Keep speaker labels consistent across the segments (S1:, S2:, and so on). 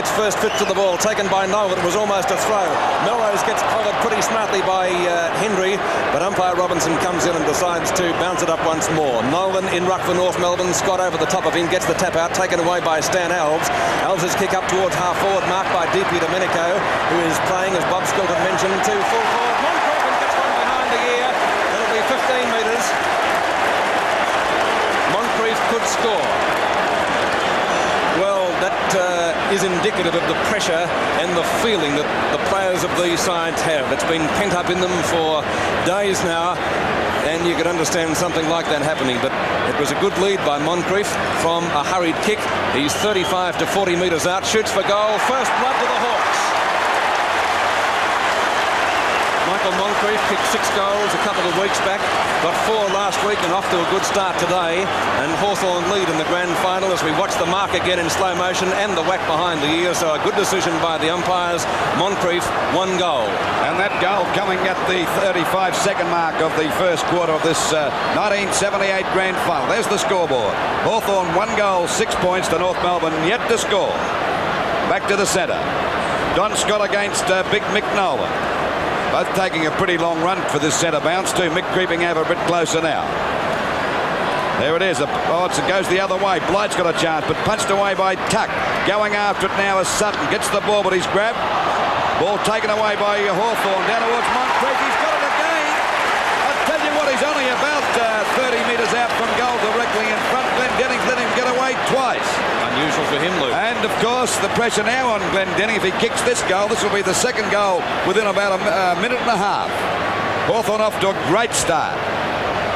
S1: Moncrief's first fit to the ball, taken by Nolan. It was almost a throw. Melrose gets collared pretty smartly by Hendry, but umpire Robinson comes in and decides to bounce it up once more. Nolan in ruck for North Melbourne. Scott over the top of him, gets the tap out, taken away by Stan Alves. Alves' kick up towards half forward, marked by DP Domenico, who is playing, as Bob Skilton mentioned, to full forward. Moncrief and gets one behind the ear. It'll be 15 metres. Moncrief could score. Well, that is indicative of the pressure and the feeling that the players of these sides have. It's been pent up in them for days now, and you could understand something like that happening. But it was a good lead by Moncrief from a hurried kick. He's 35 to 40 metres out, shoots for goal. First blood to the Hawks. Michael Moncrief kicked 6 goals a couple of weeks back, got 4 last week and off to a good start today. And Hawthorn lead in the grand final as we watch the mark again in slow motion and the whack behind the ear. So a good decision by the umpires. Moncrief, 1 goal.
S2: And that goal coming at the 35-second mark of the first quarter of this 1978 grand final. There's the scoreboard. Hawthorn 1 goal, 6 points to North Melbourne, yet to score. Back to the centre. Don Scott against Big Mick Nolan. Both taking a pretty long run for this centre bounce too. Mick creeping over a bit closer now. There it is. Oh, it goes the other way. Blight's got a chance, but punched away by Tuck. Going after it now is Sutton. Gets the ball, but he's grabbed. Ball taken away by Hawthorn. Down towards Moncrief. He's got it again. I tell you what, he's only about 30 metres out from goal directly in front. Glendenning's let him get away twice.
S1: Unusual for him, Luke.
S2: And of course the pressure now on Glendenning. If he kicks this goal, this will be the second goal within about a minute and a half. Hawthorn off to a great start.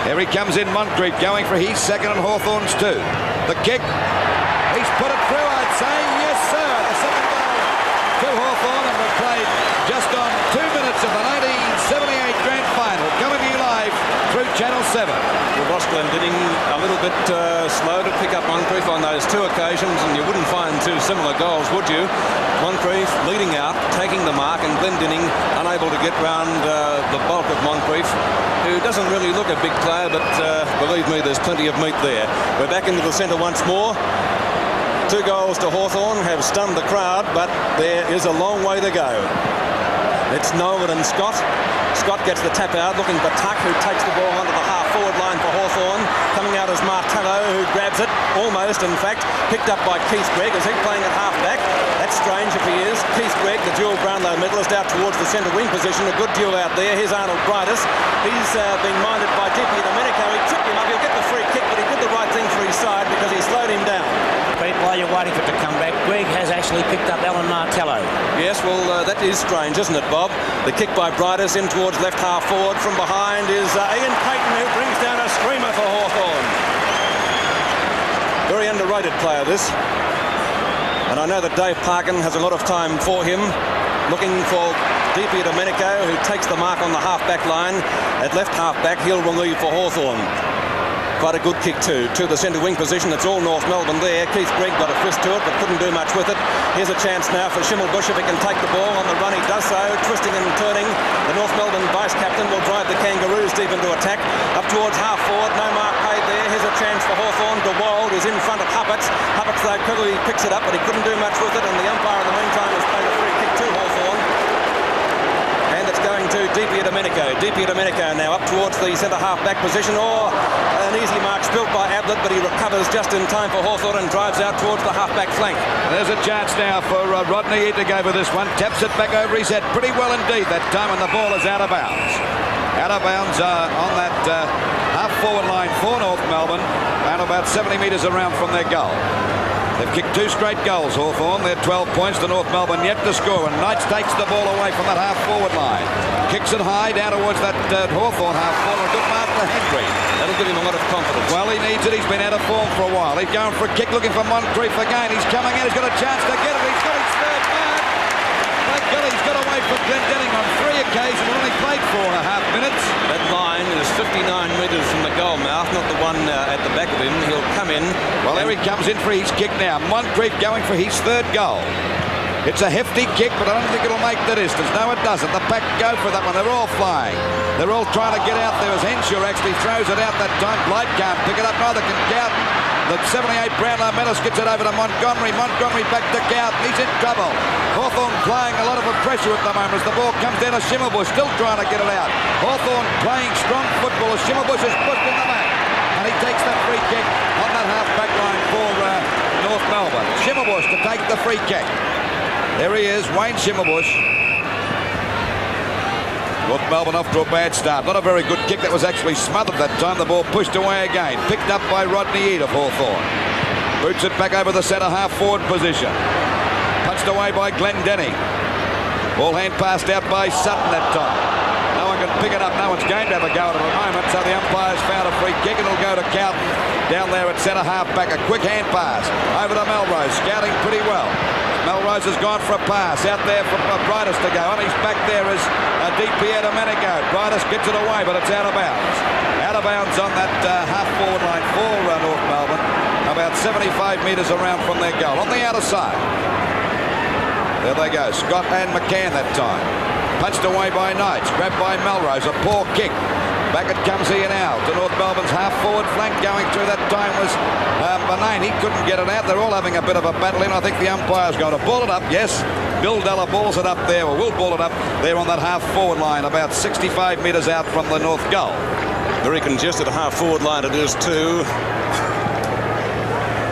S2: Here he comes in, Moncrief going for his second and Hawthorn's 2. The kick, he's put it through, I'd say. Yes sir, the second goal to Hawthorn, and we've played just on 2 minutes of the 1978 grand final, coming to you live through Channel 7.
S1: Well, Ross Glendenning a little bit slow to pick up Moncrief on those 2 occasions, and you wouldn't find 2 similar goals, would you? Moncrief leading out, taking the mark, and Glendenning unable to get round the bulk of Moncrief, who doesn't really look a big player, but believe me, there's plenty of meat there. We're back into the centre once more. 2 goals to Hawthorn have stunned the crowd, but there is a long way to go. It's Nolan and Scott. Scott gets the tap out, looking for Tuck, who takes the ball onto the half-forward line for Hawthorn. Coming out is Martello, who grabs it, almost, in fact, picked up by Keith Gregg. Is he playing at half-back? That's strange if he is. Keith Gregg, the dual Brownlow medalist, out towards the centre wing position. A good duel out there. Here's Arnold Brightus. He's being minded by DP Domenico. He tripped him up. He'll get the free kick, but he did the right thing for his side because he slowed him down.
S3: Pete, while you're waiting for it to come back, Gregg has actually picked up Alan Martello.
S1: Yes, well, that is strange, isn't it, Bob? The kick by Brightus in towards left half forward. From behind is Ian Payton, who brings down a screamer for Hawthorn. Very underrated player, this. And I know that Dave Parkin has a lot of time for him, looking for DP Domenico, who takes the mark on the half-back line. At left half-back, he'll relieve for Hawthorn. Quite a good kick too, to the centre wing position. It's all North Melbourne there. Keith Gregg got a fist to it, but couldn't do much with it. Here's a chance now for Schimmelbusch if he can take the ball on the run. He does so, twisting and turning. The North Melbourne vice-captain will drive the Kangaroos deep into attack. Up towards half-forward, no mark paid there. Here's a chance for Hawthorn. De Wold is in front of Huppatz. Huppatz, though, quickly picks it up, but he couldn't do much with it, and the umpire in the meantime has played a free kick to Hawthorn. And it's going to DP Domenico. DP Domenico now up towards the centre half-back position. Or an easy mark spilt by Ablett, but he recovers just in time for Hawthorn and drives out towards the half-back flank.
S2: There's a chance now for Rodney to go with this one. Taps it back over his head pretty well indeed that time, and the ball is out of bounds. Out of bounds on that half-forward line for North Melbourne, and about 70 metres around from their goal. They've kicked 2 straight goals, Hawthorn. They're 12 points to North Melbourne, yet to score. And Knights takes the ball away from that half-forward line. Kicks it high down towards that Hawthorn half-forward. Good mark to Hendry.
S1: That'll give him a lot of confidence.
S2: Well, he needs it. He's been out of form for a while. He's going for a kick, looking for Moncrief again. He's coming in. He's got a chance to get it. He's got his third mark. Thank God he's got away from Glendenning on 3 occasions and only played 4.5 minutes.
S1: That line is 59 metres from the goal mouth, not the one at the back of him. He'll come in.
S2: Well, there he comes in for his kick now. Moncrief going for his 3rd goal. It's a hefty kick, but I don't think it'll make the distance. No, it doesn't. The pack go for that one. They're all flying. They're all trying to get out there as Henshaw actually throws it out that time. Blight can't pick it up. Neither can Gowden. The 78 Brownlow medalist gets it over to Montgomery. Montgomery back to Gout. He's in trouble. Hawthorn playing a lot of pressure at the moment as the ball comes down to Shimmerbush, still trying to get it out. Hawthorn playing strong football as Shimmerbush is pushed in the back. And he takes that free kick on that half-back line for North Melbourne. Shimmerbush to take the free kick. There he is, Wayne Shimmerbush. North Melbourne off to a bad start. Not a very good kick. That was actually smothered that time. The ball pushed away again. Picked up by Rodney Eade of Hawthorn. Boots it back over the centre half-forward position. Punched away by Glendenning. Ball hand passed out by Sutton that time. No one can pick it up. No one's going to have a go at it at the moment. So the umpire's found a free kick. It'll go to Carlton down there at centre half-back. A quick hand pass over to Melrose. Scouting pretty well. Melrose has gone for a pass out there for Brightus to go. On his back there is DiPierre Domenico. Brightus gets it away, but it's out of bounds. Out of bounds on that half-forward line for North Melbourne. About 75 metres around from their goal. On the outer side. There they go. Scott and McCann that time. Punched away by Knights. Grabbed by Melrose. A poor kick. Back it comes here now to North Melbourne's half-forward flank. Going through that time was Benane. He couldn't get it out. They're all having a bit of a battle in. I think the umpire's going to ball it up. Yes, Bill Della balls it up there, or will ball it up there on that half-forward line, about 65 metres out from the North goal.
S1: Very congested half-forward line it is too.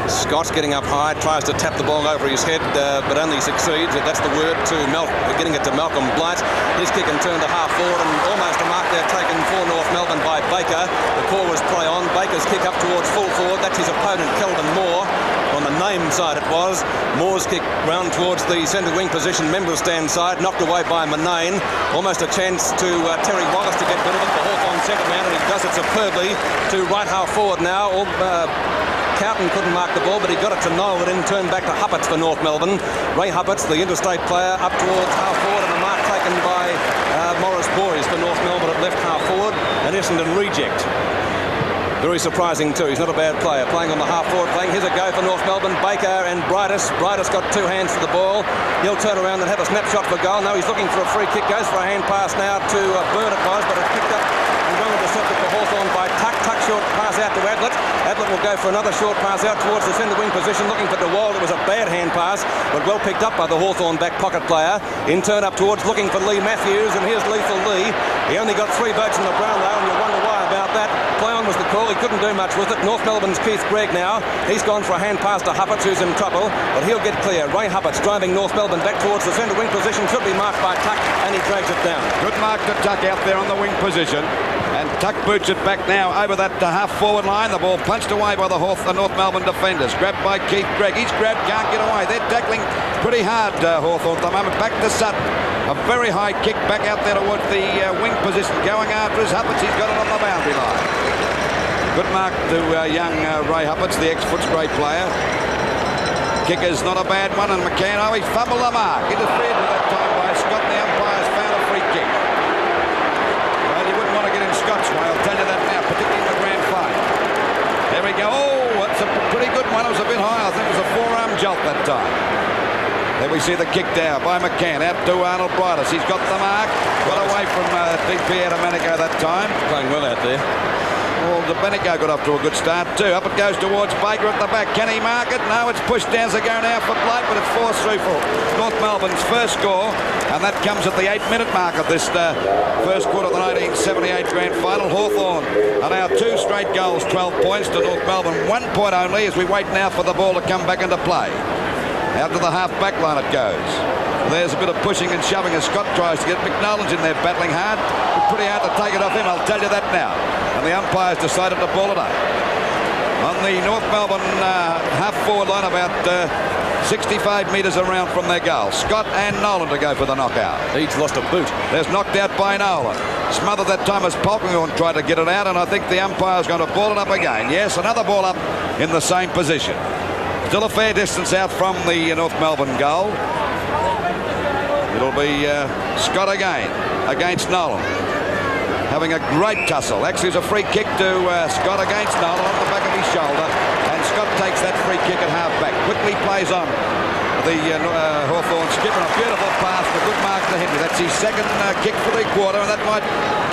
S1: Scott's getting up high, tries to tap the ball over his head, but only succeeds. That's the word to getting it to Malcolm Blight. His kick and turn to half forward, and almost a mark there taken for North Melbourne by Baker. The call was play on. Baker's kick up towards full forward. That's his opponent, Keldon Moore. On the name side it was. Moore's kick round towards the centre wing position, member stand side, knocked away by Manane. Almost a chance to Terry Wallace to get rid of it. The Hawthorn centre man, and he does it superbly to right half forward now. Carlton couldn't mark the ball, but he got it to Noel, and then turned back to Huppatz for North Melbourne. Ray Huppatz, the interstate player, up towards half forward, and a mark taken by Morris Boys for North Melbourne at left half forward. An Essendon reject. Very surprising too. He's not a bad player. Playing on the half-forward flank. Here's a go for North Melbourne. Baker and Brightus. Brightus got two hands to the ball. He'll turn around and have a snapshot for goal. No, he's looking for a free kick. Goes for a hand pass now to Byrne it was, but it's picked up and well intercepted for Hawthorn by Tuck. Tuck short pass out to Ablett. Ablett will go for another short pass out towards the centre wing position, looking for DeWald. It was a bad hand pass, but well picked up by the Hawthorn back pocket player. In turn up towards looking for Lee Matthews, and here's Lethal Lee. He only got 3 votes in the Brownlow, and you wonder why about that. Play on was the call. He couldn't do much with it. North Melbourne's Keith Gregg now. He's gone for a hand pass to Huppatz, who's in trouble, but he'll get clear. Ray Huppatz driving North Melbourne back towards the centre wing position. Should be marked by Tuck, and he drags it down.
S2: Good mark to Tuck out there on the wing position. And Tuck boots it back now over that half-forward line. The ball punched away by the North Melbourne defenders. Grabbed by Keith Gregg. He's grabbed, can't get away. They're tackling pretty hard, Hawthorn, at the moment. Back to Sutton. A very high kick back out there towards the wing position. Going after his Huppatz. He's got it on the boundary line. Good mark to young Ray Huppatz, the ex-Footscray player. Kicker's not a bad one, and McCann, he fumbled the mark. Interfered with that time by Scott, and the umpires found a free kick. Well, you wouldn't want to get in Scott's way, I'll tell you that now, particularly in the grand final. There we go. Oh, that's a pretty good one. It was a bit high. I think it was a forearm jolt that time. There we see the kick down by McCann out to Arnold Brightus. He's got the mark. Got away from DiPierre Domenico that time.
S1: Playing well out there.
S2: Well, Domenico got off to a good start too. Up it goes towards Baker at the back. Can he mark it? No, it's pushed down to go now for Blake, but it's forced through for North Melbourne's first score, and that comes at the 8-minute mark of this first quarter of the 1978 grand final. Hawthorn are now 2 straight goals, 12 points to North Melbourne, 1 point only, as we wait now for the ball to come back into play. Out to the half-back line it goes. There's a bit of pushing and shoving as Scott tries to get McNolan's in there battling hard. It's pretty hard to take it off him, I'll tell you that now. And the umpires decided to ball it up. On the North Melbourne half-forward line, about 65 metres around from their goal. Scott and Nolan to go for the knockout.
S1: He's lost a boot.
S2: There's knocked out by Nolan. Smothered that time as Polkinghorne tried to get it out, and I think the umpire's going to ball it up again. Yes, another ball up in the same position. Still a fair distance out from the North Melbourne goal. It'll be Scott again against Nolan. Having a great tussle. Actually, it's a free kick to Scott against Nolan on the back of his shoulder. And Scott takes that free kick at half-back. Quickly plays on the Hawthorn skipper. A beautiful pass, a good mark to Henry. That's his second kick for the quarter, and that might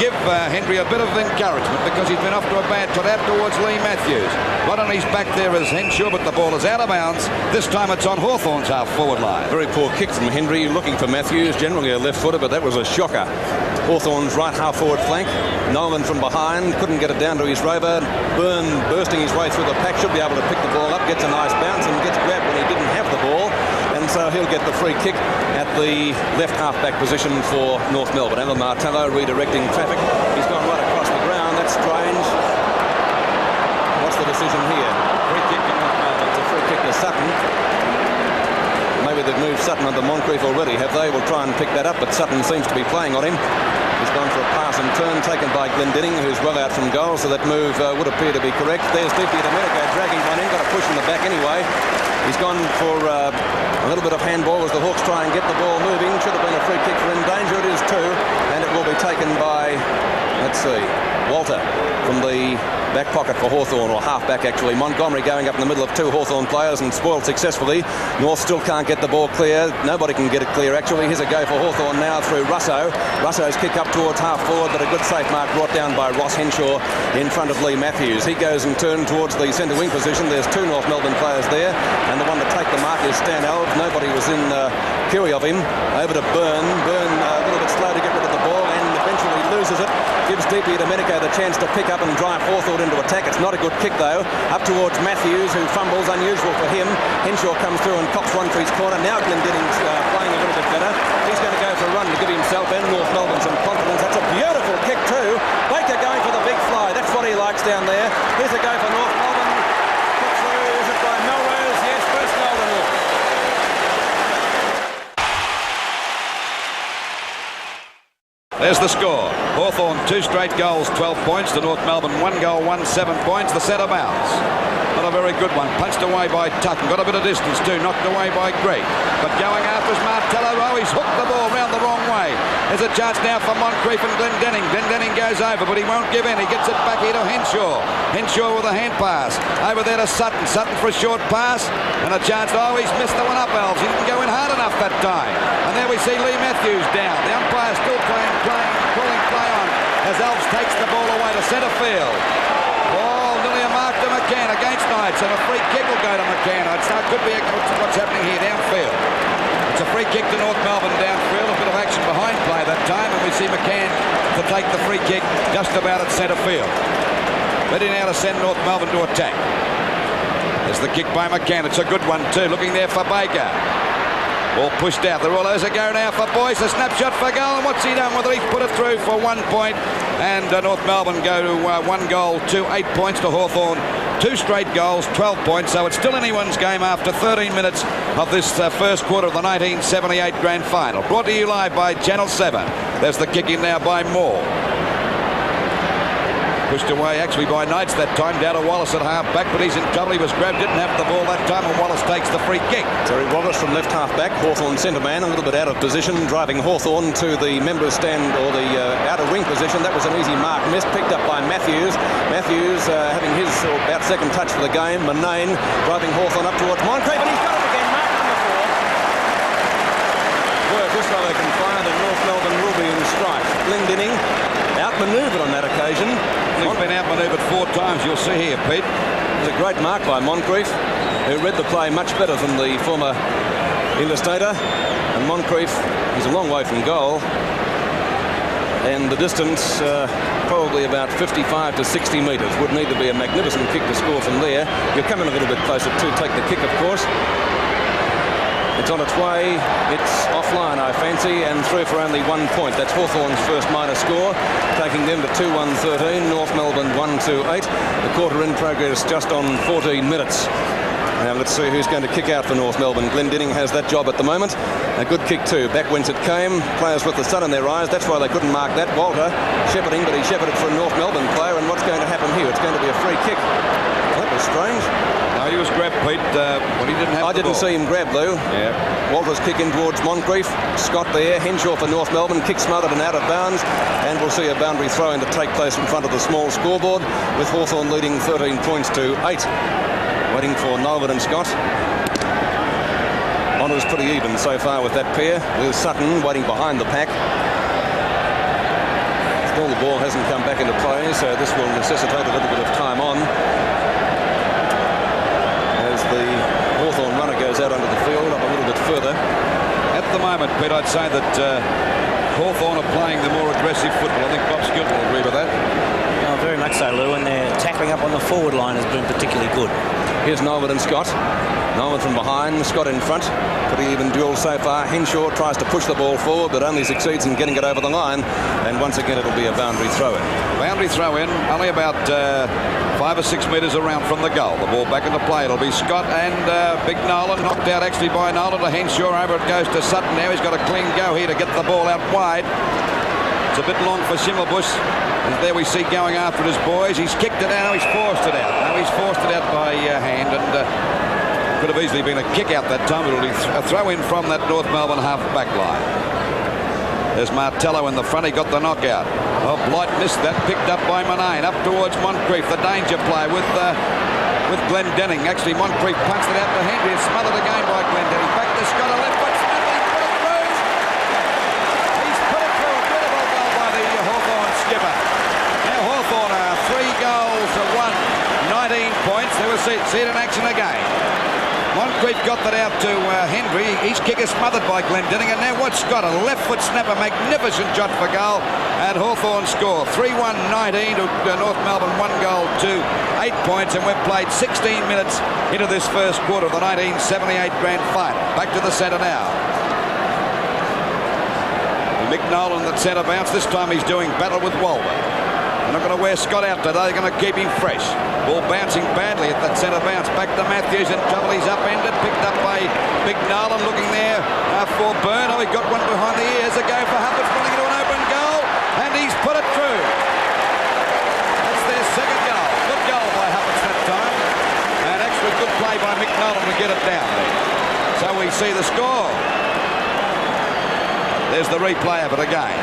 S2: give Henry a bit of encouragement because he's been off to a bad trot out towards Lee Matthews. Right on his back there is Henshaw, but the ball is out of bounds. This time it's on Hawthorn's half-forward line.
S1: Very poor kick from Henry, looking for Matthews, generally a left-footer, but that was a shocker. Hawthorn's right half-forward flank. Nolan from behind, couldn't get it down to his rover. Byrne bursting his way through the pack, should be able to pick the ball up, gets a nice bounce and gets grabbed when he didn't have the ball. And so he'll get the free kick at the left half-back position for North Melbourne. Alan Martello redirecting traffic. He's gone right across the ground. That's strange. What's the decision here?
S2: Free kick to North Melbourne.
S1: It's a free kick to Sutton. Maybe they've moved Sutton under Moncrief already, have they? We'll try and pick that up, but Sutton seems to be playing on him. He's gone for a pass and turn taken by Glendinning, who's well out from goal, so that move would appear to be correct. There's Deepy Domenico dragging one in, got a push in the back anyway. He's gone for a little bit of handball as the Hawks try and get the ball moving. Should have been a free kick for him. Danger it is too, and it will be taken by, let's see, Walter from the back pocket for Hawthorn, or half-back actually. Montgomery going up in the middle of two Hawthorn players and spoiled successfully. North still can't get the ball clear. Nobody can get it clear actually. Here's a go for Hawthorn now through Russo. Russo's kick up towards half-forward, but a good safe mark brought down by Ross Henshaw in front of Lee Matthews. He goes and turns towards the centre wing position. There's two North Melbourne players there, and the one to take the mark is Stan Alves. Nobody was in query of him. Over to Byrne. Byrne a little bit slow to get rid of the ball and eventually loses it. Gives Deepy Domenico the chance to pick up and drive Hawthorn into attack. It's not a good kick though. Up towards Matthews, who fumbles, unusual for him. Henshaw comes through and cocks one for his corner. Now Glendinning's playing a little bit better. He's going to go for a run to give himself and North Melbourne some confidence. That's a beautiful kick too. Baker going for the big fly. That's what he likes down there. Here's a go for North Melbourne. Kick through. Is it by Melrose? Yes, first goal to North.
S2: There's the score. Hawthorn 2 straight goals, 12 points. To North Melbourne 1 goal, 7 points. The centre bounce. Not a very good one. Punched away by Tutton. Got a bit of distance too. Knocked away by Greg. But going after is Martello. Oh, he's hooked the ball round the wrong way. There's a chance now for Moncrief and Glendinning. Glendinning goes over, but he won't give in. He gets it back here to Henshaw. Henshaw with a hand pass. Over there to Sutton. Sutton for a short pass. And a chance. Oh, he's missed the one up, Alves. He didn't go in hard enough that time. And there we see Lee Matthews down. The umpire still calling play on as Alves takes the ball away to centre field. Oh, nearly a mark to McCann against Knights, and a free kick will go to McCann. It could be what's happening here downfield. It's a free kick to North Melbourne downfield. A bit of action behind play that time, and we see McCann to take the free kick just about at centre field. Ready now to send North Melbourne to attack. There's the kick by McCann. It's a good one too. Looking there for Baker. Ball pushed out. The Rollers are going now for Boyce. A snapshot for goal. And what's he done with it? He's put it through for 1 point. And North Melbourne go to 1 goal, 8 points to Hawthorn. 2 straight goals, 12 points. So it's still anyone's game after 13 minutes of this first quarter of the 1978 Grand Final. Brought to you live by Channel 7. There's the kick in now by Moore. Pushed away actually by Knights that time, down to Wallace at half-back, but he's in trouble. He was grabbed, didn't have the ball that time, and Wallace takes the free kick.
S1: Terry Wallace from left half-back, Hawthorn centre man, a little bit out of position, driving Hawthorn to the members' stand, or the outer wing position. That was an easy mark missed, picked up by Matthews. Matthews having his about second touch for the game. Manane driving Hawthorn up towards Moncrief, and he's got it again, mark number 4. Work this way they can find, and North Melbourne will be in strife. Glendinning outmanoeuvred on that occasion.
S2: He's been outmanoeuvred 4 times, you'll see here, Pete.
S1: It was a great mark by Moncrief, who read the play much better than the former illustrator. And Moncrief is a long way from goal. And the distance, probably about 55 to 60 metres. Would need to be a magnificent kick to score from there. You're coming a little bit closer to take the kick, of course. It's on its way. It's offline, I fancy, and through for only 1 point. That's Hawthorn's first minor score, taking them to 2-1-13. North Melbourne 1-2-8. The quarter in progress just on 14 minutes. Now let's see who's going to kick out for North Melbourne. Glendinning has that job at the moment. A good kick too. Back whence it came. Players with the sun in their eyes. That's why they couldn't mark that. Walter shepherding, but he shepherded for a North Melbourne player. And what's going to happen here? It's going to be a free kick. That was strange.
S2: No, he was grabbed, Pete, when he didn't have the ball.
S1: I didn't see him grab, Lou.
S2: Yeah.
S1: Walter's kicking towards Moncrief. Scott there. Henshaw for North Melbourne. Kick smothered and out of bounds. And we'll see a boundary throw-in to take place in front of the small scoreboard, with Hawthorn leading 13 points to 8. Waiting for Nolan and Scott. Honours pretty even so far with that pair, with Sutton waiting behind the pack. Still the ball hasn't come back into play, so this will necessitate a little bit of time on as the Hawthorn runner goes out onto the field up a little bit further.
S2: At the moment, Pete, I'd say that Hawthorn are playing the more aggressive football. I think Bob Skilton will agree with that.
S3: Oh, very much so, Lou, and their tackling up on the forward line has been particularly good.
S1: Here's Nolan and Scott. Nolan from behind, Scott in front. Pretty even duel so far. Henshaw tries to push the ball forward, but only succeeds in getting it over the line. And once again, it'll be a boundary throw-in.
S2: Boundary throw-in, only about 5 or 6 metres around from the goal. The ball back into play. It'll be Scott and Big Nolan, knocked out actually by Nolan to Henshaw. Over it goes to Sutton now. He's got a clean go here to get the ball out wide. It's a bit long for Schimmelbusch. And there we see going after his boys. He's kicked it out. He's forced it out. Now he's forced it out by hand, and could have easily been a kick out that time. It'll be a throw in from that North Melbourne half back line. There's Martello in the front. He got the knockout. Oh, Blight missed that. Picked up by Manane. Up towards Moncrief. The danger play with Glendenning. Actually, Moncrief punched it out to Henry. It's smothered again by Glendenning. Back to Scott. A left foot snap. He's put it through. A beautiful goal by the Hawthorn skipper. Now Hawthorn are 3 goals to 1. 19 points. There was see it in action again. Moncrief got that out to Henry. His kick is smothered by Glendenning, and now watch Scott, a left foot snapper, magnificent shot for goal, and Hawthorn score 3-1-19 to North Melbourne, 1 goal to 8 points, and we've played 16 minutes into this first quarter of the 1978 grand final. Back to the centre now. Mick Nolan at centre bounce. This time he's doing battle with Walber. They're not going to wear Scott out today. They're going to keep him fresh. Ball bouncing badly at that centre bounce. Back to Matthews in trouble. He's upended. Picked up by Big Nolan looking there for Byrne. Oh, he got one behind the ears. A go for Hubbard running into an open goal. And he's put it through. That's their second goal. Good goal by Hubbard that time. And actually good play by Mick Nolan to get it down there. So we see the score. There's the replay of it again.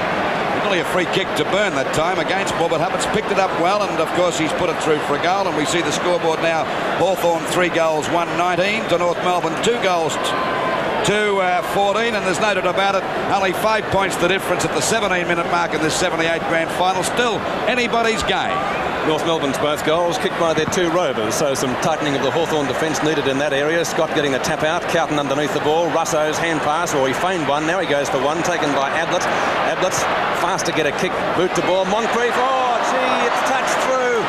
S2: Only a free kick to Byrne that time against ball, but Hubbard's picked it up well, and of course he's put it through for a goal, and we see the scoreboard now. Hawthorn 3 goals, 1-19 to North Melbourne, 2 goals to 14, and there's no doubt about it, only 5 points the difference at the 17-minute mark in this 78 grand final. Still anybody's game.
S1: North Melbourne's both goals kicked by their 2 rovers, so some tightening of the Hawthorn defence needed in that area. Scott getting the tap out, Cowton underneath the ball, Russo's hand pass, or he feigned one, now he goes for one, taken by Ablett. Ablett's fast to get a kick, boot to ball, Moncrief, oh gee, it's touched through.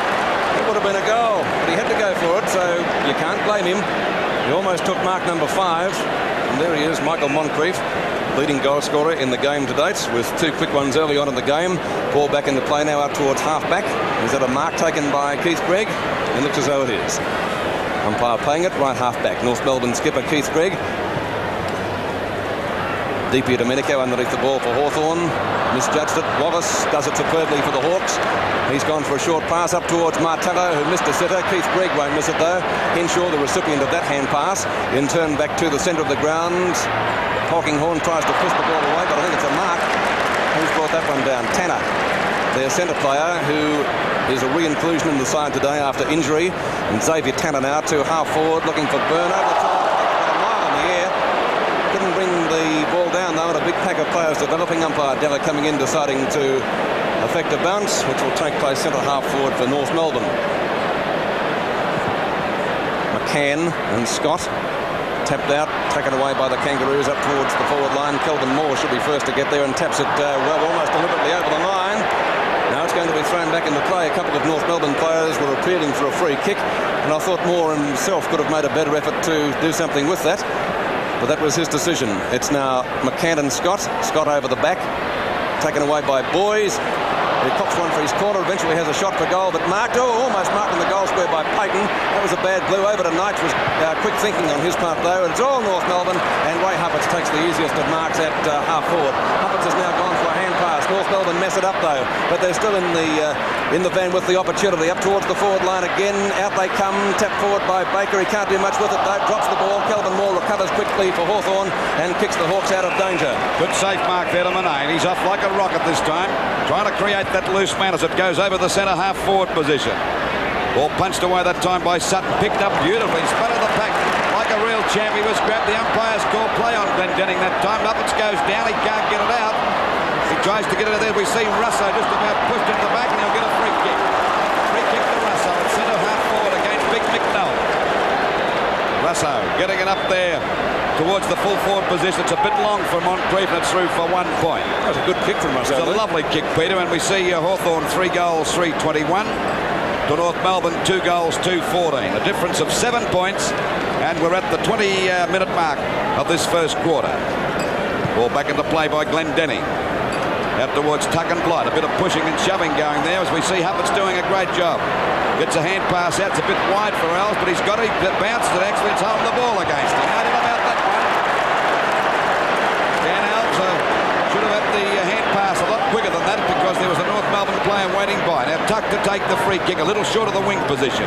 S1: It would have been a goal, but he had to go for it, so you can't blame him. He almost took mark number 5, and there he is, Michael Moncrief, leading goal scorer in the game to date, with 2 quick ones early on in the game. Ball back into play now out towards half-back. Is that a mark taken by Keith Gregg? It looks as though it is. Umpire playing it, right half-back. North Melbourne skipper Keith Gregg. Di Domenico underneath the ball for Hawthorn. Misjudged it. Wallace does it superbly for the Hawks. He's gone for a short pass up towards Martello, who missed a sitter. Keith Gregg won't miss it though. Henshaw, the recipient of that hand pass, in turn back to the centre of the ground. Hawkinghorn tries to push the ball away, but I think it's a mark. Who's brought that one down? Tanner, their centre player, who is a re-inclusion in the side today after injury. And Xavier Tanner now to half forward, looking for Byrne over the top. About a mile in the air. Couldn't bring the ball down though, and a big pack of players developing. Umpire Della coming in, deciding to effect a bounce, which will take place centre half forward for North Melbourne. McCann and Scott tapped out, taken away by the Kangaroos up towards the forward line. Kelvin Moore should be first to get there and taps it well, almost deliberately over the line. Now it's going to be thrown back into play. A couple of North Melbourne players were appealing for a free kick, and I thought Moore himself could have made a better effort to do something with that, but that was his decision. It's now McCann and Scott. Scott over the back, taken away by Boys. He pops one for his corner, eventually has a shot for goal, but marked, almost marked in the goal square by Payton. That was a bad blue over to Knight. Was quick thinking on his part though. It's all North Melbourne, and Ray Hupperts takes the easiest of marks at half forward. Hupperts has now gone for a hand pass. North Melbourne mess it up though, but they're still in the van with the opportunity. Up towards the forward line again, out they come, tapped forward by Baker. He can't do much with it though, drops the ball. Kelvin Moore recovers quickly for Hawthorn and kicks the Hawks out of danger.
S2: Good safe mark there to Manane. He's off like a rocket this time, trying to create that loose man as it goes over the centre half forward position. Ball punched away that time by Sutton, picked up beautifully, spun of the pack like a real champ. He was grabbed. The umpire's called play on Glendenning that time. Muppets goes down. He can't get it out. He tries to get it out there. We see Russo just about pushed into the back, and he'll get a free kick. Free kick to Russo at centre half forward against Big McNoll. Russo getting it up there towards the full forward position. It's a bit long for Moncrief, and it's through for 1 point.
S1: That was a good kick from Russo.
S2: It's a lovely kick, Peter, and we see Hawthorn 3 goals, 3-21. To North Melbourne, 2 goals, 2-14. A difference of 7 points, and we're at the 20-minute mark of this first quarter. Ball back into play by Glendenning. Out towards Tuck and Blight. A bit of pushing and shoving going there as we see Huppert's doing a great job. Gets a hand pass out. It's a bit wide for Ells, but he's got it. He bounces it. Actually, it's holding the ball against him. How did about that one? Dan Ells should have had the hand pass a lot quicker than that because there was a North Melbourne player waiting by. Now Tuck to take the free kick, a little short of the wing position.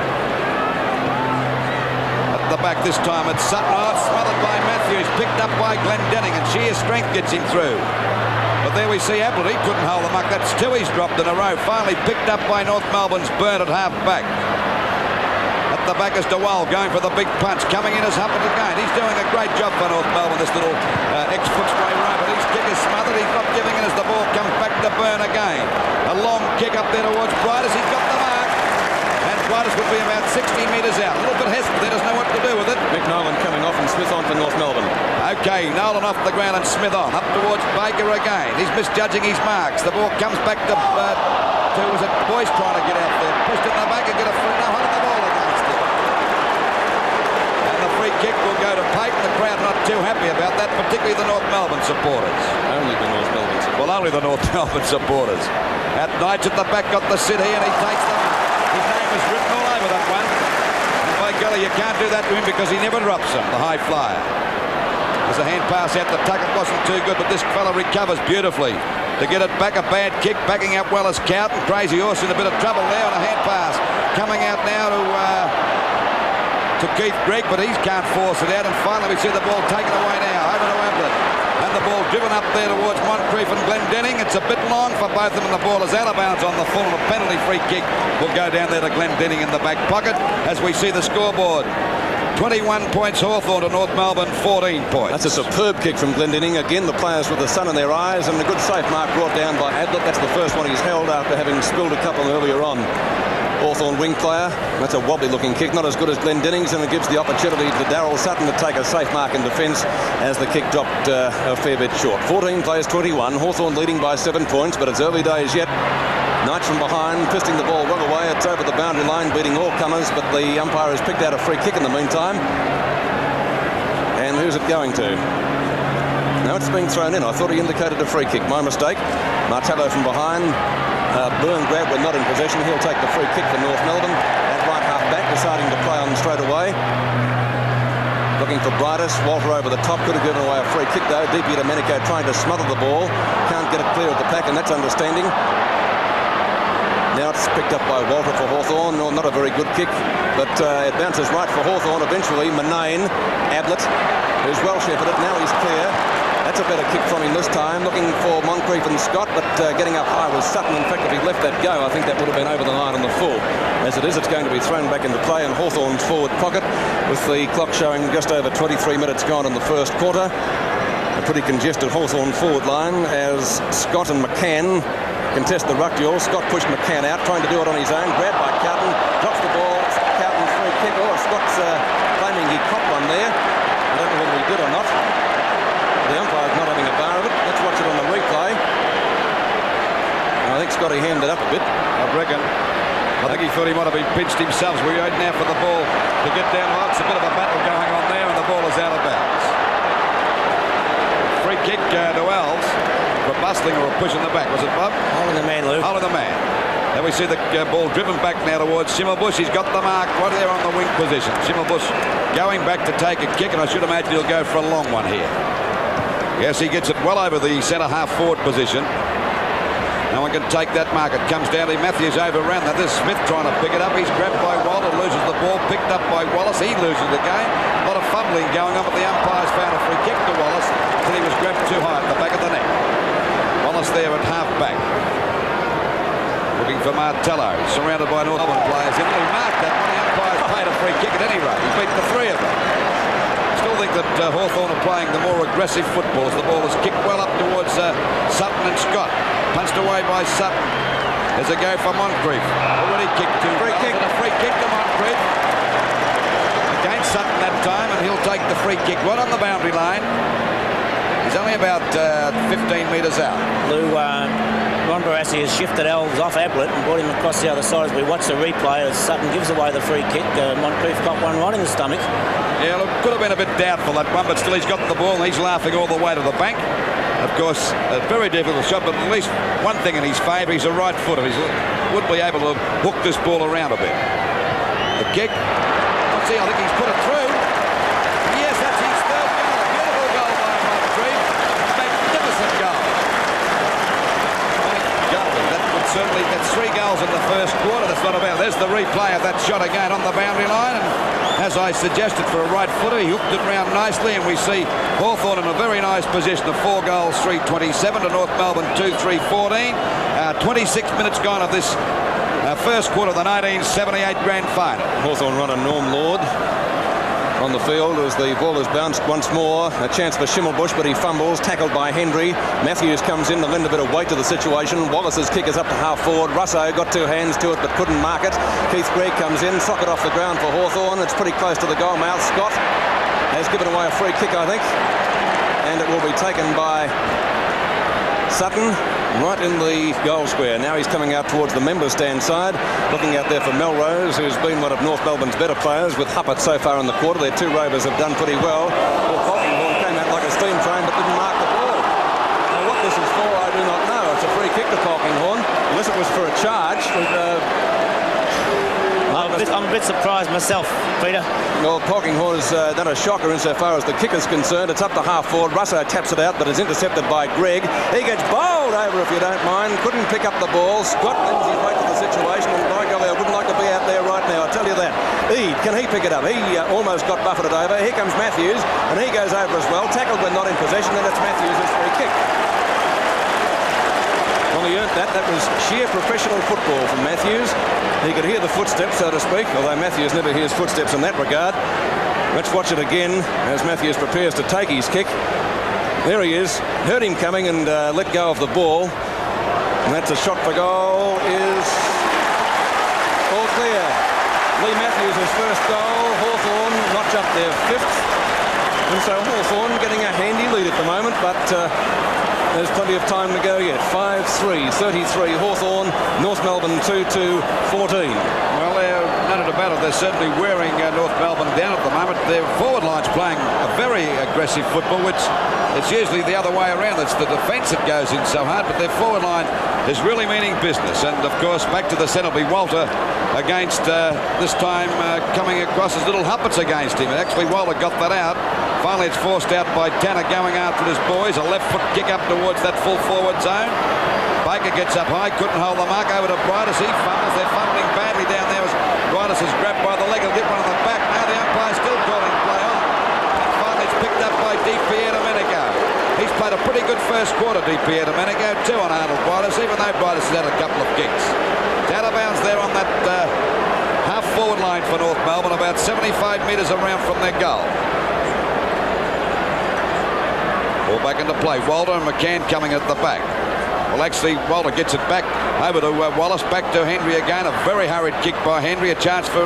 S2: At the back this time, it's Sutton. Oh, it's smothered by Matthews, picked up by Glendenning, and sheer strength gets him through. But there we see Ablett. He couldn't hold the muck. That's 2 he's dropped in a row. Finally picked up by North Melbourne's Byrne at half back. At the back is DeWall going for the big punch. Coming in as Huppert again. He's doing a great job for North Melbourne, this little ex-Footscray row. But his kick is smothered. He's not giving in as the ball comes back to Byrne again. A long kick up there towards Brightus. He's got the mark. And Brightus would be about 60 metres out. A little bit hesitant. They doesn't know what to do with it.
S1: McNolan coming off and Smith on for North Melbourne.
S2: Okay, Nolan off the ground and Smith on. Up towards Baker again. He's misjudging his marks. The ball comes back to was it Boyce trying to get out there. Pushed it in the back and get a free. No, holding the ball against it. And the free kick will go to Payton. The crowd not too happy about that, particularly the North Melbourne supporters.
S1: Only the North Melbourne supporters.
S2: Well, only the North Melbourne supporters. At Knights at the back got the city and he takes them. His name is written all over that one. And by golly, you can't do that to him because he never drops them, the high flyer. There's a hand pass out to Tuck. It wasn't too good, but this fella recovers beautifully. To get it back, a bad kick, backing up well as Cowton. Crazy Horse in a bit of trouble there on a hand pass. Coming out now to Keith Gregg, but he can't force it out. And finally we see the ball taken away now, over to Ablett. And the ball driven up there towards Moncrief and Glendenning. It's a bit long for both of them, and the ball is out of bounds on the full. And a penalty free kick will go down there to Glendenning in the back pocket as we see the scoreboard. 21 points Hawthorn to North Melbourne, 14 points.
S1: That's a superb kick from Glendenning. Again, the players with the sun in their eyes, and a good safe mark brought down by Ablett. That's the first one he's held after having spilled a couple earlier on. Hawthorn wing player. That's a wobbly looking kick, not as good as Glendenning's, and it gives the opportunity to Darryl Sutton to take a safe mark in defence as the kick dropped a fair bit short. 14 plays 21. Hawthorn leading by 7 points, but it's early days yet. Knights from behind, pisting the ball well away. It's over the boundary line, beating all comers, but the umpire has picked out a free kick in the meantime. And who's it going to? No, it's being thrown in. I thought he indicated a free kick. My mistake. Martello from behind. Byrne grab when not in possession. He'll take the free kick for North Melbourne. At right half back, deciding to play on straight away. Looking for Brightus. Walter over the top. Could have given away a free kick though. Deepy Domenico trying to smother the ball. Can't get it clear of the pack, and that's understanding. Now it's picked up by Walter for Hawthorn. Not a very good kick, but it bounces right for Hawthorn eventually. Manane, Ablett, who's well shepherded. Now he's clear. That's a better kick from him this time. Looking for Moncrief and Scott, but getting up high was Sutton. In fact, if he left that go, I think that would have been over the line on the full. As it is, it's going to be thrown back into play in Hawthorn's forward pocket, with the clock showing just over 23 minutes gone in the first quarter. A pretty congested Hawthorn forward line as Scott and McCann contest the ruck duel. Scott pushed McCann out, trying to do it on his own. Grabbed by Cowton, drops the ball. Cowton's free kick. Oh, Scott's claiming he copped one there. I don't know whether he did or not. The umpire's not having a bar of it. Let's watch it on the replay. And I think Scotty handed up a bit.
S2: I reckon. I think he thought he might have been pinched himself. We're out now for the ball to get down. Oh, it's a bit of a battle going on there, and the ball is out of bounds. Free kick to Wells. For bustling or a push in the back, was it, Bob?
S3: Holding the man, Lou.
S2: Holding the man. Then we see the ball driven back now towards Schimmelbusch. He's got the mark right there on the wing position. Schimmelbusch going back to take a kick, and I should imagine he'll go for a long one here. Yes, he gets it well over the centre half forward position. No one can take that mark. It comes down to Matthews overrun. Now there's Smith trying to pick it up. He's grabbed by Walter, loses the ball, picked up by Wallace. He loses the game. A lot of fumbling going on, but the umpires found a free kick to Wallace until he was grabbed too high at the back of the neck. Wallace there at half back. Looking for Martello, surrounded by North Melbourne players. He marked that one. The umpires paid a free kick at any rate. He beat the three of them. Still think that Hawthorn are playing the more aggressive football as the ball is kicked well up towards Sutton and Scott. Punched away by Sutton. There's a go for Moncrief. Already kicked to free kick. And a free kick to Moncrief. Against Sutton that time, and he'll take the free kick right on the boundary line. He's only about 15 metres out.
S3: Lou, Ron Barassi has shifted Elves off Ablett and brought him across the other side as we watch the replay as Sutton gives away the free kick. Moncrief got one right in the stomach.
S2: Yeah, look, could have been a bit doubtful that one, but still he's got the ball and he's laughing all the way to the bank. Of course, a very difficult shot, but at least one thing in his favour, he's a right footer. He would be able to hook this ball around a bit. The kick. Let's see, I think he's put it through. Yes, that's his third goal. A beautiful goal by Moncrief. A magnificent goal. That would certainly get 3 goals in the first quarter. That's not about. There's the replay of that shot again on the boundary line. And as I suggested for a right footer, he hooked it round nicely, and we see Hawthorn in a very nice position of 4 goals, 3-27 to North Melbourne 2-3-14. 26 minutes gone of this first quarter of the 1978 Grand Final.
S1: Hawthorn runner Norm Lord on the field as the ball is bounced once more. A chance for Schimmelbusch, but he fumbles, tackled by Hendry. Matthews comes in to lend a bit of weight to the situation. Wallace's kick is up to half forward. Russo got 2 hands to it but couldn't mark it. Keith Gregg comes in, sock it off the ground for Hawthorn. It's pretty close to the goal mouth. Scott has given away a free kick, I think, and it will be taken by Sutton right in the goal square. Now he's coming out towards the member stand side, looking out there for Melrose, who's been one of North Melbourne's better players with Huppert so far in the quarter. Their 2 rovers have done pretty well. Polkinghorne came out like a steam train but didn't mark the ball. Now what this is for, I do not know. It's a free kick to Polkinghorne, unless it was for a charge.
S3: I'm a bit surprised myself, Peter.
S1: Well, Polkinghorne has done a shocker insofar as the kick is concerned. It's up to half forward. Russo taps it out, but is intercepted by Gregg. He gets bowled over, if you don't mind. Couldn't pick up the ball. Scott lends his weight to the situation, and by golly, I wouldn't like to be out there right now, I tell you that. Can he pick it up? He almost got buffeted over. Here comes Matthews, and he goes over as well. Tackled but not in possession, and it's Matthews' free kick. Well, he earned that. That was sheer professional football from Matthews. He could hear the footsteps, so to speak, although Matthews never hears footsteps in that regard. Let's watch it again as Matthews prepares to take his kick. There he is. Heard him coming and let go of the ball. And that's a shot for goal. Is all clear. Lee Matthews' first goal. Hawthorn notch up their 5th. And so Hawthorn getting a handy lead at the moment, but there's plenty of time to go yet. 5-3, 33 Hawthorn, North Melbourne 2-2, 14.
S2: Well, they're none about it. They're certainly wearing North Melbourne down at the moment. Their forward line's playing a very aggressive football, which it's usually the other way around. It's the defence that goes in so hard, but their forward line is really meaning business. And, of course, back to the centre will be Walter against, this time, coming across as little Huppert's against him. And actually, Walter got that out. Finally, it's forced out by Tanner going after his boys. A left foot kick up towards that full forward zone. Baker gets up high, couldn't hold the mark. Over to Brightus. He fumbles. They're fumbling badly down there as Brightus is grabbed by the leg. He'll get one on the back. Now the umpire's still calling play on. And finally, it's picked up by Di Domenico. He's played a pretty good first quarter, Di Domenico. 2 on Arnold Brightus, even though Brightus has had a couple of kicks. It's out of bounds there on that half forward line for North Melbourne, about 75 metres around from their goal. Ball back into play. Walter and McCann coming at the back. Well, actually, Walter gets it back over to Wallace. Back to Hendry again. A very hurried kick by Hendry. A chance for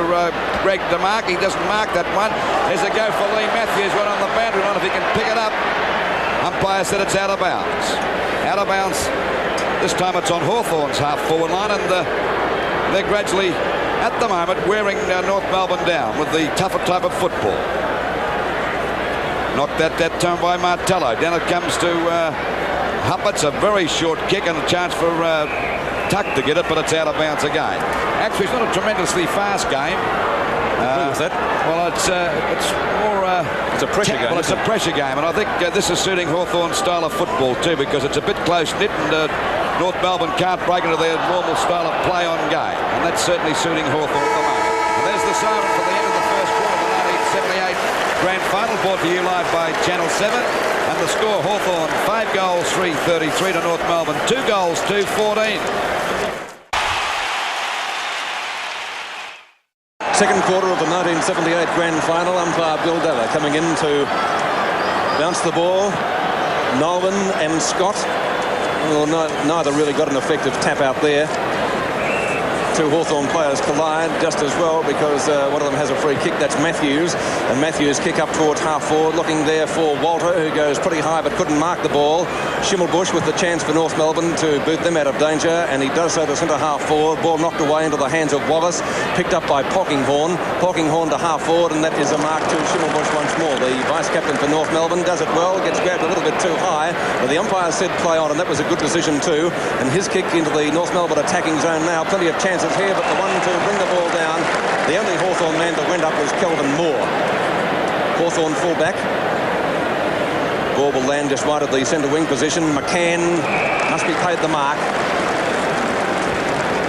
S2: Gregg to mark. He doesn't mark that one. There's a go for Lee Matthews. One on the boundary line. If he can pick it up. Umpire said it's out of bounds. Out of bounds. This time it's on Hawthorn's half-forward line. And they're gradually, at the moment, wearing North Melbourne down with the tougher type of football. Knocked that time by Martello. Then it comes to Huppert's a very short kick and a chance for Tuck to get it, but it's out of bounds again. Actually, it's not a tremendously fast game.
S1: What's that?
S2: Well, it's more...
S1: it's a pressure game.
S2: Well, it's a pressure game, and I think this is suiting Hawthorn's style of football too, because it's a bit close-knit, and North Melbourne can't break into their normal style of play on game, and that's certainly suiting Hawthorn at the moment. And there's the siren for the end of the first quarter of the 1978 Grand Final, brought to you live by Channel 7. And the score, Hawthorn 5 goals, 3-33 to North Melbourne, 2 goals, 2-14.
S1: Second quarter of the 1978 Grand Final. Umpire Bill Della coming in to bounce the ball. Nolan and Scott. Well, neither really got an effective tap out there. Two Hawthorn players collide just as well because one of them has a free kick. That's Matthews, and Matthews kick up towards half forward, looking there for Walter, who goes pretty high but couldn't mark the ball. Schimmelbusch with the chance for North Melbourne to boot them out of danger, and he does so to centre half forward. Ball knocked away into the hands of Wallace, picked up by Polkinghorn to half forward, and that is a mark to Schimmelbusch once more. The vice-captain for North Melbourne does it well, gets grabbed a little bit too high, but the umpire said play on, and that was a good decision too. And his kick into the North Melbourne attacking zone now, plenty of chances here, but the one to bring the ball down, the only Hawthorn man that went up was Kelvin Moore. Hawthorn full-back. Ball will land just right at the centre wing position. McCann must be paid the mark.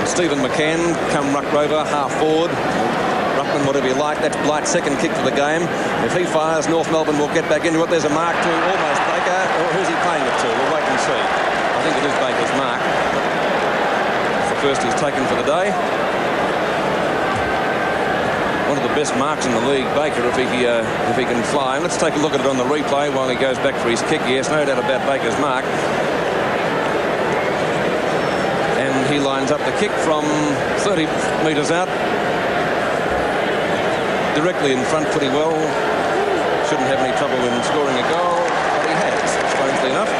S1: Stephen McCann come ruck rover, half forward. Ruckman, whatever you like. That's Blight's second kick for the game. If he fires, North Melbourne will get back into it. There's a mark to almost Baker. Or who's he playing it to? We'll wait and see. I think it is Baker's mark. It's the first he's taken for the day. One of the best marks in the league, Baker, if he can fly. Let's take a look at it on the replay while he goes back for his kick. Yes, no doubt about Baker's mark. And he lines up the kick from 30 metres out. Directly in front pretty well. Shouldn't have any trouble in scoring a goal, but he has, strangely enough.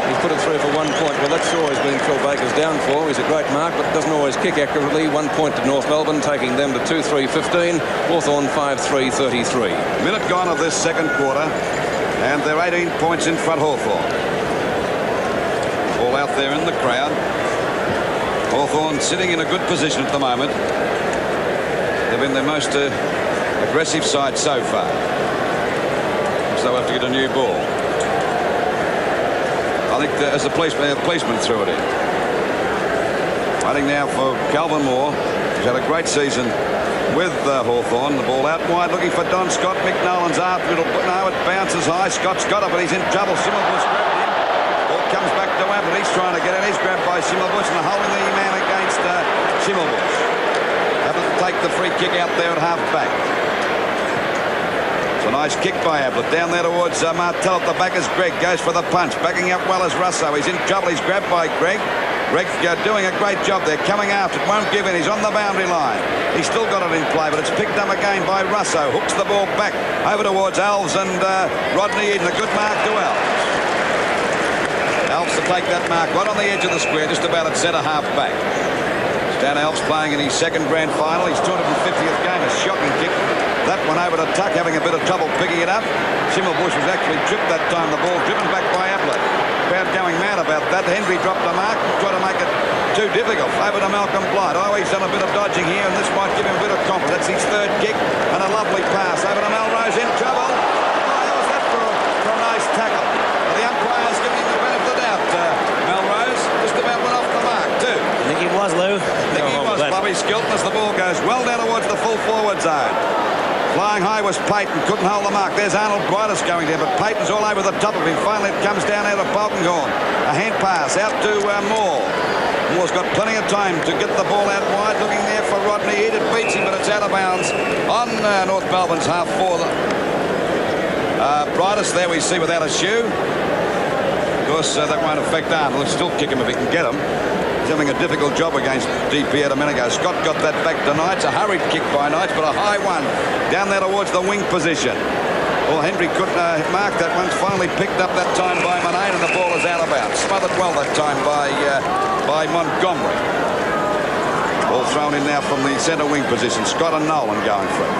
S1: He's put it through for 1 point. Well, that's always been Phil Baker's downfall. He's a great mark, but doesn't always kick accurately. 1 point to North Melbourne, taking them to 2-3-15. Hawthorn 5-3-33.
S2: Minute gone of this second quarter, and they're 18 points in front Hawthorn. All out there in the crowd. Hawthorn sitting in a good position at the moment. They've been their most aggressive side so far. So they'll have to get a new ball. I think as the policeman threw it in. Waiting now for Calvin Moore. He's had a great season with Hawthorn. The ball out wide, looking for Don Scott. Mick Nolan's after it. Now it bounces high. Scott's got it, but he's in trouble. Schimmelbusch grabbed him. Ball comes back to Ablett. He's trying to get in. He's grabbed by Schimmelbusch, and holding the man against Schimmelbusch. Ablett take the free kick out there at half back. It's a nice kick by Ablett. Down there towards Martel at the back as Greg goes for the punch. Backing up well as Russo. He's in trouble. He's grabbed by Greg. Greg doing a great job there. Coming after it. Won't give in. He's on the boundary line. He's still got it in play, but it's picked up again by Russo. Hooks the ball back over towards Alves and Rodney Eden. A good mark to Alves. Alves to take that mark right on the edge of the square, just about at centre half back. Stan Alves playing in his second grand final. His 250th game. A shocking kick. That one over to Tuck, having a bit of trouble picking it up. Schimmelbusch was actually tripped that time. The ball driven back by Ablett. Crowd going mad about that. Henry dropped the mark, tried to make it too difficult. Over to Malcolm Blight. Oh, he's done a bit of dodging here, and this might give him a bit of confidence. His third kick, and a lovely pass. Over to Melrose, in trouble. Oh, how was that for a nice tackle? The umpire's giving him the benefit of the doubt. Melrose just about went off the mark, too.
S3: I think he was, Lou.
S2: I think he was, Bobby Skelton, as the ball goes well down towards the full forward zone. Flying high was Payton, couldn't hold the mark. There's Arnold Brightus going down, but Payton's all over the top of him. Finally, it comes down out of Polkinghorn. A hand pass out to Moore. Moore's got plenty of time to get the ball out wide. Looking there for Rodney Eade. It beats him, but it's out of bounds on North Melbourne's half forward. Brightus there we see without a shoe. Of course, that won't affect Arnold. He'll still kick him if he can get him. He's having a difficult job against DP at a minute ago. Scott got that back to Knights. A hurried kick by Knights, but a high one down there towards the wing position. Well, Henry couldn't mark that one. Finally picked up that time by Manane, and the ball is out of bounds. Smothered well that time by Montgomery. Ball thrown in now from the centre wing position. Scott and Nolan going for it.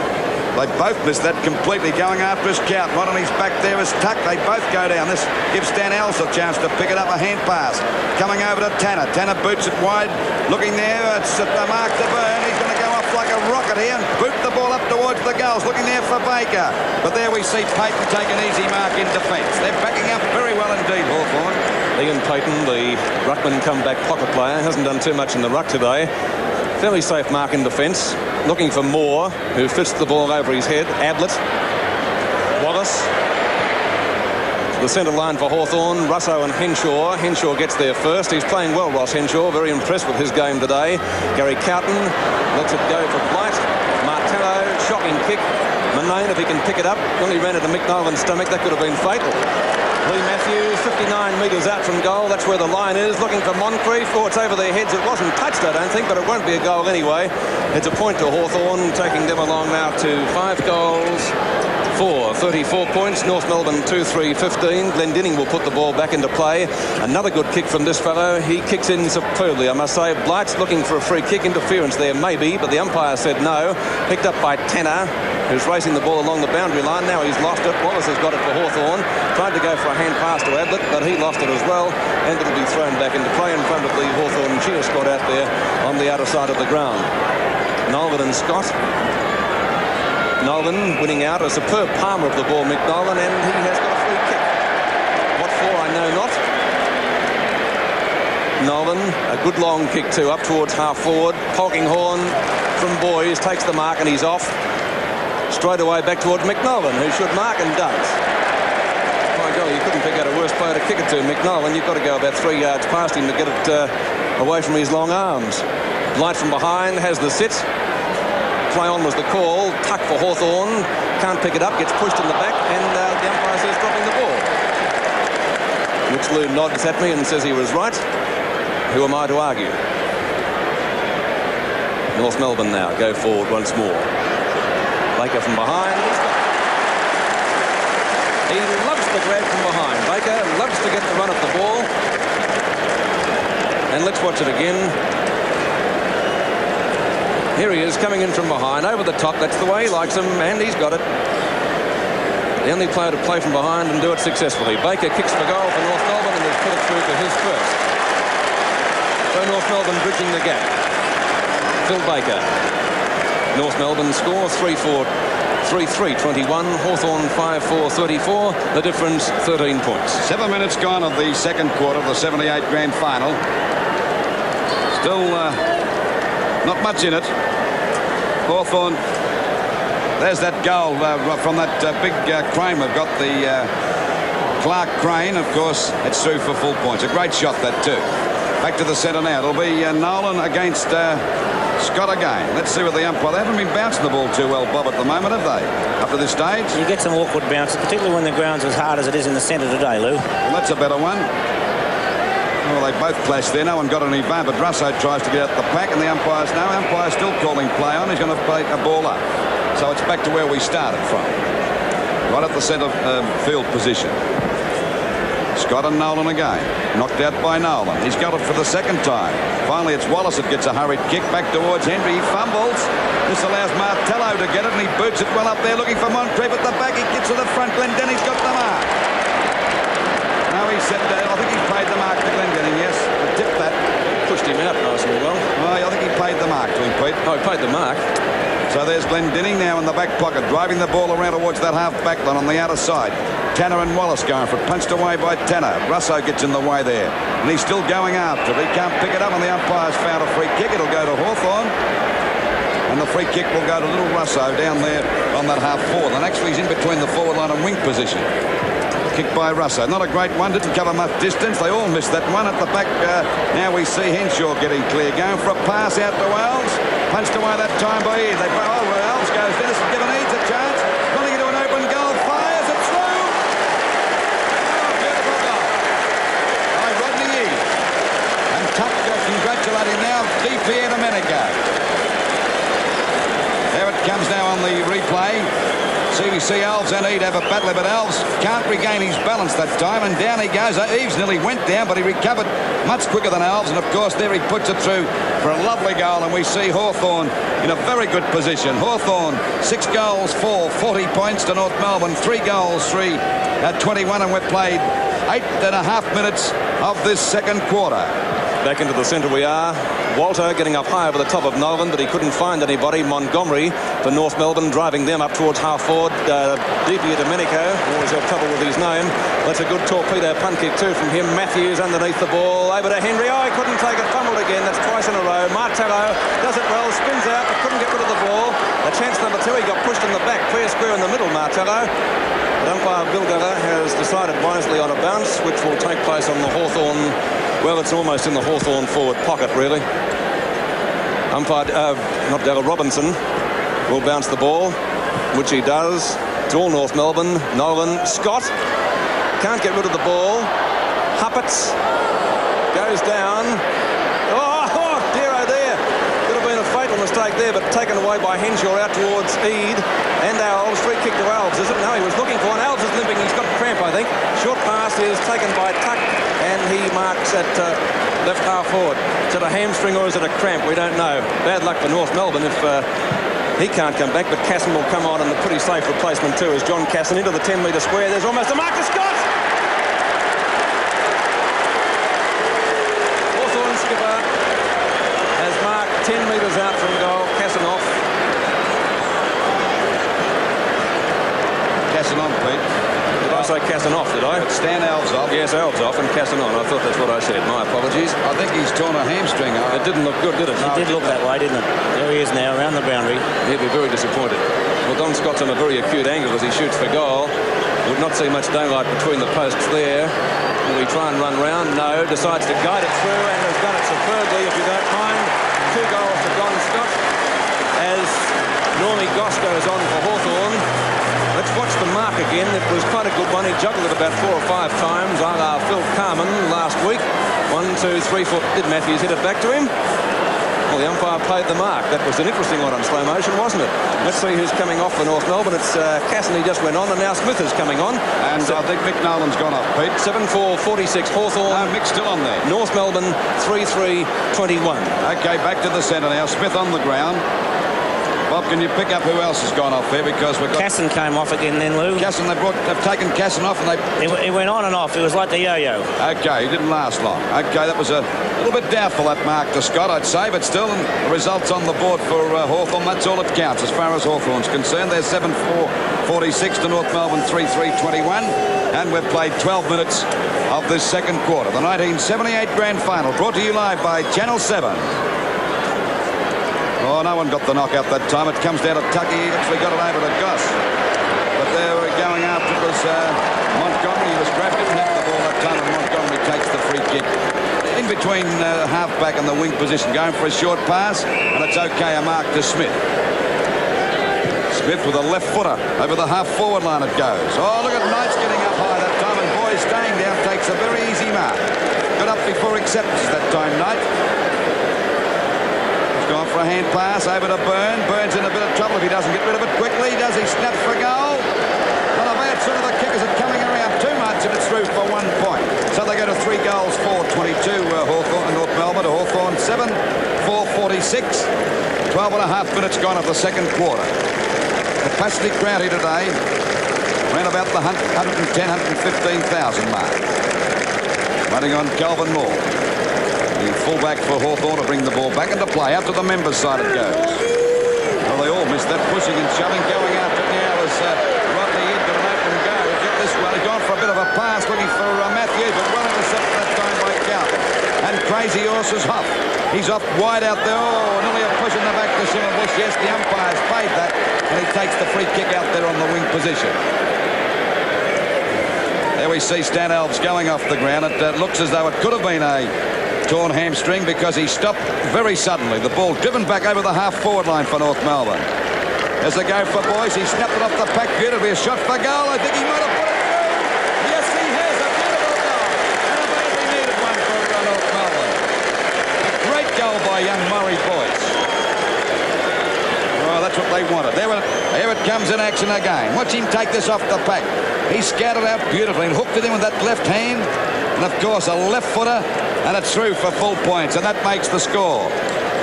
S2: They both missed that completely. Going after his count. Right on his back there is Tuck. They both go down. This gives Stan Ellis a chance to pick it up. A hand pass. Coming over to Tanner. Tanner boots it wide. Looking there. It's the mark to Burn. He's going to go off like a rocket here and boot the ball up towards the goals. Looking there for Baker. But there we see Payton take an easy mark in defence. They're backing up very well indeed, Hawthorn.
S1: Ian Payton, the ruckman comeback pocket player, hasn't done too much in the ruck today. Fairly safe mark in defence. Looking for Moore, who fists the ball over his head. Ablett. Wallace. The centre line for Hawthorn. Russo and Henshaw. Henshaw gets there first. He's playing well, Ross Henshaw. Very impressed with his game today. Gary Cowton lets it go for Blight. Martello, shocking kick. Manane, if he can pick it up, only ran into Mick Nolan's stomach. That could have been fatal. Lee Matthews, 59 metres out from goal. That's where the line is. Looking for Moncrief. Oh, it's over their heads. It wasn't touched, I don't think, but it won't be a goal anyway. It's a point to Hawthorn, taking them along now to 5 goals. 34 points. North Melbourne 2-3-15. Glendinning will put the ball back into play. Another good kick from this fellow. He kicks in superbly, I must say. Blight's looking for a free kick. Interference there, maybe, but the umpire said no. Picked up by Tanner, who's racing the ball along the boundary line. Now he's lost it. Wallace has got it for Hawthorn. Tried to go for a hand pass to Ablett, but he lost it as well. And it'll be thrown back into play in front of the Hawthorn cheer squad out there on the outer side of the ground. Nolan and Scott. Nolan winning out, a superb palmer of the ball, Mick Nolan, and he has got a free kick. What for, I know not. Nolan, a good long kick too, up towards half forward. Polkinghorn from Boys takes the mark and he's off. Straight away back towards Mick Nolan, who should mark and does. My God, you couldn't pick out a worse player to kick it to, Mick Nolan. You've got to go about 3 yards past him to get it away from his long arms. Light from behind, has the sit. Play on was the call. Tuck for Hawthorn. Can't pick it up. Gets pushed in the back. And the umpire says dropping the ball. Mitch Lou nods at me and says he was right. Who am I to argue? North Melbourne now go forward once more. Baker from behind. He loves the grab from behind. Baker loves to get the run at the ball. And let's watch it again. Here he is coming in from behind, over the top. That's the way he likes him, and he's got it. The only player to play from behind and do it successfully. Baker kicks for goal for North Melbourne and has put it through to his first. So North Melbourne bridging the gap. Phil Baker. North Melbourne score 3-4-3-3-21. Hawthorn 5-4-34. The difference 13 points.
S2: 7 minutes gone of the second quarter of the 78 grand final. Still not much in it. Hawthorn, there's that goal from that big crane. We've got the Clark crane, of course. It's through for full points. A great shot, that too. Back to the centre now. It'll be Nolan against Scott again. Let's see what the umpire. They haven't been bouncing the ball too well, Bob, at the moment, have they? Up to this stage?
S3: You get some awkward bounces, particularly when the ground's as hard as it is in the centre today, Lou.
S2: Well, that's a better one. Well, they both clashed there. No one got any bar, but Russo tries to get out the pack, and the umpire's no. Umpire's still calling play on. He's going to play a ball up. So it's back to where we started from. Right at the centre field position. Scott and Nolan again. Knocked out by Nolan. He's got it for the second time. Finally, it's Wallace that gets a hurried kick back towards Henry. He fumbles. This allows Martello to get it, and he boots it well up there, looking for Moncrief at the back. He gets to the front. Glendining's got the mark. No, he said, I think he paid the mark to Glendinning, yes. But tipped that.
S1: Pushed him out nice and well.
S2: Oh, I think he paid the mark to him, Pete.
S1: Oh, he paid the mark.
S2: So there's Glendinning now in the back pocket, driving the ball around towards that half-back line on the outer side. Tanner and Wallace going for it. Punched away by Tanner. Russo gets in the way there. And he's still going after it. He can't pick it up, and the umpire's found a free kick. It'll go to Hawthorn. And the free kick will go to little Russo down there on that half-forward. And actually he's in between the forward line and wing position. Kick by Russo. Not a great one. Didn't cover much distance. They all missed that one. At the back, now we see Henshaw getting clear. Going for a pass out to Wells. Punched away that time by Eade. Wells goes Dennis and given Eades a chance. Running into an open goal. Fires it through. Oh, beautiful goal by Rodney Eade. And Tuck congratulating now DP Domenico. There it comes now on the replay. CBC Alves and Eade have a battle, but Alves can't regain his balance that time, and down he goes. Eves nearly went down, but he recovered much quicker than Alves, and of course there he puts it through for a lovely goal, and we see Hawthorn in a very good position. Hawthorn 6 goals, 40 points to North Melbourne, 3 goals, 3 at 21, and we've played 8.5 minutes of this second quarter.
S1: Back into the centre we are. Walter getting up high over the top of Nolan, but he couldn't find anybody. Montgomery for North Melbourne, driving them up towards half forward. DP Domenico always have trouble with his name. That's a good torpedo punt kick too from him. Matthews underneath the ball, over to Henry. Oh, he couldn't take it, fumbled again. That's twice in a row. Martello does it well, spins out, but couldn't get rid of the ball. A chance number 2, he got pushed in the back. Clear square in the middle, Martello. But umpire Bill Gunner has decided wisely on a bounce, which will take place on the Hawthorn. Well, it's almost in the Hawthorn forward pocket, really. Umpire, not Darryl Robinson. will bounce the ball, which he does. It's all North Melbourne. Nolan Scott can't get rid of the ball. Huppets goes down. Oh dear, oh dear. Could have been a fatal mistake there, but taken away by Henshaw out towards Eade and Alves. Free kick to Alves, is it? No, he was looking for one. Alves is limping. He's got a cramp, I think. Short pass is taken by Tuck, and he marks at left half forward. Is it a hamstring or is it a cramp? We don't know. Bad luck for North Melbourne if he can't come back, but Casson will come on, and the pretty safe replacement too is John Casson into the 10-metre square. There's almost a mark to Scott. Hawthorn skipper has marked 10 metres out from goal. Casson off.
S2: Casson on, Pete.
S1: Did I say Casson off, did I?
S2: But Stan Alves off.
S1: Yes, Alves off and Casson on. I thought that's what I said. My apologies.
S2: I think he's torn a hamstring.
S1: It didn't look good, did it?
S3: It did look that way, didn't it? There he is now, around the boundary.
S1: He'll be very disappointed. Well, Don Scott's on a very acute angle as he shoots for goal. Would not see much daylight between the posts there. Will he try and run round? No. Decides to guide it through and has done it superbly, if you don't mind. 2 goals for Don Scott as Normie Goss goes on for Hawthorn. Let's watch the mark again. It was quite a good one. He juggled it about 4 or 5 times. A la Phil Carman last week. 1, 2, 3 foot. Did Matthews hit it back to him? Well, the umpire played the mark. That was an interesting one on slow motion, wasn't it? Let's see who's coming off for North Melbourne. It's Cassidy just went on, and now Smith is coming on.
S2: And I think Mick Nolan's gone off, Pete.
S1: 7-4-46 Hawthorn.
S2: No, Mick's still on there.
S1: North Melbourne 3-3-21.
S2: Okay, back to the centre now. Smith on the ground. Bob, can you pick up who else has gone off there? Because we've got
S3: Casson came off again then, Lou.
S2: Casson. They've taken Casson off, and
S3: He went on and off. It was like the yo-yo.
S2: Okay, he didn't last long. Okay, that was a little bit doubtful, that mark to Scott, I'd say, but still, the results on the board for Hawthorn. That's all it counts as far as Hawthorn's concerned. They're 7-4-46 to North Melbourne 3-3-21, and we've played 12 minutes of this second quarter. The 1978 Grand Final, brought to you live by Channel 7. Oh, no one got the knockout that time. It comes down to Tucky. He actually got it over to Goss. But they were going after it was Montgomery. He was grabbed, didn't have the ball that time, and Montgomery takes the free kick. In between half-back and the wing position, going for a short pass, and it's okay, a mark to Smith. Smith with a left footer. Over the half-forward line it goes. Oh, look at Knights getting up high that time, and Boy staying down takes a very easy mark. Got up before acceptance that time, Knight. Gone for a hand pass over to Byrne. Byrne's in a bit of trouble if he doesn't get rid of it quickly. Does he? Snaps for goal. Not a bad sort of the kickers are coming around too much, and it's through for 1 point. So they go to 3 goals, 4-22 Hawthorn and North Melbourne. To Hawthorn 7-4-46. 12 and a half minutes gone of the second quarter. Capacity crowd here today around about the 110, 115,000 mark. Running on Calvin Moore. The fullback for Hawthorn to bring the ball back into play. Out to the members' side it goes. Well, they all missed that. Pushing and shoving. Going after it now is Rodney Ed, got an open go. He'll get this one. He's gone for a bit of a pass looking for Matthews, but well intercepted that time by Calvin. And Crazy Horse is Huff. He's off wide out there. Oh, nearly a push in the back to Simon Bush. Yes, the umpire's paid that, and he takes the free kick out there on the wing position. There we see Stan Alves going off the ground. It looks as though it could have been a torn hamstring because he stopped very suddenly. The ball driven back over the half-forward line for North Melbourne. As they go for Boyce, he snapped it off the pack. Beautifully, a shot for goal. I think he might have put it through. Yes, he has. A beautiful goal. And a badly needed one for North Melbourne. A great goal by young Murray Boyce. Oh, that's what they wanted. Here it comes in action again. Watch him take this off the pack. He scouted out beautifully and hooked it in with that left hand. And, of course, a left footer. And it's through for full points, and that makes the score.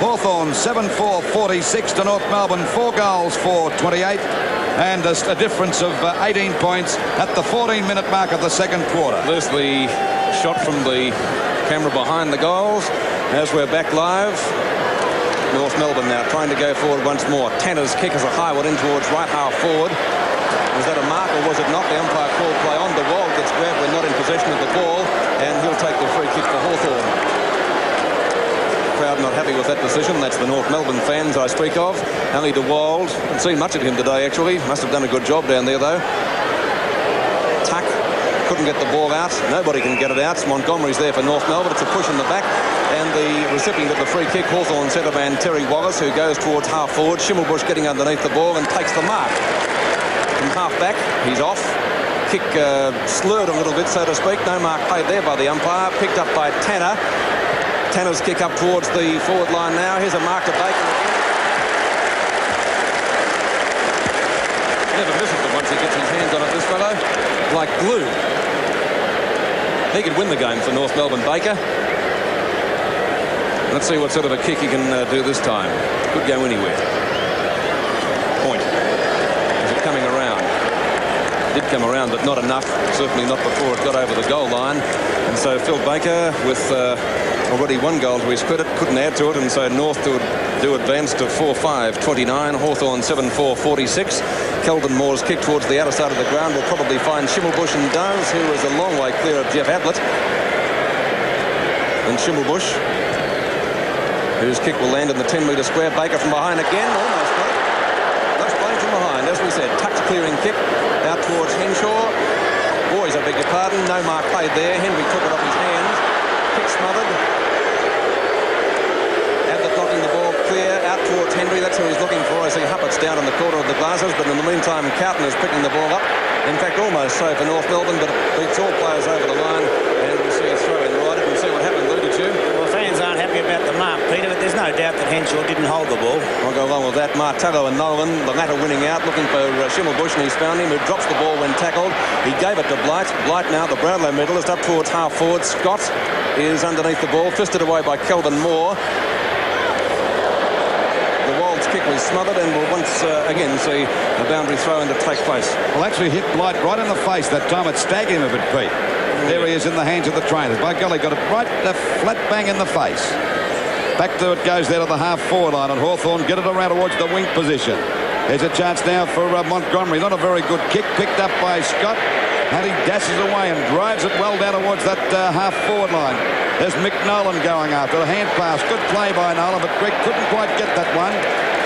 S2: Hawthorn 7-4-46 to North Melbourne, 4 goals for 28, and a difference of 18 points at the 14-minute mark of the second quarter.
S1: There's the shot from the camera behind the goals. As we're back live, North Melbourne now trying to go forward once more. Tanner's kick is a high one in towards right half forward. Was that a mark or was it not? The umpire called play on. The wall gets grabbed. We're not in possession of the ball, and he'll take the free kick for Hawthorn. The crowd not happy with that decision. That's the North Melbourne fans I speak of. Ali de Wald. Haven't seen much of him today, actually. Must have done a good job down there, though. Tuck couldn't get the ball out. Nobody can get it out. Montgomery's there for North Melbourne. It's a push in the back, and the recipient of the free kick, Hawthorn centre man Terry Wallace, who goes towards half forward. Schimmelbusch getting underneath the ball and takes the mark. From half back, he's off. Kick slurred a little bit, so to speak. No mark paid there by the umpire. Picked up by Tanner. Tanner's kick up towards the forward line now. Here's a mark to Bacon again. Never misses it once he gets his hands on it, this fellow. Like glue. He could win the game for North Melbourne, Baker. Let's see what sort of a kick he can do this time. Could go anywhere. Point. Is it coming around? Did come around, but not enough. Certainly not before it got over the goal line. And so Phil Baker, with already one goal to his credit, couldn't add to it, and so North do advance to 4-5-29. Hawthorn 7-4-46. Kelvin Moore's kick towards the outer side of the ground will probably find Schimmelbusch and Downes, who is a long way clear of Jeff Ablett. And Schimmelbusch, whose kick will land in the 10-metre square. Baker from behind again, almost got it. That's playing from behind, as we said. Touch clearing kick out towards Henshaw. Boys, I beg your pardon, no mark paid there. Henry took it off his hands. Kick smothered. Ablett knocking the ball clear out towards Henry. That's who he's looking for. I see Huppert's down in the corner of the glasses, but in the meantime Carlton is picking the ball up. In fact, almost so for North Melbourne, but it beats all players over the line, and we'll see a throw in. Well, I didn't see what happened, Lou, did you?
S3: Well, fans aren't happy about the mark, Peter, but there's no doubt that Henshaw didn't hold the ball.
S1: I'll go along with that. Martello and Nolan, the latter winning out, looking for Schimmelbusch, and he's found him, who drops the ball when tackled. He gave it to Blight. Blight now, the Brownlow medalist, up towards half forward. Scott is underneath the ball, fisted away by Kelvin Moore. The Wild's kick was smothered, and we'll once again see a boundary throw in to take place.
S2: Well, actually hit Blight right in the face that time. It staggered him a bit, Pete. There he is in the hands of the trainers. By golly, got it right flat bang in the face. Back to it goes there to the half-forward line, and Hawthorn get it around towards the wing position. There's a chance now for Montgomery. Not a very good kick, picked up by Scott. And he dashes away and drives it well down towards that half-forward line. There's Mick Nolan going after a hand pass. Good play by Nolan, but Greg couldn't quite get that one.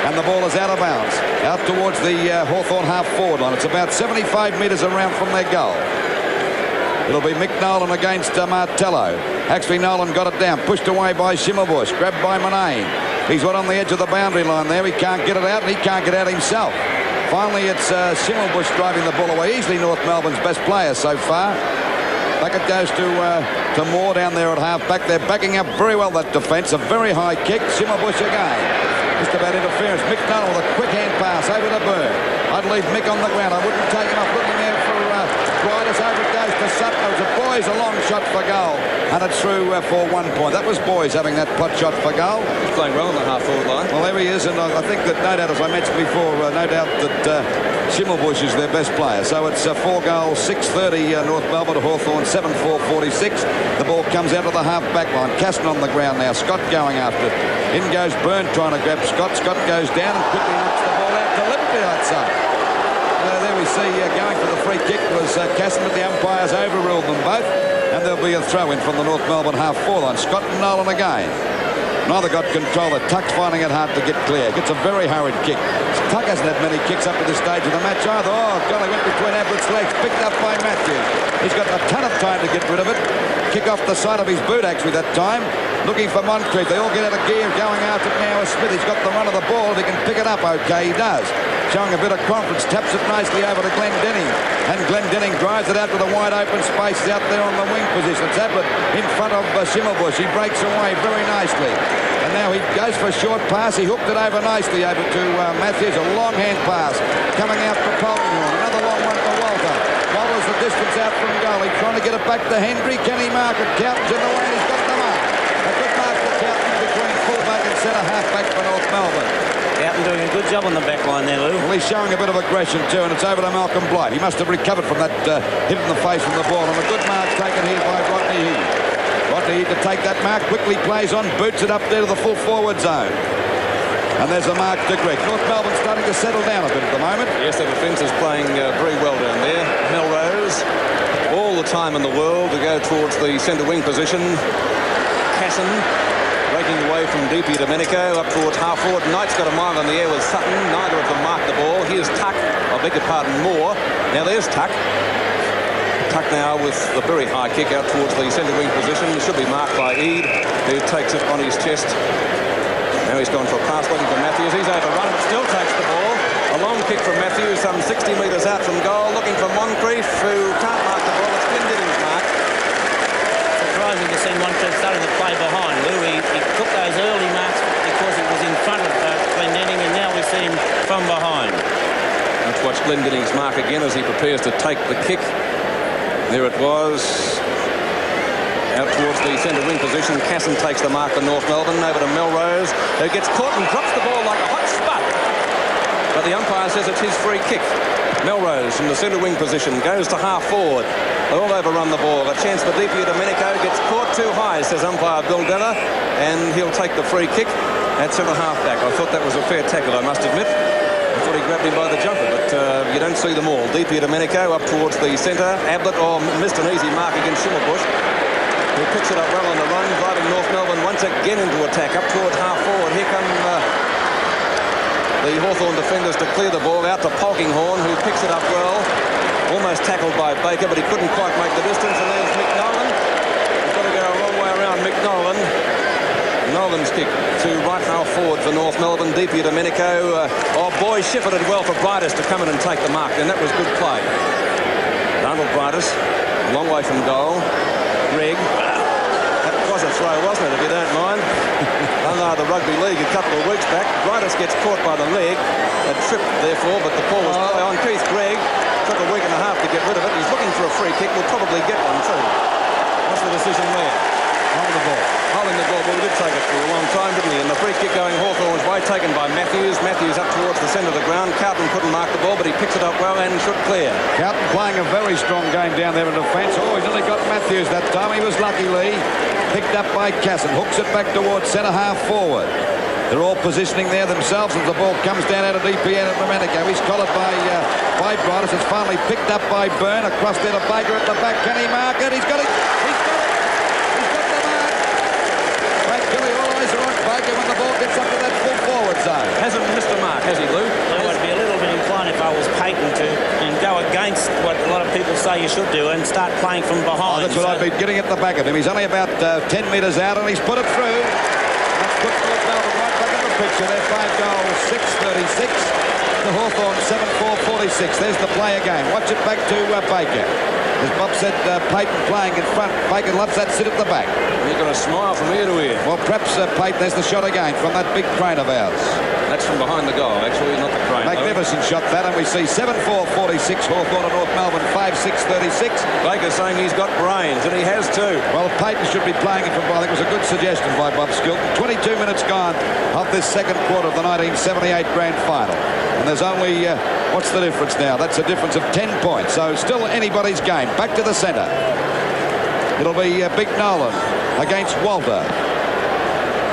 S2: And the ball is out of bounds. Out towards the Hawthorn half-forward line. It's about 75 metres around from their goal. It'll be Mick Nolan against Martello. Actually, Nolan got it down. Pushed away by Schimmelbusch. Grabbed by Manane. He's right on the edge of the boundary line there. He can't get it out, and he can't get out himself. Finally, it's Schimmelbusch driving the ball away. Easily North Melbourne's best player so far. Back it goes to Moore down there at half-back. They're backing up very well, that defence. A very high kick. Schimmelbusch again. Just about interference. Mick Nolan with a quick hand pass over to Byrne. I'd leave Mick on the ground. I wouldn't take him up. Looking there for Briders. Over it goes to Sutton. It was a Boys, a long shot for goal. And it's through for 1 point. That was Boys having that pot shot for goal.
S1: He's playing well on the half-forward line.
S2: Well, there he is, and I think that, no doubt, as I mentioned before, no doubt that Schimmelbusch is their best player. So it's 4 goals, 6-30 North Melbourne to Hawthorn, 7-4-46. The ball comes out of the half-back line. Caston on the ground now. Scott going after it. In goes Byrne trying to grab Scott. Scott goes down and quickly knocks the ball out to Liberty, I'd say. There we see going for the free kick was Caston, but the umpires overruled them both. And there'll be a throw-in from the North Melbourne half-forward line. Scott and Nolan again. Neither got control. Tuck's finding it hard to get clear. Gets a very hurried kick. Tuck hasn't had many kicks up to this stage of the match either. Oh, golly, went between Ablett's legs. Picked up by Matthews. He's got a ton of time to get rid of it. Kick off the side of his boot, actually, that time. Looking for Moncrief. They all get out of gear. Going after it now is Smith. He's got the run of the ball. If he can pick it up, okay, he does. Showing a bit of confidence. Taps it nicely over to Glendenning. And Glendenning drives it out to the wide open space out there on the wing position. It's Ablett in front of Schimmelbusch. He breaks away very nicely. And now he goes for a short pass. He hooked it over nicely over to Matthews. A long hand pass coming out for Polkinghorn. Another long one for Walter. Walter's the distance out from goal. He's trying to get it back to Hendry. Can he mark it? Carlton's in the way and he's got the mark. A good mark for Carlton between fullback and centre halfback for North Melbourne.
S3: Carlton doing a good job on the back line there, Lou.
S2: Well, he's showing a bit of aggression too, and it's over to Malcolm Blight. He must have recovered from that hit in the face from the ball, and a good mark taken here by Rodney Heath. Rodney Heath to take that mark, quickly plays on, boots it up there to the full forward zone. And there's a mark to Greg. North Melbourne starting to settle down a bit at the moment.
S1: Yes, the defence is playing very well down there. Melrose, all the time in the world to go towards the centre wing position. Casson breaking away from DP Domenico up towards half forward. Knight's got a mile in the air with Sutton. Neither of them marked the ball. Here's Tuck. I beg your pardon, Moore. Now there's Tuck. Tuck now with the very high kick out towards the centre wing position. It should be marked by Eade, who takes it on his chest. Now he's gone for a pass looking for Matthews. He's overrun, but still takes the ball. A long kick from Matthews, some 60 metres out from goal, looking for Moncrief, who can't mark the ball. It's Glendinning's mark.
S3: Surprising to see Moncrief starting to play behind. Lou, he took those early marks because he was in front of Glendinning, and now we see him from behind.
S1: Let's watch Glendinning's mark again as he prepares to take the kick. There it was. Out towards the centre wing position. Casson takes the mark for North Melbourne. Over to Melrose, who gets caught and drops the ball like a hot spud. But the umpire says it's his free kick. Melrose from the centre wing position goes to half forward. They all overrun the ball. A chance for Di Domenico. Gets caught too high, says umpire Bill Della, and he'll take the free kick at centre half back. I thought that was a fair tackle, I must admit. I thought he grabbed him by the jumper, but you don't see them all. Di Domenico up towards the centre. Ablett missed an easy mark against Schimmelbusch. He picks it up well on the run, driving North Melbourne once again into attack, up towards half forward. Here come the Hawthorn defenders to clear the ball out to Polkinghorne, who picks it up well. Almost tackled by Baker, but he couldn't quite make the distance. And there's Mick Nolan. He's got to go a long way around Mick Nolan. Nolan's kick to right half forward for North Melbourne. Di Domenico. Boy, shifted well for Brightus to come in and take the mark, and that was good play. Arnold Brightus, a long way from goal. Greg. That was a throw, wasn't it, if you don't mind? Under the rugby league a couple of weeks back. Brightus gets caught by the leg. A trip, therefore, but the ball was play on. Keith Gregg took a week and a half to get rid of it. He's looking for a free kick. Will probably get one, too. What's the decision there? Holding the ball. Holding the ball. Well, he did take it for a long time, didn't he? And the free kick going Hawthorn's way, taken by Matthews. Matthews up towards the centre of the ground. Carlton couldn't mark the ball, but he picks it up well and should clear.
S2: Carlton playing a very strong game down there in defence. Oh, he's only got Matthews that time. He was lucky, Lee. Picked up by Casson. Hooks it back towards centre half forward. They're all positioning there themselves as the ball comes down out of DPN at Domenico. He's collared by Brightus. It's finally picked up by Byrne. Across there to Baker at the back. Can he mark it? He's got it. He's got it. He's got the mark. Frank Kelly, all eyes are on Baker when the ball gets up to that full forward zone.
S1: Hasn't missed a mark, has he, Lou?
S3: I would be a little bit inclined if I was Payton to go against what a lot of people say you should do and start playing from behind.
S2: That's what I'd be getting at the back of him. He's only about 10 metres out and he's put it through. That's put North Melbourne right back in the picture. They're 5 goals, 6-36. The Hawthorn 7-4-46. There's the play again. Watch it back to Baker. As Bob said, Payton playing in front. Baker loves that sit at the back.
S1: You've got a smile from ear to ear.
S2: Well, perhaps Payton has the shot again from that big crane of ours.
S1: That's from behind the goal, actually, not the crane.
S2: Magnificent shot that, and we see 7-4-46 Hawthorn and North Melbourne 5-6-36.
S1: Baker's saying he's got brains, and he has too.
S2: Well, Payton should be playing it for. I think it was a good suggestion by Bob Skilton. 22 minutes gone of this second quarter of the 1978 Grand Final, and there's only what's the difference now? That's a difference of 10 points. So still anybody's game. Back to the centre. It'll be Big Nolan against Walter.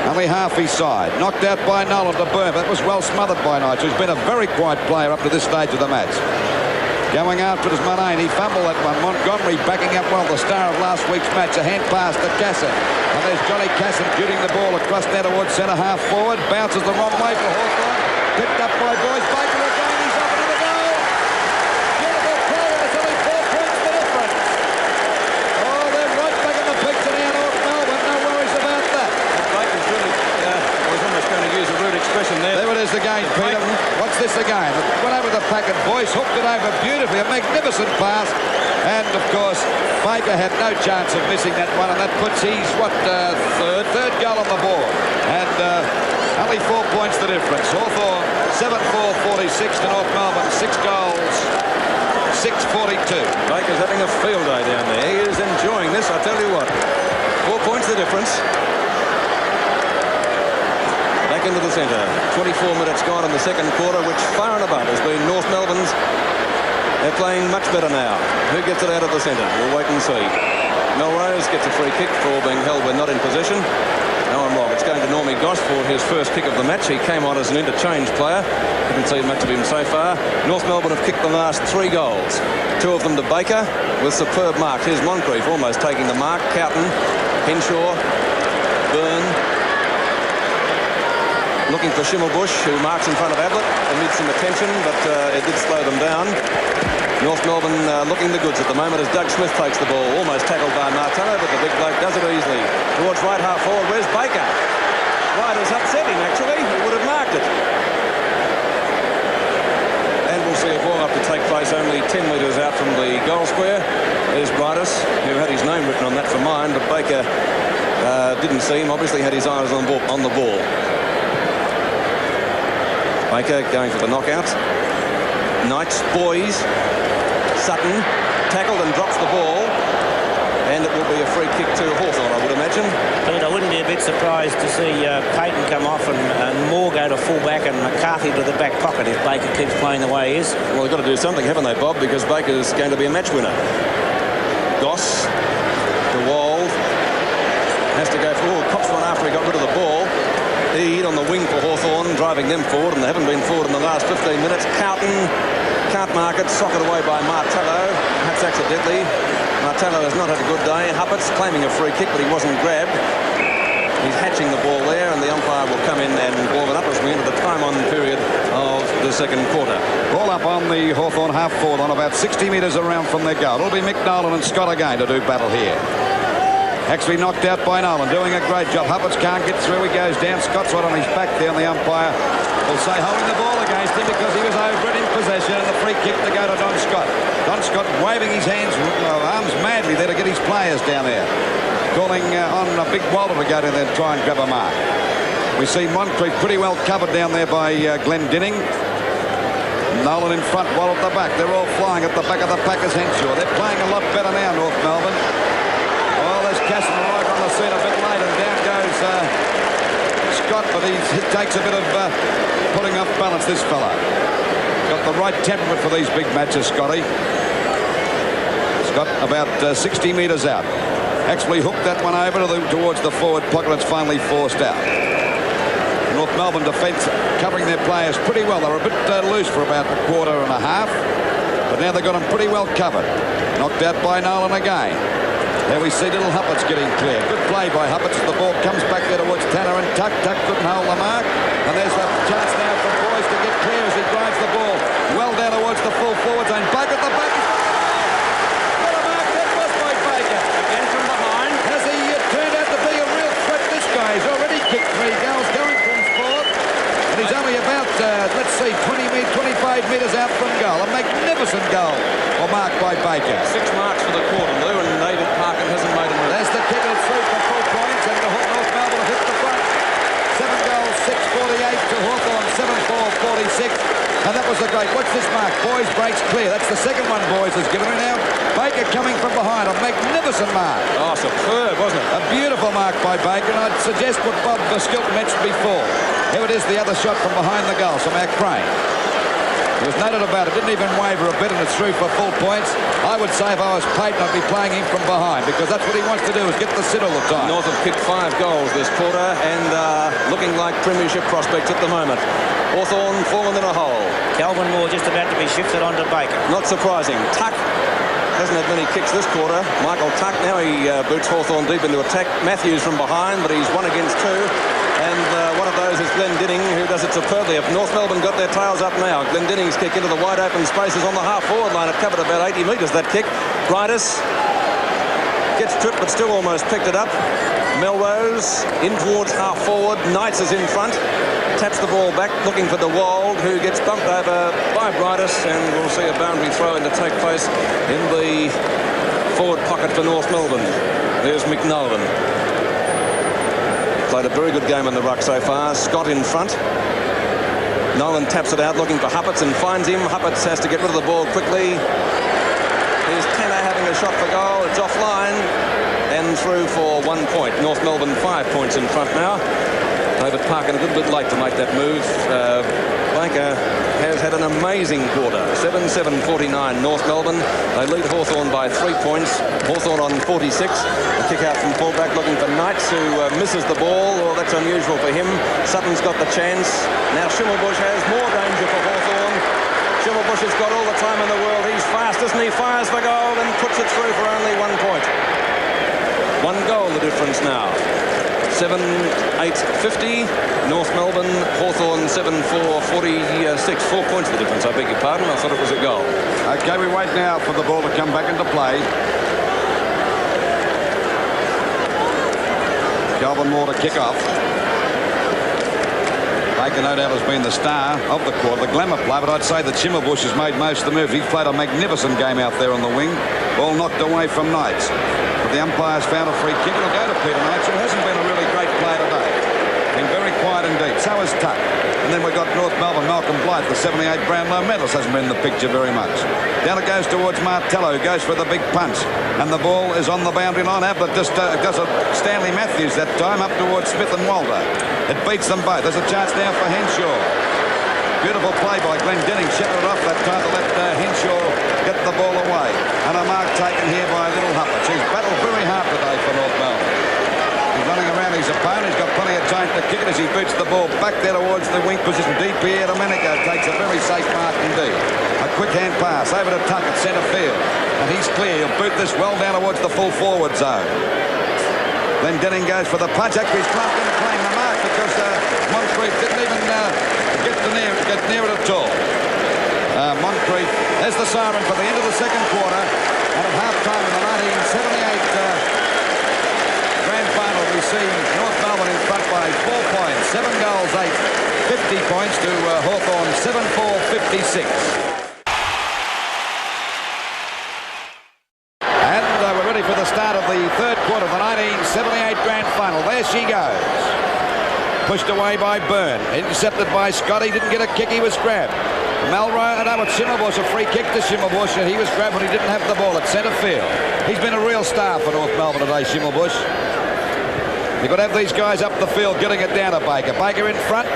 S2: Only half his side. Knocked out by Nolan to Byrne. That was well smothered by Nigel, who's been a very quiet player up to this stage of the match. Going after it is Munane. He fumbled that one. Montgomery backing up well, the star of last week's match. A hand pass to Casson. And there's Johnny Casson shooting the ball across now towards centre half forward. Bounces the wrong way for Hawthorn. Picked up by Boyce. Baker again. He's up into the goal. Beautiful play. It's only 4 points the difference. Oh, they're right back in the picture now, North Melbourne. No worries about that.
S1: Baker's really, I was almost going to use a rude expression there.
S2: There it is again, Peter. What's this again? Went over the packet. Boyce hooked it over beautifully. A magnificent pass. And, of course, Baker had no chance of missing that one. And that puts his, third goal on the board. And only 4 points the difference. Hawthorn 7-4-46 to North Melbourne. 6 goals, 6-42.
S1: Baker's having a field day down there. He is enjoying this, I tell you what. 4 points the difference. Back into the centre. 24 minutes gone in the second quarter, which far and above has been North Melbourne's. They're playing much better now. Who gets it out of the centre? We'll wait and see. Melrose gets a free kick for being held when not in possession. No, I'm wrong. It's going to Normie Goss for his first kick of the match. He came on as an interchange player. Haven't seen much of him so far. North Melbourne have kicked the last 3 goals. 2 of them to Baker with superb marks. Here's Moncrief almost taking the mark. Carlton, Henshaw, Byrne, looking for Schimmelbusch, who marks in front of Ablett amid some attention, but it did slow them down. North Melbourne looking the goods at the moment as Doug Smith takes the ball, almost tackled by Martello, but the big bloke does it easily. Towards right half forward, where's Baker? Right is upsetting, actually. He would have marked it. And we'll see a ball up to take place only 10 metres out from the goal square. There's Brightus, who had his name written on that for mine, but Baker didn't see him, obviously had his eyes on the ball. Baker going for the knockout. Knights, Boys, Sutton, tackled and drops the ball. And it will be a free kick to Hawthorn, I would imagine.
S3: Pete, I wouldn't be a bit surprised to see Payton come off and Moore go to full-back and McCarthy to the back pocket if Baker keeps playing the way he is.
S1: Well, they've got to do something, haven't they, Bob? Because Baker's going to be a match winner. Goss, DeWald, has to go for cops one after he got rid of the ball. Eade on the wing for Hawthorn, driving them forward, and they haven't been forward in the last 15 minutes. Carlton can't mark it, socked away by Martello, perhaps accidentally. Martello has not had a good day. Huppert's claiming a free kick, but he wasn't grabbed. He's hatching the ball there, and the umpire will come in and ball it up as we enter the time-on period of the second quarter.
S2: Ball up on the Hawthorn half-forward on about 60 metres around from their goal. It'll be Mick Nolan and Scott again to do battle here. Actually knocked out by Nolan, doing a great job. Huppert's can't get through. He goes down. Scott's right on his back there, and the umpire will say holding the ball against him because he was over it in possession, and the free kick to go to Don Scott. Don Scott waving his hands, arms madly there to get his players down there. Calling on a big Walter to go down there and try and grab a mark. We see Moncrief pretty well covered down there by Glendinning. Nolan in front, Waller at the back. They're all flying at the back of the Packers Henshaw. They're playing a lot better now, North Melbourne. Well, there's Casson right on the scene a bit late, and down goes Scott, but he takes a bit of putting off balance, this fella. Got the right temperament for these big matches, Scotty. Scott about 60 metres out. Actually hooked that one over towards the forward pocket. It's finally forced out. North Melbourne defence covering their players pretty well. They were a bit loose for about a quarter and a half, but now they've got them pretty well covered. Knocked out by Nolan again. There we see little Huppert's getting clear. Good play by Huppert's as the ball comes back there towards Tanner and Tuck. Tuck couldn't hold the mark. And there's a chance now for Boys to get clear as he drives the ball well down towards the full forward zone. Baker at the back. What a mark that was by Baker.
S3: Again from behind.
S2: Has he turned out to be a real threat, this guy? He's already kicked 3 goals going from forward. And he's only about, let's see, 25 metres out from goal. A magnificent goal. Or mark by Baker.
S1: 6 marks for the quarter, Lou, and David Parkin hasn't made a move.
S2: There's the kick, and it's through for 4 points, and North Melbourne have hit the front. 7 goals, 6-48 to Hawthorn, 7-4-46. And that was a great. What's this mark? Boys breaks clear. That's the second one Boys has given him now. Baker coming from behind. A magnificent mark.
S1: Oh, superb, wasn't it?
S2: A beautiful mark by Baker, and I'd suggest what Bob Skilton mentioned before. Here it is, the other shot from behind the goal, so Mac Crane. It was noted about it, didn't even waver a bit, and it's through for full points. I would say if I was Payton, I'd be playing him from behind, because that's what he wants to do, is get the sit all the time.
S1: North have kicked 5 goals this quarter, and looking like premiership prospects at the moment. Hawthorn fallen in a hole.
S3: Calvin Moore just about to be shifted onto Baker.
S1: Not surprising. Tuck hasn't had many kicks this quarter. Michael Tuck, now he boots Hawthorn deep into attack. Matthews from behind, but he's 1 against 2. And one of those is Glendinning, who does it superbly. If North Melbourne got their tails up now, Glendinning's kick into the wide open spaces on the half-forward line. It covered about 80 metres, that kick. Brightus gets tripped, but still almost picked it up. Melrose in towards half-forward. Knights is in front. Taps the ball back, looking for DeWald, who gets bumped over by Brightus, and we'll see a boundary throw in to take place in the forward pocket for North Melbourne. There's McNolan. Played a very good game in the ruck so far. Scott in front. Nolan taps it out, looking for Huppert's and finds him. Huppert's has to get rid of the ball quickly. Here's Tanner having a shot for goal. It's offline and through for 1 point. North Melbourne 5 points in front now. David Parkin a little bit late to make that move. Baker has had an amazing quarter. 7-7-49 North Melbourne. They lead Hawthorn by 3 points. Hawthorn on 46. A kick out from fullback looking for Knights, who misses the ball. Well, that's unusual for him. Sutton's got the chance. Now Schimmelbusch has more danger for Hawthorn. Schimmelbusch has got all the time in the world. He's fast, isn't he? Fires for goal and puts it through for only 1 point. 1 goal the difference now. 7-8-50. North Melbourne, Hawthorn 7-4-46. 4 points the difference, I beg your pardon. I thought it was a goal.
S2: Okay, we wait now for the ball to come back into play. Calvin Moore to kick off. Baker no doubt has been the star of the quarter, the glamour play, but I'd say that Schimmelbusch has made most of the moves. He's played a magnificent game out there on the wing. Ball knocked away from Knights. But the umpires found a free kick. It'll go to Peter Knights, who hasn't been a really great player today. Been very quiet indeed. So has Tuck. And then we've got North Melbourne, Malcolm Blythe, the 78 Brownlow medalist, hasn't been in the picture very much. Down it goes towards Martello, who goes for the big punch. And the ball is on the boundary line. Ablett just does a Stanley Matthews that time up towards Smith and Walter. It beats them both. There's a chance now for Henshaw. Beautiful play by Glenn Denning. Shepherded off that time to let Henshaw get the ball away. And a mark taken here by Little Huppert. He's battled very hard today for North Melbourne. He's running around his opponent. He's got plenty of time to kick it as he boots the ball back there towards the wing position. DP Domenico takes a very safe mark indeed. A quick hand pass over to Tuck at centre field. And he's clear. He'll boot this well down towards the full forward zone. Then Denning goes for the punch. Actually, he's not going to claim the mark because Moncrief didn't even get near it at all. Moncrief, there's the siren for the end of the second quarter. And at half-time in the 1978 grand final, we see North Melbourne in front by 4 points. 7 goals, 8. 50 points to Hawthorn, 7-4-56. We're ready for the start of the third quarter of the 1978 grand final. There she goes. Pushed away by Byrne. Intercepted by Scott. He didn't get a kick. He was grabbed. Melrose, with Schimmelbusch, a free kick to Schimmelbusch, and he was grabbed when he didn't have the ball at centre field. He's been a real star for North Melbourne today, Schimmelbusch. You've got to have these guys up the field getting it down to Baker. Baker in front.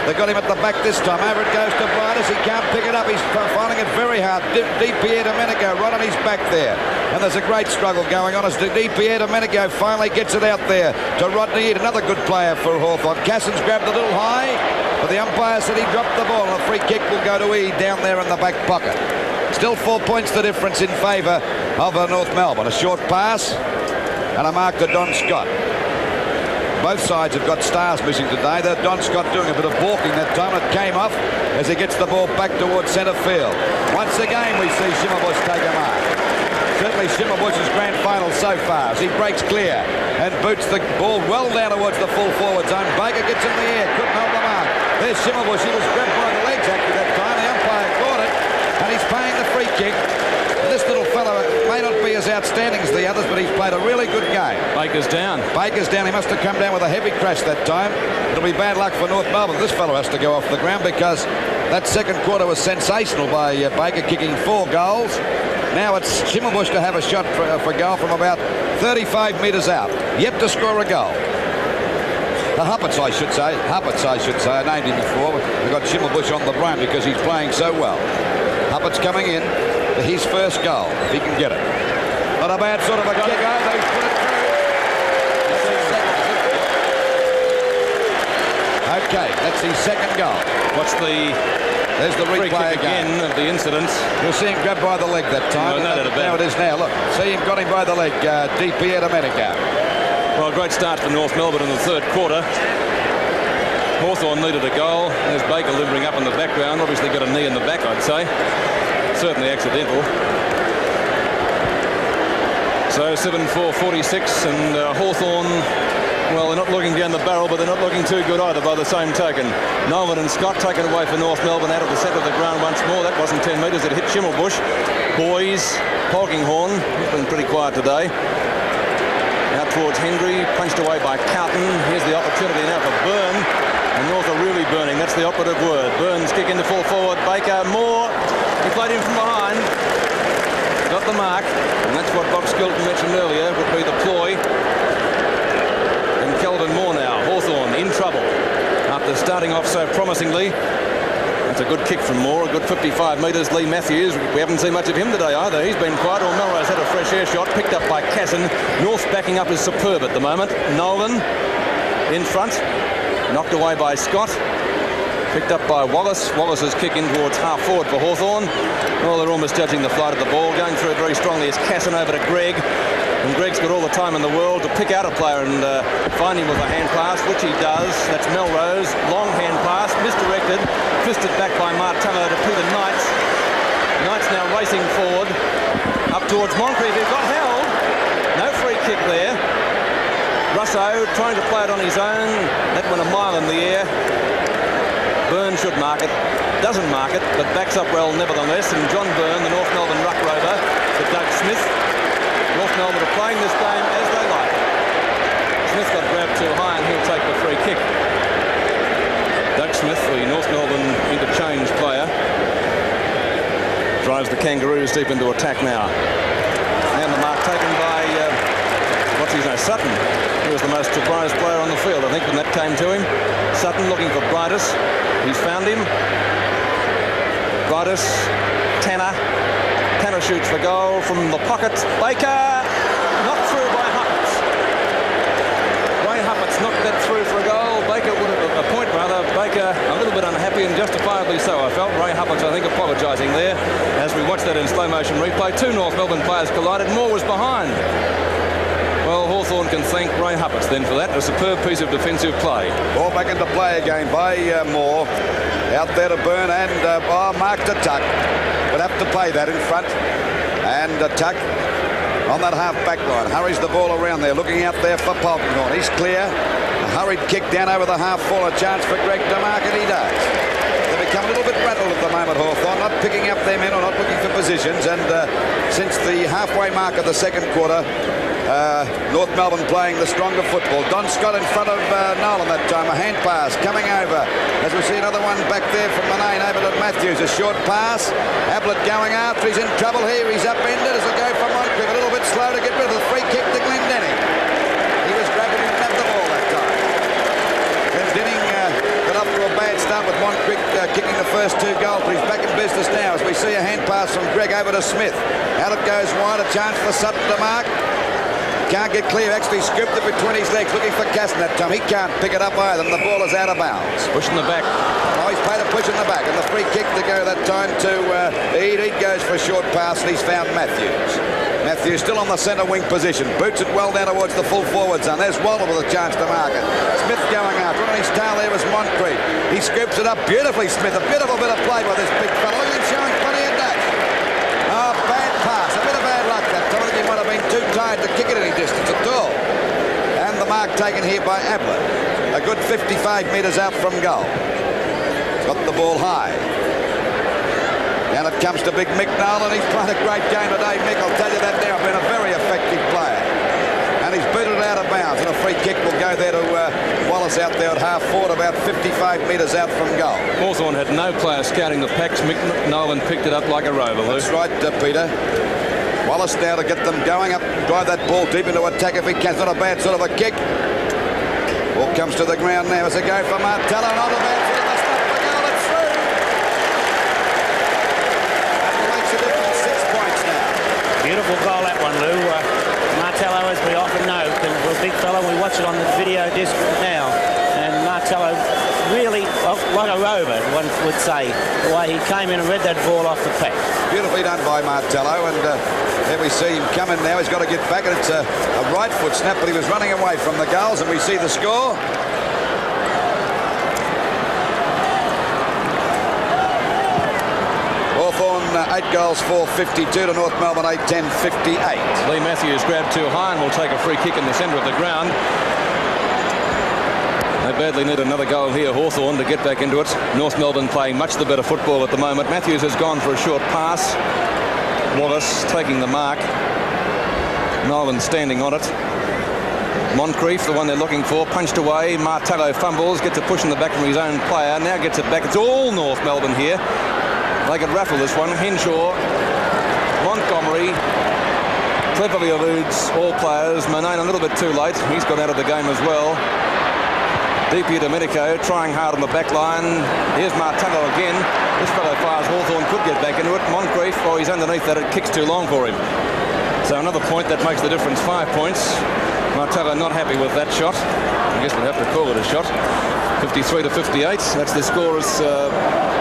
S2: They've got him at the back this time. Over it goes to Bridus. He can't pick it up. He's finding it very hard. DP Domenico right on his back there. And there's a great struggle going on as DP Domenico finally gets it out there to Rodney Eade, another good player for Hawthorn. Cassins grabbed a little high, but the umpire said he dropped the ball. And a free kick will go to Eade down there in the back pocket. Still 4 points the difference in favour of North Melbourne. A short pass and a mark to Don Scott. Both sides have got stars missing today. Don Scott doing a bit of balking that time. It came off as he gets the ball back towards centre field. Once again, we see Schimmelbusch take a mark. Certainly Schimmelbusch's grand final so far as he breaks clear and boots the ball well down towards the full forward zone. Baker gets in the air, couldn't hold the mark. There's Schimmelbusch. He was grabbed by the legs actually that time. The umpire caught it and he's paying the free kick. This little fellow may not be as outstanding as the others, but he's played a really good game.
S1: Baker's down.
S2: Baker's down. He must have come down with a heavy crash that time. It'll be bad luck for North Melbourne. This fellow has to go off the ground because that second quarter was sensational by Baker, kicking 4 goals. Now it's Schimmelbusch to have a shot for goal from about 35 metres out. Yet to score a goal. The Hupperts, I should say. I named him before. We've got Schimmelbusch on the brain because he's playing so well. Huppert's coming in for his first goal, if he can get it. Not a bad sort of a kick. They put it through. Okay, that's his second goal. There's the replay again
S1: of the incident.
S2: You'll see him grabbed by the leg that time. Now it is now. Look, see him got him by the leg. DP Domenico.
S1: Well, great start for North Melbourne in the third quarter. Hawthorn needed a goal. There's Baker limbering up in the background. Obviously got a knee in the back, I'd say. Certainly accidental. So 7-4-46 and Hawthorn, well, they're not looking down the barrel, but they're not looking too good either by the same token. Nolan and Scott taken away for North Melbourne out of the centre of the ground once more. That wasn't 10 metres. It hit Schimmelbusch. Boys, Polkinghorn, he's been pretty quiet today. Out towards Hendry, punched away by Carlton. Here's the opportunity now for Byrne. And North are really burning. That's the operative word. Burns kick into full forward. Baker, Moore. He played him from behind. Got the mark. And that's what Bob Skilton mentioned earlier would be the ploy. And Keldon Moore now. Hawthorn in trouble. After starting off so promisingly. That's a good kick from Moore. A good 55 metres. Lee Matthews. We haven't seen much of him today either. He's been quiet. Or Melrose had a fresh air shot. Picked up by Casson. North backing up is superb at the moment. Nolan in front. Knocked away by Scott. Picked up by Wallace. Wallace's kick in towards half forward for Hawthorn. Well, they're almost judging the flight of the ball. Going through it very strongly is Casson over to Gregg. And Greg's got all the time in the world to pick out a player and find him with a hand pass, which he does. That's Melrose. Long hand pass, misdirected. Fisted back by Martello to Peter Knights. Knights now racing forward. Up towards Moncrief, who got held. No free kick there. Russo trying to play it on his own. That went a mile in the air. Byrne should mark it. Doesn't mark it, but backs up well nevertheless. And John Byrne, the North Melbourne ruck rover, to Doug Smith. North Melbourne are playing this game as they like. Smith got grabbed too high and he'll take the free kick. Doug Smith, the North Melbourne interchange player, drives the Kangaroos deep into attack now. And the mark taken by, what's his name, Sutton, who was the most surprised player on the field, I think, when that came to him. Sutton looking for Brightus. He's found him. Brightus, Tanner. Tanner shoots for goal from the pocket. Baker, knocked through by Huppets. Ray Huppets knocked that through for a goal. Baker would have, a point rather. Baker a little bit unhappy, and justifiably so, I felt. Ray Huppets, I think, apologising there as we watched that in slow motion replay. Two North Melbourne players collided. Moore was behind. Well, Hawthorn can thank Ray Huppets then for that. A superb piece of defensive play.
S2: Ball back into play again by Moore. Out there to Byrne and Mark to Tuck. Would have to play that in front. And Tuck on that half-back line. Hurries the ball around there. Looking out there for Polkinghorne. He's clear. A hurried kick down over the half-full. A chance for Greg to mark, and he does. They become a little bit rattled at the moment, Hawthorn. Not picking up their men or not looking for positions. And since the halfway mark of the second quarter, North Melbourne playing the stronger football. Don Scott in front of Nolan that time. A hand pass coming over. As we see another one back there from Manane over to Matthews. A short pass. Ablett going after. He's in trouble here. He's upended as a go for Moncrief. A little bit slow to get rid of the free kick to Glendenning. He was grabbing him at the ball that time. Glendenning got off to a bad start with Moncrief kicking the first two goals, but he's back in business now as we see a hand pass from Greg over to Smith. Out it goes wide. A chance for Sutton to mark. Can't get clear, actually scooped it between his legs, looking for Casson that time. He can't pick it up either, and the ball is out of bounds.
S1: Push in the back.
S2: Oh, he's played a push in the back, and the free kick to go that time to Eade. Eade goes for a short pass, and he's found Matthews. Matthews still on the centre wing position. Boots it well down towards the full forward zone. There's Walter with a chance to mark it. Smith going after. On his tail there was Moncrief. He scoops it up beautifully, Smith. A beautiful bit of play by this big fella. Look at him showing plenty of dash. Oh, bad pass. A bit of bad luck that time. He might have been too tired to kick it any distance at all. And the mark taken here by Ablett. A good 55 metres out from goal. Got the ball high. Down it comes to big Mick Nolan. He's played a great game today, Mick. I'll tell you that now. Been a very effective player. And he's booted it out of bounds. And a free kick will go there to Wallace out there at half forward, about 55 metres out from goal.
S1: Hawthorn had no player scouting the packs. Mick Nolan picked it up like a rover.
S2: That's right, Peter. Wallace now to get them going up, drive that ball deep into attack if he can. It's not a bad sort of a kick. Ball comes to the ground now as a go for Martello. Not a bad sort of a stop for goal. It's through. That makes a difference. 6 points now.
S3: Beautiful goal, that one, Lou. Martello, as we often know, was a big fella. We watch it on the video disc now. And Martello really, like a rover, one would say, the way he came in and read that ball off the pack.
S2: Beautifully done by Martello, and there we see him coming now. He's got to get back, and it's a right foot snap, but he was running away from the goals, and we see the score. Hawthorn 8 goals, 4-52 to North Melbourne 8-10, 58.
S1: Lee Matthews grabbed too high and will take a free kick in the centre of the ground. They badly need another goal here, Hawthorn, to get back into it. North Melbourne playing much the better football at the moment. Matthews has gone for a short pass. Wallace taking the mark. Nolan standing on it. Moncrief, the one they're looking for, punched away. Martello fumbles, gets a push in the back from his own player. Now gets it back. It's all North Melbourne here. They could raffle this one. Henshaw, Montgomery, cleverly eludes all players. Manane a little bit too late. He's got out of the game as well. DP Domenico trying hard on the back line. Here's Martello again. This fellow fires. Hawthorn could get back into it. Moncrief, oh, he's underneath that. It kicks too long for him. So another point that makes the difference. 5 points. Martello not happy with that shot. I guess we'll have to call it a shot. 53 to 58. That's the score as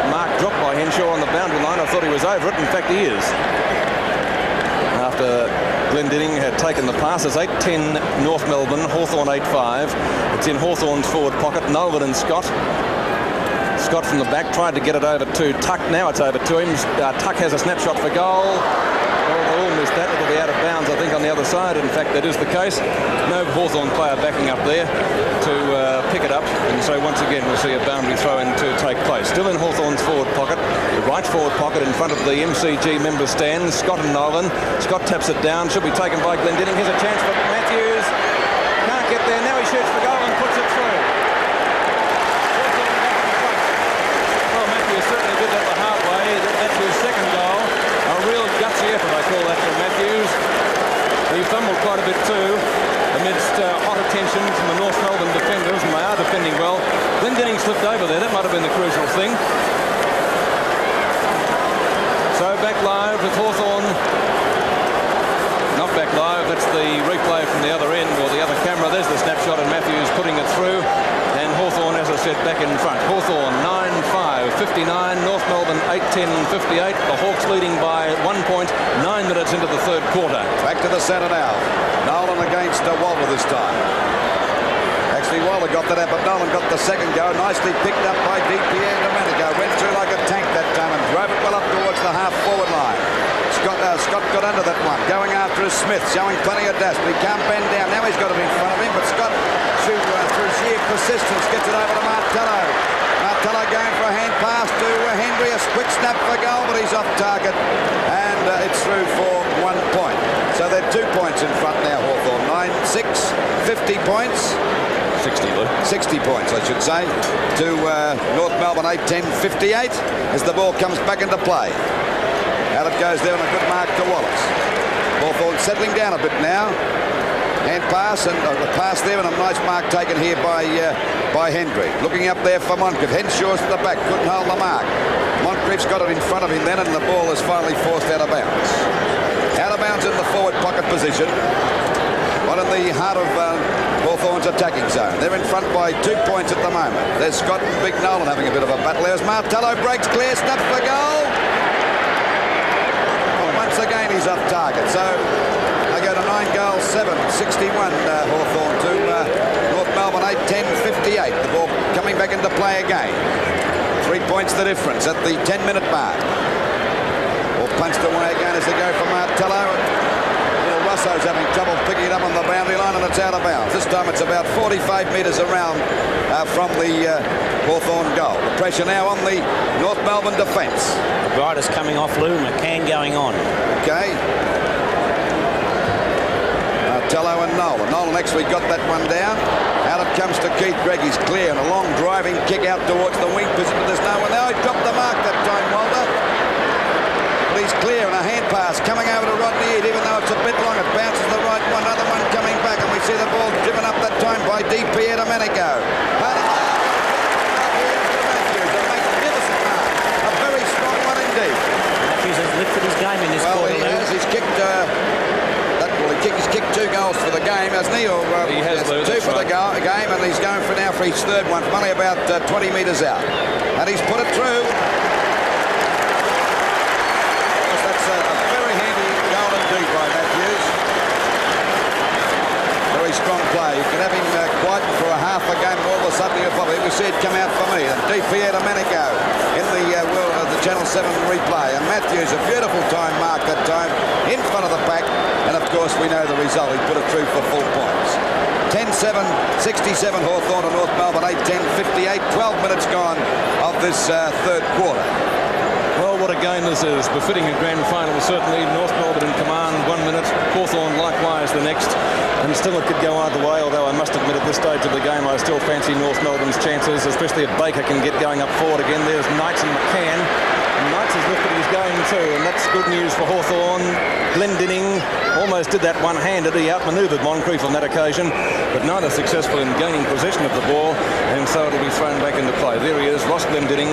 S1: mark dropped by Henshaw on the boundary line. I thought he was over it. In fact, he is. After Glendinning had taken the pass. It's 8-10 North Melbourne, Hawthorn 8-5. It's in Hawthorn's forward pocket. Nolan and Scott. Scott from the back tried to get it over to Tuck. Now it's over to him. Tuck has a snapshot for goal. Well, they all missed that. It'll be out of bounds, I think, on the other side. In fact, that is the case. No Hawthorn player backing up there to pick it up. And so once again, we'll see a boundary throw-in to take place. Still in Hawthorn's forward pocket. The right forward pocket in front of the MCG member stand. Scott and Nolan. Scott taps it down. Should be taken by Glendinning. Here's a chance for Matthews. Can't get there. Now he shoots for goal and puts it through. Well, Matthews certainly did that the hard way. That's his second goal. A real gutsy effort, I call that, from Matthews. He fumbled quite a bit too, amidst hot attention from the North Melbourne defenders, and they are defending well. Glendinning slipped over there. That might have been the crucial thing. So back live with Hawthorn. Not back live, that's the replay from the other end, or the other camera. There's the snapshot, and Matthews putting it through. And Hawthorn, as I said, back in front. Hawthorn 9-5, 59. North Melbourne 8-10, 58. The Hawks leading by 1 point, 9 minutes into the third quarter.
S2: Back to the centre now. Nolan against Walter this time. Actually, Walter got that out, but Nolan got the second go. Nicely picked up by DPN Domenico. Went through like a tank that time and drove it well up towards the half-forward line. Scott got under that one. Going after is Smith, showing plenty of dash, but he can't bend down. Now he's got it in front of him, but Scott, through sheer persistence, gets it over to Martello. Martello going for a hand pass to Hendry. A quick snap for goal, but he's off target. And it's through for 1 point. So they're 2 points in front now, Hawthorn. 9-6, 50 points.
S1: 60, Lou.
S2: 60 points, I should say, to North Melbourne 8-10, 58 as the ball comes back into play. Out it goes there, and a good mark to Wallace. Hawthorn settling down a bit now. Hand pass, and a pass there, and a nice mark taken here by Hendry. Looking up there for Moncrief. Henshaw's to the back, couldn't hold the mark. Moncrief's got it in front of him then, and the ball is finally forced out of bounds. Out of bounds in the forward pocket position. One in the heart of Hawthorn's attacking zone. They're in front by 2 points at the moment. There's Scott and Big Nolan having a bit of a battle. There's Martello, breaks clear, snap for goal. Once again, he's off target. So they go to 9 goals, 7, 61 Hawthorn to North Melbourne 8-10, 58. The ball coming back into play again. 3 points the difference at the 10-minute mark. Ball punched away again as they go for Martello. Russo's having trouble picking it up on the boundary line, and it's out of bounds. This time it's about 45 metres around from the Hawthorn goal. The pressure now on the North Melbourne defence.
S3: The Riders coming off, Lou. McCann going on.
S2: Okay. Martello and Nolan. Nolan actually got that one down. Out it comes to Keith Gregg. He's clear, and a long driving kick out towards the wing position. There's no one there. He dropped the mark that time, Walter. But he's clear, and a hand pass coming over to Rodney Eade, even though it's a bit long. It bounces the right one. Another one coming back, and we see the ball driven up that time by DPN Domenico. A magnificent mark. A very strong one indeed.
S3: Matthews has lifted his game in this quarter.
S2: He has. He's kicked... he's kicked 2 goals for the game, hasn't he? Or,
S1: he has, Lou,
S2: 2 for the game, and he's going for now for his third one from only about 20 metres out. And he's put it through. That's a very handy goal indeed by Matthews. Very strong play. You can have him quiet for a half a game, and all of a sudden you'll probably see it come out for me. And DPN Domenico in the Channel 7 replay. And Matthews, a beautiful time mark that time in front of the pack. And of course we know the result. He put it through for full points. 10-7, 67 Hawthorn to North Melbourne, 8-10, 58. 12 minutes gone of this third quarter.
S1: Well, what a game this is. Befitting a grand final, certainly. North Melbourne in command, 1 minute. Hawthorn likewise the next. And still it could go either way, although I must admit at this stage of the game I still fancy North Melbourne's chances, especially if Baker can get going up forward again. There's Knights and McCann. And Knights has lifted his game too, and that's good news for Hawthorn. Glendinning almost did that one-handed. He outmanoeuvred Moncrief on that occasion, but neither successful in gaining possession of the ball, and so it'll be thrown back into play. There he is, Ross Glendinning.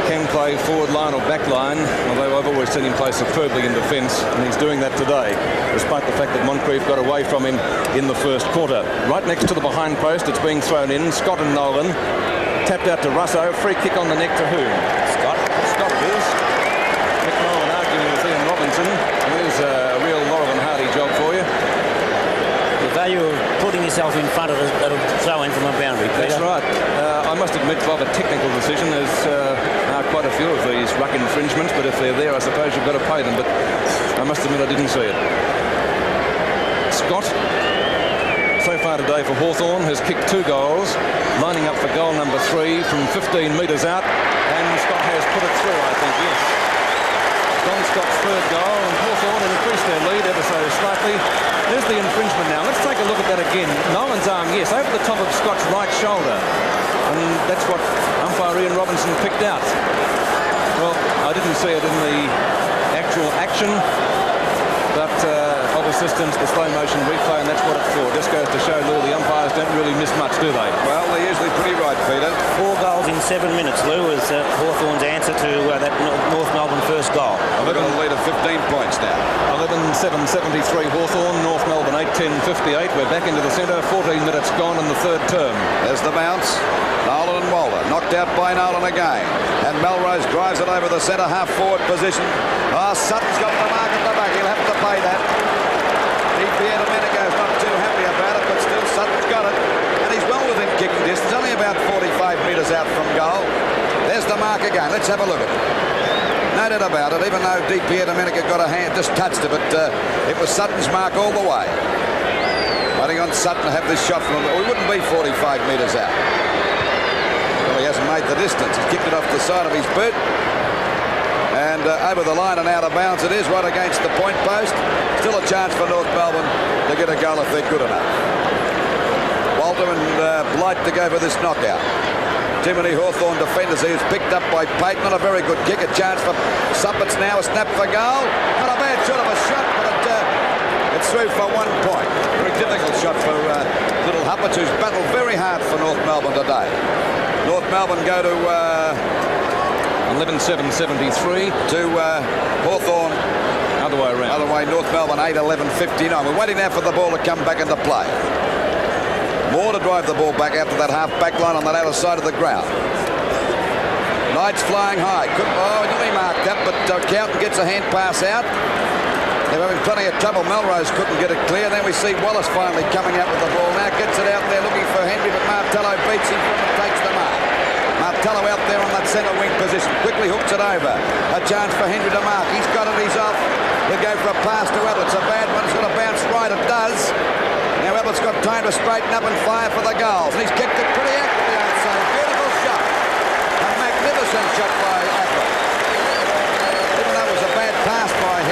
S1: Can play forward line or back line, although I've always seen him play superbly in defence, and he's doing that today, despite the fact that Moncrief got away from him in the first quarter. Right next to the behind post, it's being thrown in. Scott and Nolan. Tapped out to Russo. Free kick on the neck to whom? Scott it is. Nick Nolan arguing with Ian Robinson. And there's a real Laurel and Hardy job
S3: himself in front of a throw-in from a boundary, Peter.
S1: That's right. I must admit, Bob, a technical decision is quite a few of these ruck infringements, but if they're there, I suppose you've got to pay them. But I must admit I didn't see it. Scott, so far today for Hawthorn, has kicked 2 goals, lining up for goal number 3 from 15 metres out, and Scott has put it through, I think, yes. Don Scott's 3rd goal, and Hawthorn increased their lead ever so slightly. There's the infringement now. Let's take a look at that again. Nolan's arm, yes, over the top of Scott's right shoulder. And that's what umpire Ian Robinson picked out. Well, I didn't see it in the actual action, but of assistance, the slow motion replay, and that's what it's for. Just goes to show, Lou, the umpires don't really miss much, do they?
S2: Well, they're usually pretty right, Peter.
S3: 4 goals in 7 minutes, Lou, was Hawthorn's answer to that North Melbourne first goal.
S2: They've got a lead of 15 points now.
S1: 11-7-73 Hawthorn, North Melbourne 8-10-58. We're back into the centre, 14 minutes gone in the 3rd term.
S2: There's the bounce. Nolan and Walder knocked out by Nolan again. And Melrose drives it over the centre half-forward position. Oh, Sutton's got the mark at the back. He'll have to pay that. Pierre Domenico's not too happy about it, but still Sutton's got it. And he's well within kicking distance, only about 45 metres out from goal. There's the mark again. Let's have a look at it. No doubt about it, even though Pierre Domenico got a hand, just touched it, but it was Sutton's mark all the way. Waiting on Sutton to have this shot from him. We wouldn't be 45 metres out. Well, he hasn't made the distance. He's kicked it off the side of his boot. And over the line and out of bounds it is, right against the point post. Still a chance for North Melbourne to get a goal if they're good enough. Walter and Blight to go for this knockout. Too many Hawthorn defenders. He was picked up by Pate. Not a very good kick. A chance for Suppets now. A snap for goal. Not a bad shot of a shot, but it's through for 1 point. Very difficult shot for little Huppets, who's battled very hard for North Melbourne today. North Melbourne go to
S1: 11-7-73
S2: to Hawthorn.
S1: Other way around.
S2: Other way, North Melbourne 8-11-59. We're waiting now for the ball to come back into play. Moore to drive the ball back out to that half-back line on that outer side of the ground. Knight's flying high. Nearly marked that, but Cowton gets a hand pass out. They're having plenty of trouble. Melrose couldn't get it clear. Then we see Wallace finally coming out with the ball. Now gets it out there looking for Henry, but Martello beats him and takes the mark. Martello out there on that centre wing position. Quickly hooks it over. A chance for Henry to mark. He's got it. He's off. He'll go for a pass to Ablett. It's a bad one. It's going to bounce right. It does. Now Ablett's got time to straighten up and fire for the goals. And he's kicked it pretty accurately, I'd say. Beautiful shot. A magnificent shot by Ablett. Even though it was a bad pass by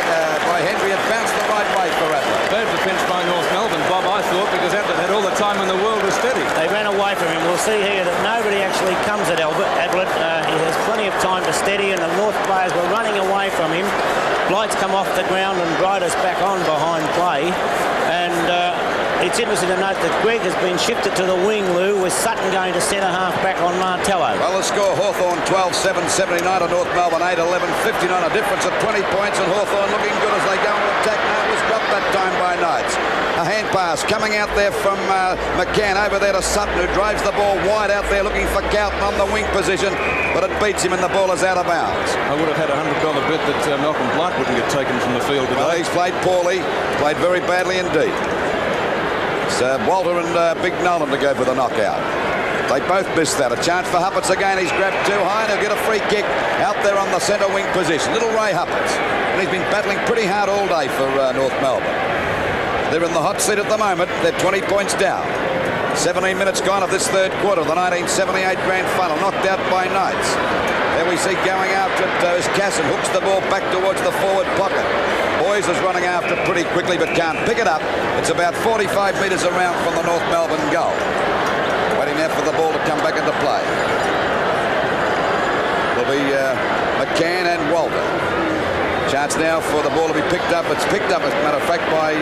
S2: Henry, it bounced the right way for Ablett.
S1: Bad defence by North Melbourne, Bob, I thought, because Ablett had all the time in the world to steady.
S3: They ran away from him. We'll see here that nobody actually comes at Ablett. He has plenty of time to steady, and the North players were running away from him. Blight's come off the ground and Bryder's back on behind play. And it's interesting to note that Greg has been shifted to the wing, Lou, with Sutton going to centre half back on Martello.
S2: Well, the score, Hawthorn 12-7-79 to North Melbourne 8-11-59. A difference of 20 points, and Hawthorn looking good as they go into attack. Now it was dropped that time by Knights. A hand pass coming out there from McCann over there to Sutton, who drives the ball wide out there looking for Cowton on the wing position, but it beats him and the ball is out of bounds.
S1: I would have had a $100 bet that Malcolm Blight wouldn't get taken from the field today.
S2: Well, he's played poorly, played very badly indeed. It's Walter and Big Nolan to go for the knockout. They both missed that. A chance for Huppets again. He's grabbed too high and he'll get a free kick out there on the centre wing position. Little Ray Huppets. And he's been battling pretty hard all day for North Melbourne. They're in the hot seat at the moment. They're 20 points down. 17 minutes gone of this third quarter of the 1978 grand final. Knocked out by Knights. There we see going after it as Casson hooks the ball back towards the forward pocket. Boys is running after it pretty quickly but can't pick it up. It's about 45 metres around from the North Melbourne goal. Waiting there for the ball to come back into play. It'll be McCann and Walter. Chance now for the ball to be picked up. It's picked up, as a matter of fact, by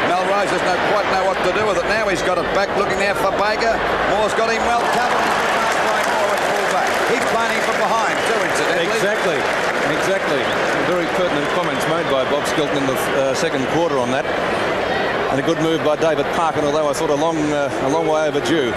S2: Melrose. Doesn't quite know what to do with it now. He's got it back, looking there for Baker. Moore's got him well covered. Moore at fullback. He's playing from behind, too, incidentally.
S1: Exactly. Very pertinent comments made by Bob Skilton in the second quarter on that. And a good move by David Parkin, although I thought a long way overdue.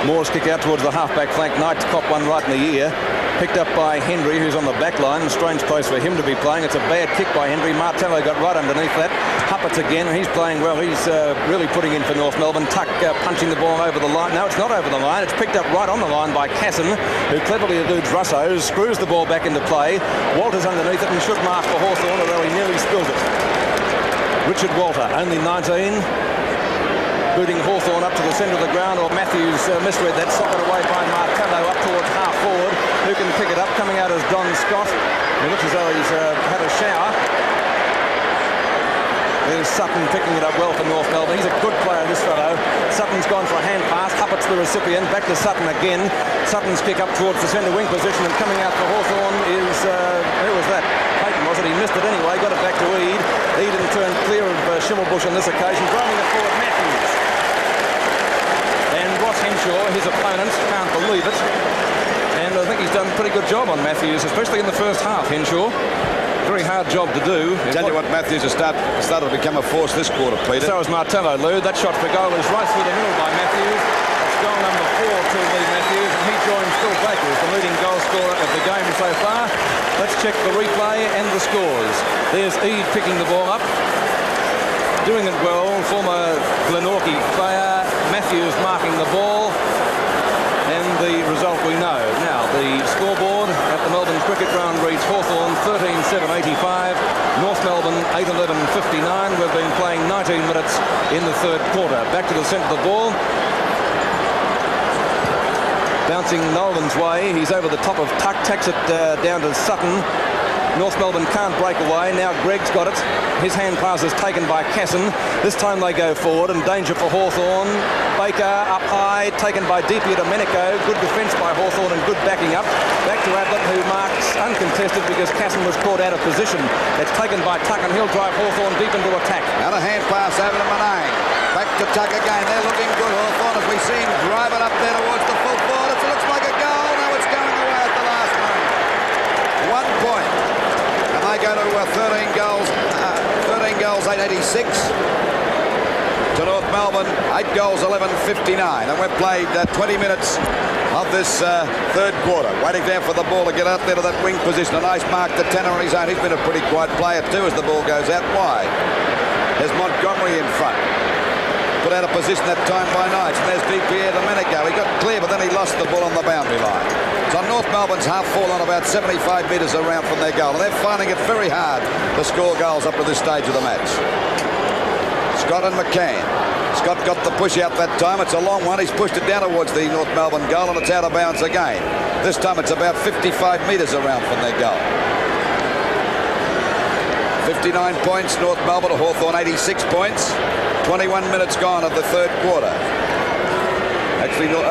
S1: Moore's kick out towards the half-back flank. Knights cop one right in the ear. Picked up by Henry, who's on the back line. Strange place for him to be playing. It's a bad kick by Henry. Martello got right underneath that. Huppets again, and he's playing well. He's really putting in for North Melbourne. Tuck punching the ball over the line. No, it's not over the line. It's picked up right on the line by Casson, who cleverly eludes Russo, screws the ball back into play. Walter's underneath it and should mark for Hawthorn, although he nearly spilled it. Richard Walter, only 19. Booting Hawthorn up to the centre of the ground, or Matthews misread that, socket away by Martello up towards half forward. Who can pick it up? Coming out as Don Scott. He looks as though he's had a shower. There's Sutton picking it up well for North Melbourne. He's a good player, this fellow. Sutton's gone for a hand pass. Huppett's the recipient. Back to Sutton again. Sutton's kick up towards the centre wing position, and coming out for Hawthorn is... who was that? Payton, was it? He missed it anyway. Got it back to Eade. Eden turned clear of Schimmelbusch on this occasion. Driving it forward, Matthews. And Ross Henshaw, his opponent, can't believe it. And I think he's done a pretty good job on Matthews, especially in the first half, Henshaw. Very hard job to do.
S2: Tell you what, Matthews has started to become a force this quarter, Peter.
S1: So is Martello, Lou. That shot for goal is right through the middle by Matthews. That's goal number 4 to Lee Matthews, and he joins Phil Baker as the leading goal scorer of the game so far. Let's check the replay and the scores. There's Eade picking the ball up. Doing it well, former Glenorchy player. Matthews marking the ball. And the result we know. Now, the scoreboard at the Melbourne Cricket Ground reads Hawthorn 13-7-85, North Melbourne 8-11-59. We've been playing 19 minutes in the third quarter. Back to the centre of the ball. Bouncing Nolan's way. He's over the top of Tuck, takes it down to Sutton. North Melbourne can't break away. Now Gregg's got it. His hand pass is taken by Casson. This time they go forward, and danger for Hawthorn. Baker up high, taken by Deepia Domenico. Good defence by Hawthorn and good backing up. Back to Ablett, who marks uncontested because Casson was caught out of position. It's taken by Tuck, and he'll drive Hawthorn deep into attack.
S2: And a hand pass over to Manane. Back to Tuck again. They're looking good, Hawthorn, as we see him drive it up there towards the full forward. It looks like a goal. No, it's going away at the last moment. 1 point. And they go to 13 goals, 886. To North Melbourne, 8 goals, 11-59. And we've played 20 minutes of this third quarter. Waiting there for the ball to get out there to that wing position. A nice mark to Tanner on his own. He's been a pretty quiet player too as the ball goes out wide. There's Montgomery in front. Put out of position that time by Knights. And there's Deepia Domenico. He got clear, but then he lost the ball on the boundary line. So North Melbourne's half full on about 75 metres around from their goal. And they're finding it very hard to score goals up to this stage of the match. Scott and McCann. Scott got the push out that time. It's a long one. He's pushed it down towards the North Melbourne goal, and it's out of bounds again. This time it's about 55 metres around from their goal. 59 points, North Melbourne to Hawthorn 86 points. 21 minutes gone of the third quarter. Actually got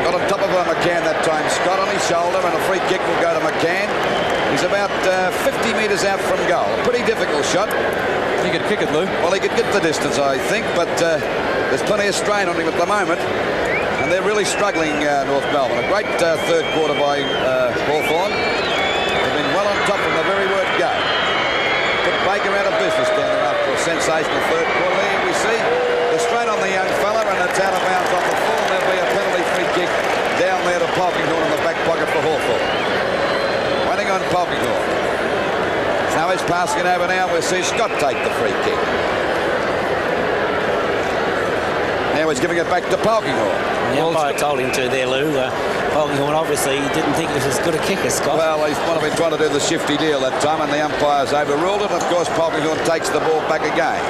S2: on top of McCann that time. Scott on his shoulder, and a free kick will go to McCann. He's about 50 metres out from goal. A pretty difficult shot.
S1: He could kick it, Lou.
S2: Well, he could get the distance, I think, but there's plenty of strain on him at the moment. And they're really struggling, North Melbourne. A great third quarter by Hawthorn. They've been well on top from the very word go. Put Baker out of business down there after a sensational third quarter. There we see the strain on the young fella, and it's out of bounds on the full. There'll be a penalty free kick down there to Polkinghorne in the back pocket for Hawthorn. Waiting on Polkinghorne. Now he's passing it over now. We'll see Scott take the free kick. Now he's giving it back to Polkinghorne.
S3: The umpire told him to there, Lou. Polkinghorne obviously didn't think it was as good a kick as Scott.
S2: Well, he's one of them trying to do the shifty deal that time, and the umpire's overruled it. Of course, Polkinghorne takes the ball back again.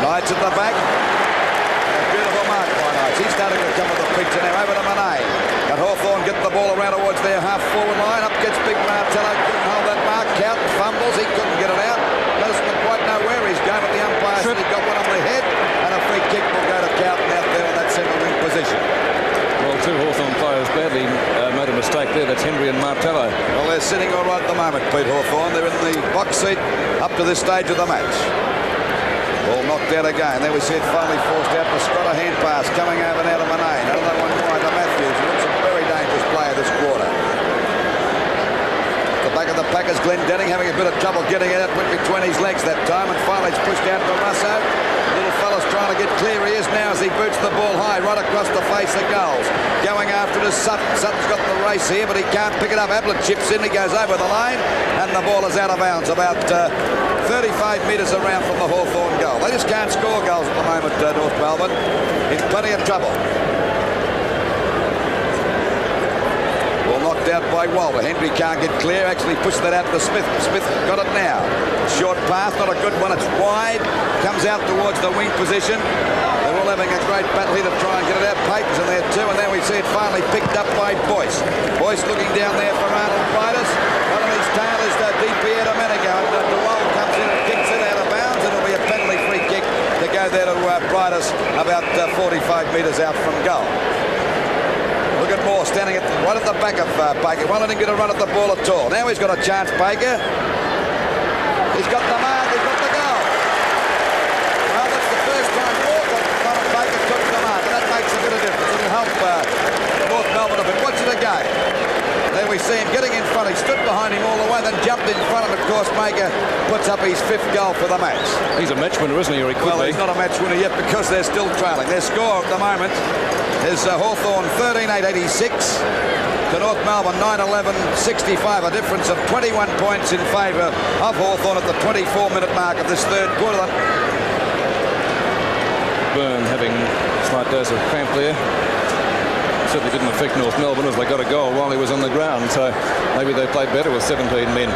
S2: Knights at the back. A beautiful mark by Knights. He's starting to come with the picture now. Over to Manane. And Hawthorn get the ball around towards their half-forward line. Up gets Big Martello. Couldn't hold that mark. Count fumbles. He couldn't get it out. Doesn't quite know where he's going, but the umpire said he got one on the head. And a free kick will go to Count out there in that centre wing position.
S1: Well, two Hawthorn players badly made a mistake there. That's Henry and Martello.
S2: Well, they're sitting all right at the moment, Pete Hawthorn. They're in the box seat up to this stage of the match. Ball knocked out again. There we see it finally forced out to Scott. A hand pass coming over now to Manane. Another one wide to Matthews. He looks a very dangerous player this quarter. The back of the Packers, Glenn Denning having a bit of trouble getting it out. Went between his legs that time, and finally it's pushed out to Russo. Little fella's trying to get clear. He is now as he boots the ball high right across the face of goals. Going after it is Sutton. Sutton's got the race here, but he can't pick it up. Ablett chips in. He goes over the line, and the ball is out of bounds about 35 metres around from the Hawthorn goal. They just can't score goals at the moment, North Melbourne. In plenty of trouble. Well, knocked out by Walter. Henry can't get clear. Actually pushed that out to Smith. Smith got it now. Short pass, not a good one. It's wide. Comes out towards the wing position. They're all having a great battle here to try and get it out. Payton's in there too, and then we see it finally picked up by Boyce. Boyce looking down there for Arnold Brightus. One of his tail is DiPiero Domenico. And DeWald comes in and kicks it out of bounds. It'll be a penalty free kick to go there to Brightus about 45 metres out from goal. Look at Moore standing right at the back of Baker. Won't let him get a run at the ball at all. Now he's got a chance, Baker. He's got the mark. He's got the goal. Well, that's the first time Conor Baker took the mark. And that makes a bit of difference. It'll help North Melbourne a bit. Watch it again. There we see him getting in front. He stood behind him all the way, then jumped in front, and of course Baker puts up his 5th goal for the match.
S1: He's a match winner, isn't he? Or he could be.
S2: He's not a match winner yet because they're still trailing. Their score at the moment is Hawthorn 13-8-86 to North Melbourne 9-11-65. A difference of 21 points in favour of Hawthorn at the 24-minute mark of this third quarter.
S1: Byrne having a slight dose of cramp there. Certainly didn't affect North Melbourne as they got a goal while he was on the ground, so maybe they played better with 17 men.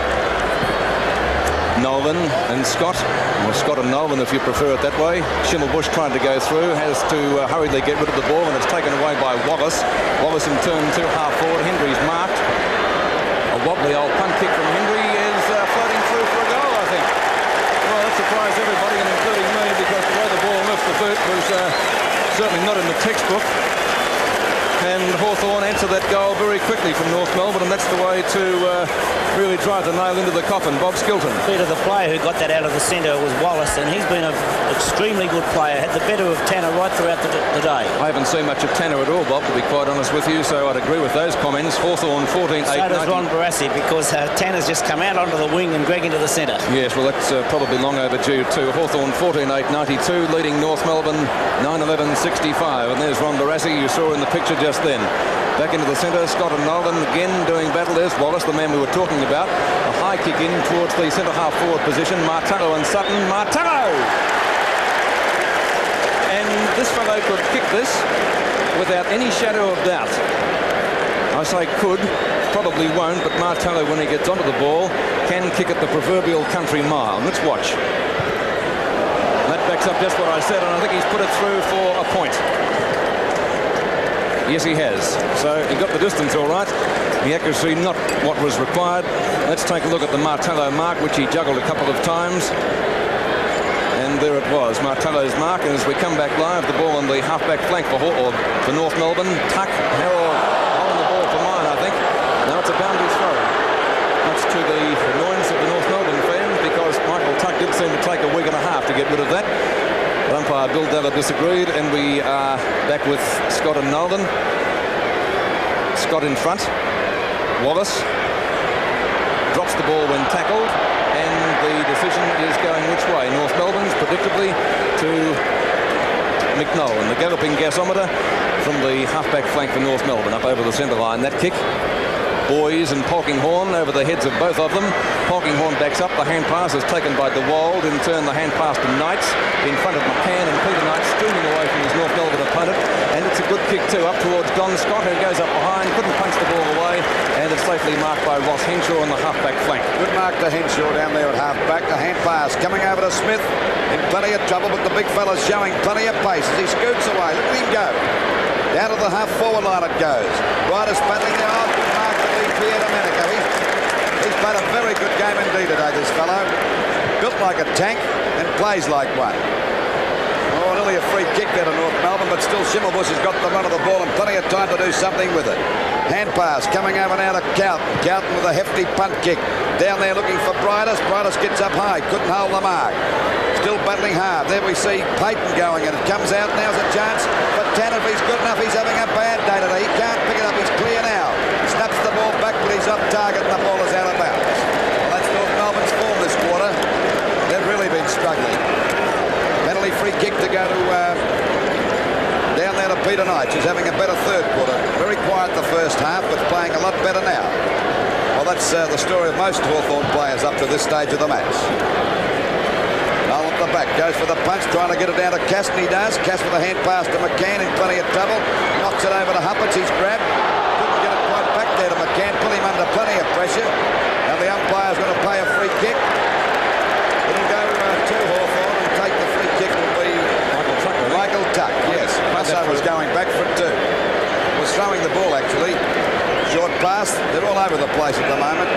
S1: Nolan and Scott, or Scott and Nolan if you prefer it that way. Schimmelbusch trying to go through, has to hurriedly get rid of the ball, and it's taken away by Wallace. Wallace in turn to half forward. Henry's marked. A wobbly old punt kick from Henry is floating through for a goal, I think. Well, that surprised everybody, and including me, because the way the ball left the boot was certainly not in the textbook. And Hawthorn answered that goal very quickly from North Melbourne, and that's the way to really drive the nail into the coffin. Bob Skilton.
S3: The player who got that out of the centre was Wallace, and he's been an extremely good player. Had the better of Tanner right throughout the day.
S1: I haven't seen much of Tanner at all, Bob, to be quite honest with you, so I'd agree with those comments. Hawthorn 14-8.
S3: So does Ron Barassi, because Tanner's just come out onto the wing and Greg into the centre.
S1: Yes, well, that's probably long overdue too. Hawthorn 14-8-92, leading North Melbourne 9-11-65. And there's Ron Barassi, you saw in the picture just then. Back into the centre, Scott and Nolan again doing battle. There's Wallace, the man we were talking about. A high kick in towards the centre half forward position. Martello and Sutton. Martello! And this fellow could kick this without any shadow of doubt. I say could, probably won't, but Martello, when he gets onto the ball, can kick at the proverbial country mile. Let's watch. That backs up just what I said, and I think he's put it through for a point. Yes, he has. So he got the distance all right. The accuracy not what was required. Let's take a look at the Martello mark, which he juggled a couple of times. And there it was, Martello's mark. And as we come back live, the ball on the half-back flank for North Melbourne. Tuck, Harold holding the ball for mine, I think. Now it's a boundary throw. Much to the annoyance of the North Melbourne fans, because Michael Tuck did seem to take a week and a half to get rid of that. But umpire Bill Della disagreed, and we are back with Scott and Nolan. Scott in front. Wallace drops the ball when tackled, and the decision is going which way? North Melbourne's, predictably, to McNolan. The galloping gasometer from the halfback flank for North Melbourne up over the centre line. That kick. Boys and Polkinghorne over the heads of both of them. Polkinghorne backs up. The hand pass is taken by DeWald. In turn, the hand pass to Knights in front of McCann, and Peter Knight streaming away from his North Melbourne opponent. And it's a good kick too, up towards Don Scott, who goes up behind, couldn't punch the ball away, and it's safely marked by Ross Henshaw on the halfback flank.
S2: Good mark to Henshaw down there at halfback. The hand pass coming over to Smith in plenty of trouble, but the big fella's showing plenty of pace as he scoots away. Look at him go. Down to the half forward line it goes. Riders battling the arm. Pierre Domenico. He's played a very good game indeed today, this fellow. Built like a tank and plays like one. Oh, nearly a free kick there to North Melbourne, but still Schimmelbusch has got the run of the ball and plenty of time to do something with it. Hand pass coming over now to Carlton. Carlton with a hefty punt kick. Down there looking for Brightus. Brightus gets up high. Couldn't hold the mark. Still battling hard. There we see Payton going, and it comes out. Now's a chance for Tanner. If he's good enough, he's having a bad day today. He can't pick it up. He's clear now. Snaps the ball back, but he's off target, and the ball is out of bounds. Well, that's North Melbourne's form this quarter. They've really been struggling. Penalty free kick to go to down there to Peter Knight, who's having a better third quarter. Very quiet the first half, but playing a lot better now. Well, that's the story of most Hawthorn players up to this stage of the match. the back. Goes for the punch, trying to get it down to Cass, and he does. Cass with a hand pass to McCann in plenty of trouble. Knocks it over to Huppets. He's grabbed. Couldn't get it quite back there to McCann. Put him under plenty of pressure. Now the umpire's going to play a free kick. It'll go to Hawthorn, and take the free kick will be Michael Tuck. Yes, Musso was going back for it too. Was throwing the ball actually. Short pass. They're all over the place at the moment.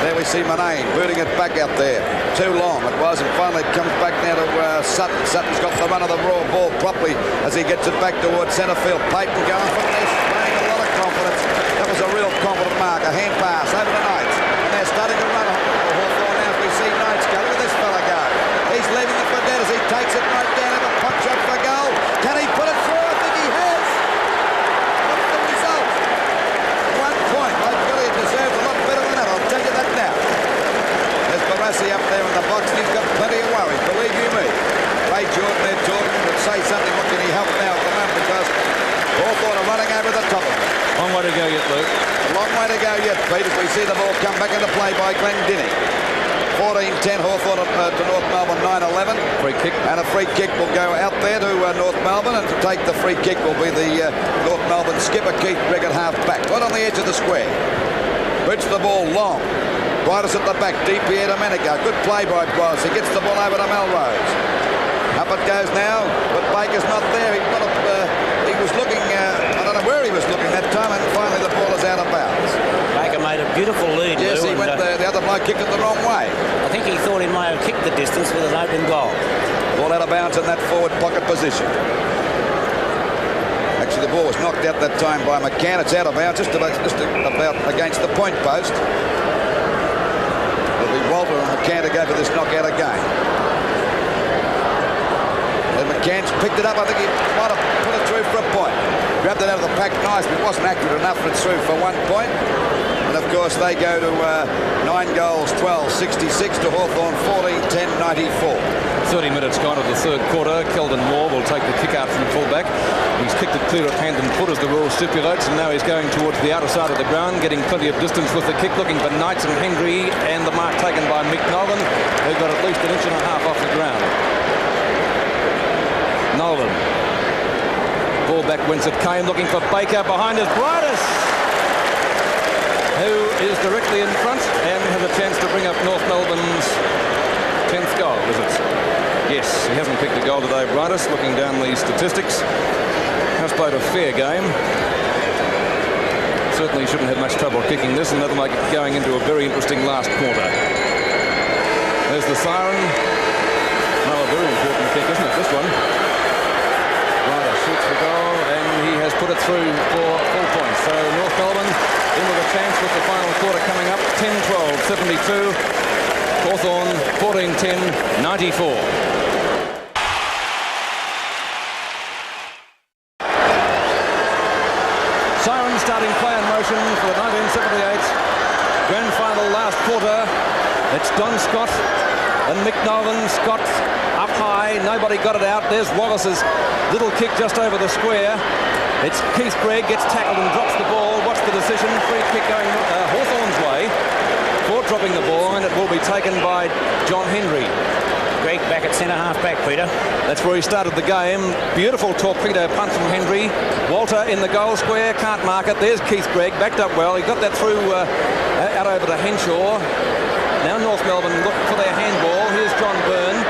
S2: There we see Manane booting it back out there. Too long it was, and finally it comes back now to Sutton. Sutton's got the run of the raw ball properly as he gets it back towards centre field. Payton going from this, playing a lot of confidence. That was a real confident mark. A hand pass over to Knights, and they're starting to run Hawthorn now as we see Knights go. Look at this fella go. He's leaving it for dead as he takes it right down in a pot shot for goal. Can he put it through? I think he has. What's the result? 1 point. I feel he deserves a lot better than that. I'll tell you that now. There's Barassi up there in the box, and he's got plenty of worries, believe you me. Ray Jordan there talking, but say something. What can he help now at the moment? Because Hawthorn are running over the top of him.
S1: Long way to go yet, Luke.
S2: A long way to go yet, Pete, as we see the ball come back into play by Glendinning. 14-10 Hawthorn to North Melbourne, 9-11.
S1: Free kick.
S2: And a free kick will go out there to North Melbourne, and to take the free kick will be the North Melbourne skipper, Keith Grigg, at half back. Right on the edge of the square. Bridge the ball long. Bridus at the back. DP Domenico. Good play by Bridus. He gets the ball over to Melrose. Up it goes now, but Baker's not there. He was looking, I don't know where he was looking that time, and finally the ball is out of bounds.
S3: Baker made a beautiful lead.
S2: Yes,
S3: Lou,
S2: he went the other bloke kicked it the wrong way.
S3: I think he thought he might have kicked the distance with an open goal.
S2: Ball out of bounds in that forward pocket position. Actually, the ball was knocked out that time by McCann. It's out of bounds, just about against the point post. It'll be Walter and McCann to go for this knockout again. And McCann's picked it up. I think he might have put it through for a point. Grabbed it out of the pack nice, but it wasn't accurate enough, but it's through for 1 point. And of course they go to 9 goals, 12-66 to Hawthorn, 14-10-94.
S1: 30 minutes gone of the third quarter. Keldon Moore will take the kick out from fullback. He's kicked it clear of hand and foot as the rule stipulates, and now he's going towards the outer side of the ground, getting plenty of distance with the kick, looking for Knights and Hendry, and the mark taken by Mick Nolan, who got at least 1.5 inches off the ground. Nolan. Ball back whence it came, looking for Baker. Behind is Bridus, who is directly in front and has a chance to bring up North Melbourne's 10th goal, is it? Yes, he hasn't picked a goal today, Bridus, looking down the statistics. Has played a fair game. Certainly shouldn't have much trouble kicking this, and that'll make it going into a very interesting last quarter. There's the siren. No, a very important kick, isn't it, this one? Bridus shoots the goal, and he has put it through for full points. So North Melbourne in with a chance with the final quarter coming up. 10-12, 72. Hawthorn, 14-10, 94. Siren starting play in motion for the 1978 grand final last quarter. It's Don Scott and Mick Nolan. Scott up high, nobody got it out. There's Wallace's little kick just over the square. It's Keith Gregg, gets tackled and drops the ball. What's the decision? Free kick going Hawthorn's way for dropping the ball, and it will be taken by John Hendry.
S3: Gregg back at centre half back, Peter.
S1: That's where he started the game. Beautiful torpedo punt from Hendry. Walter in the goal square, can't mark it. There's Keith Gregg, backed up well. He got that through out over to Henshaw. Now North Melbourne look for their handball. Here's John Byrne.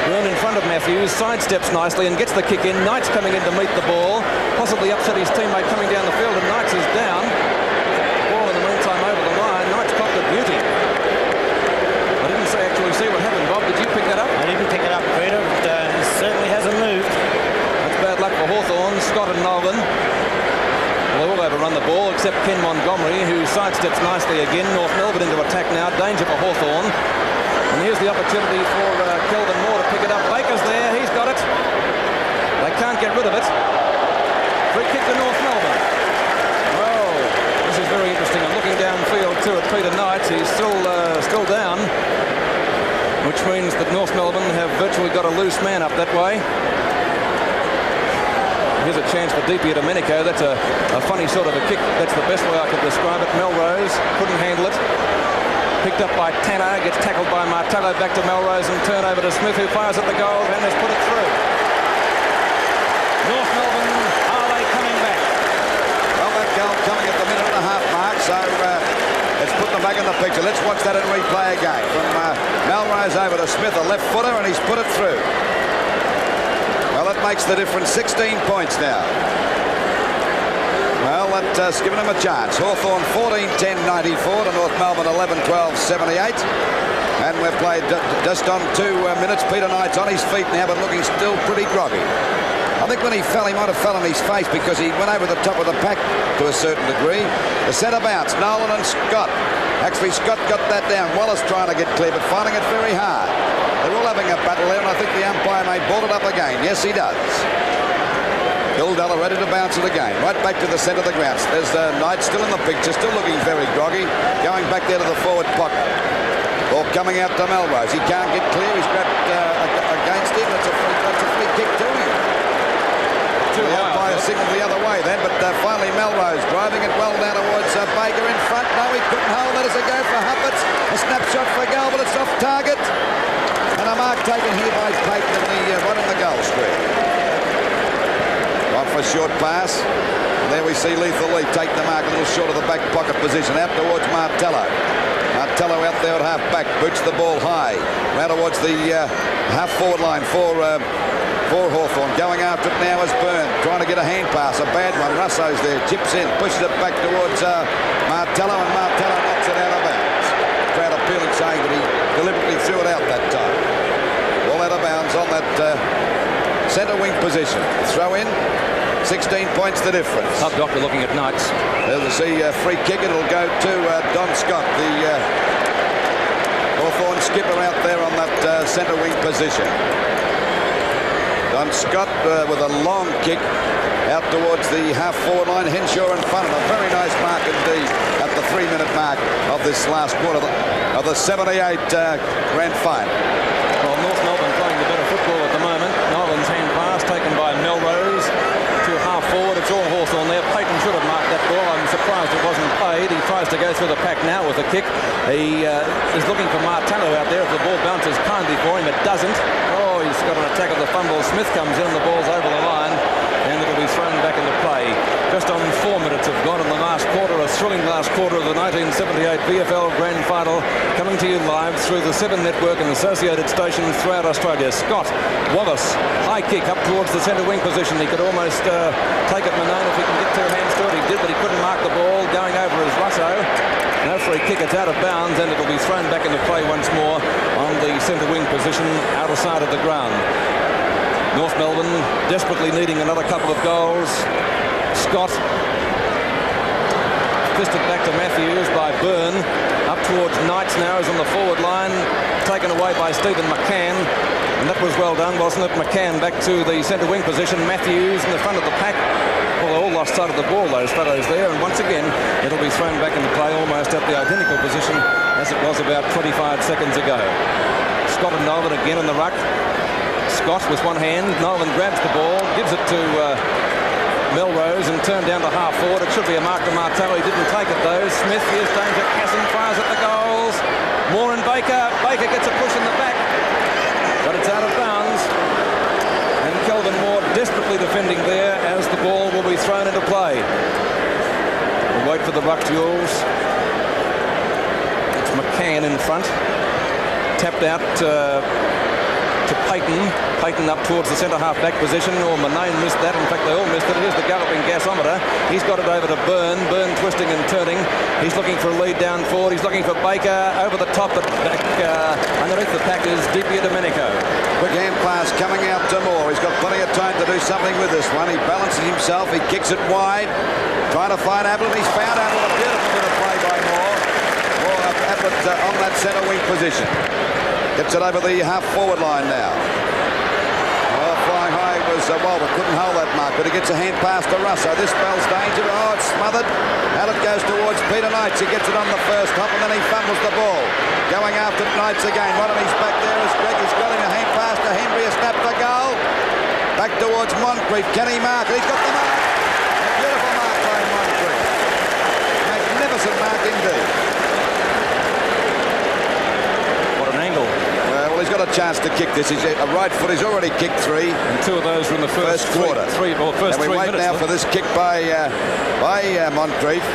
S1: Byrne in front of Matthews, sidesteps nicely and gets the kick in. Knights coming in to meet the ball. Possibly upset his teammate coming down the field, and Knights is down. Ball in the meantime over the line. Knights copped a beauty. I didn't actually see what happened, Bob. Did you pick that up?
S3: I didn't pick it up, Peter, but it certainly hasn't moved.
S1: That's bad luck for Hawthorn. Scott and Nolan. Well, they all overrun the ball except Ken Montgomery, who sidesteps nicely again. North Melbourne into attack now. Danger for Hawthorn. And here's the opportunity for Keldon Moore to pick it up. Baker's there. He's got it. They can't get rid of it. Free kick to North Melbourne. Oh, this is very interesting. I'm looking downfield too at Peter Knights. He's still down, which means that North Melbourne have virtually got a loose man up that way. Here's a chance for DP Domenico. That's a funny sort of a kick. That's the best way I could describe it. Melrose couldn't handle it. Picked up by Tanner, gets tackled by Martello, back to Melrose and turn over to Smith, who fires at the goal and has put it through. North Melbourne, are they coming back?
S2: Well, that goal coming at the minute and a half mark, so let's put them back in the picture. Let's watch that in replay again. From Melrose over to Smith, a left footer, and he's put it through. Well, that makes the difference. 16 points now. Well, that's given him a chance. Hawthorn 14-10-94 to North Melbourne 11-12-78. And we've played just on 2 minutes. Peter Knight's on his feet now, but looking still pretty groggy. I think when he fell, he might have fell on his face because he went over the top of the pack to a certain degree. The centre bounce, Nolan and Scott. Actually, Scott got that down. Wallace trying to get clear, but finding it very hard. They're all having a battle there, and I think the umpire may ball it up again. Yes, he does. Bill Della ready to bounce it again. Right back to the centre of the ground. There's Knight still in the picture, still looking very groggy. Going back there to the forward pocket. Ball coming out to Melrose. He can't get clear. He's grabbed against him. That's a free kick to him. The umpire signalled the other way then, but finally Melrose driving it well down towards Baker in front. No, he couldn't hold it as a go for Huppets. A snapshot for a goal, but it's off target. And a mark taken here by Payton right in the goal square. Right for a short pass. And there we see Lethal Lee take the mark a little short of the back pocket position. Out towards Martello. Martello out there at half back. Boots the ball high. Round towards the half forward line for Hawthorn. Going after it now is Byrne. Trying to get a hand pass. A bad one. Russo's there. Chips in. Pushes it back towards Martello. And Martello knocks it out of bounds. Crowd appealing, saying that he deliberately threw it out that time. All out of bounds on that centre wing position. Throw in. 16 points the difference.
S1: Hub Doctor looking at Knights.
S2: There's a free kick. It'll go to Don Scott, the Hawthorn skipper out there on that centre wing position. Don Scott with a long kick out towards the half-forward line. Henshaw in front of a very nice mark indeed at the 3-minute mark of this last quarter of the 78 grand final.
S1: Well, North Melbourne playing the better football at the moment. Nolan's hand pass taken by Melrose to half-forward. It's all Hawthorn there. Payton should have marked that ball. I'm surprised it wasn't played. He tries to go through the pack now with a kick. He is looking for Martello out there. If the ball bounces kindly for him, it doesn't. Oh, he's got an attack of the fumble. Smith comes in, the ball's over the line, and it'll be thrown back into play. Just on 4 minutes have gone in the last quarter, a thrilling last quarter of the 1978 VFL Grand Final, coming to you live through the 7 Network and associated stations throughout Australia. Scott, Wallace, high kick up towards the centre wing position. He could almost take it Manone if he can get 2 hands to it. He did, but he couldn't mark the ball. Going over is Russo. No free kick, it's out of bounds, and it'll be thrown back into play once more on the centre wing position, outer side of the ground. North Melbourne desperately needing another couple of goals. Scott fisted back to Matthews by Byrne. Up towards Knights now is on the forward line, taken away by Stephen McCann. And that was well done, wasn't it? McCann back to the centre wing position. Matthews in the front of the pack. Well, they all lost sight of the ball, those fellows there. And once again, it'll be thrown back into play almost at the identical position as it was about 25 seconds ago. Scott and Nolan again in the ruck. Scott with one hand. Nolan grabs the ball, gives it to Melrose and turned down to half forward. It should be a mark to Martello. He didn't take it though. Smith, here's danger. Casson fires at the goals. Moore and Baker. Baker gets a push in the back, but it's out of bounds. And Kelvin Moore desperately defending there as the ball will be thrown into play. We'll wait for the ruck duels. It's McCann in front. Tapped out to Payton. Payton up towards the centre half back position. Or Manone missed that. In fact, they all missed it. Here's the galloping gasometer. He's got it over to Byrne. Byrne twisting and turning. He's looking for a lead down forward. He's looking for Baker over the top. But back underneath the pack is Di Domenico.
S2: Quick hand pass coming out to Moore. He's got plenty of time to do something with this one. He balances himself. He kicks it wide. Trying to find Ablett. He's found Ablett. A beautiful bit of play by Moore. Moore Ablett on that centre wing position. Gets it over the half-forward line now. Well, flying high was Walbert. Couldn't hold that mark, but he gets a hand pass to Russo. This spells danger. Oh, it's smothered. Out it goes towards Peter Knights. He gets it on the first hop, and then he fumbles the ball. Going after Knights again. Right on his back there is Greg. He's got him a hand pass to Henry. A snap for goal. Back towards Moncrief. Can he mark? He's got the mark. A beautiful mark by Moncrief. Magnificent mark indeed. got a chance to kick this. He's a right foot. He's already kicked 3.
S1: And 2 of those were in the first
S2: quarter.
S1: First 3
S2: and we wait
S1: minutes.
S2: now for this kick by Moncrief.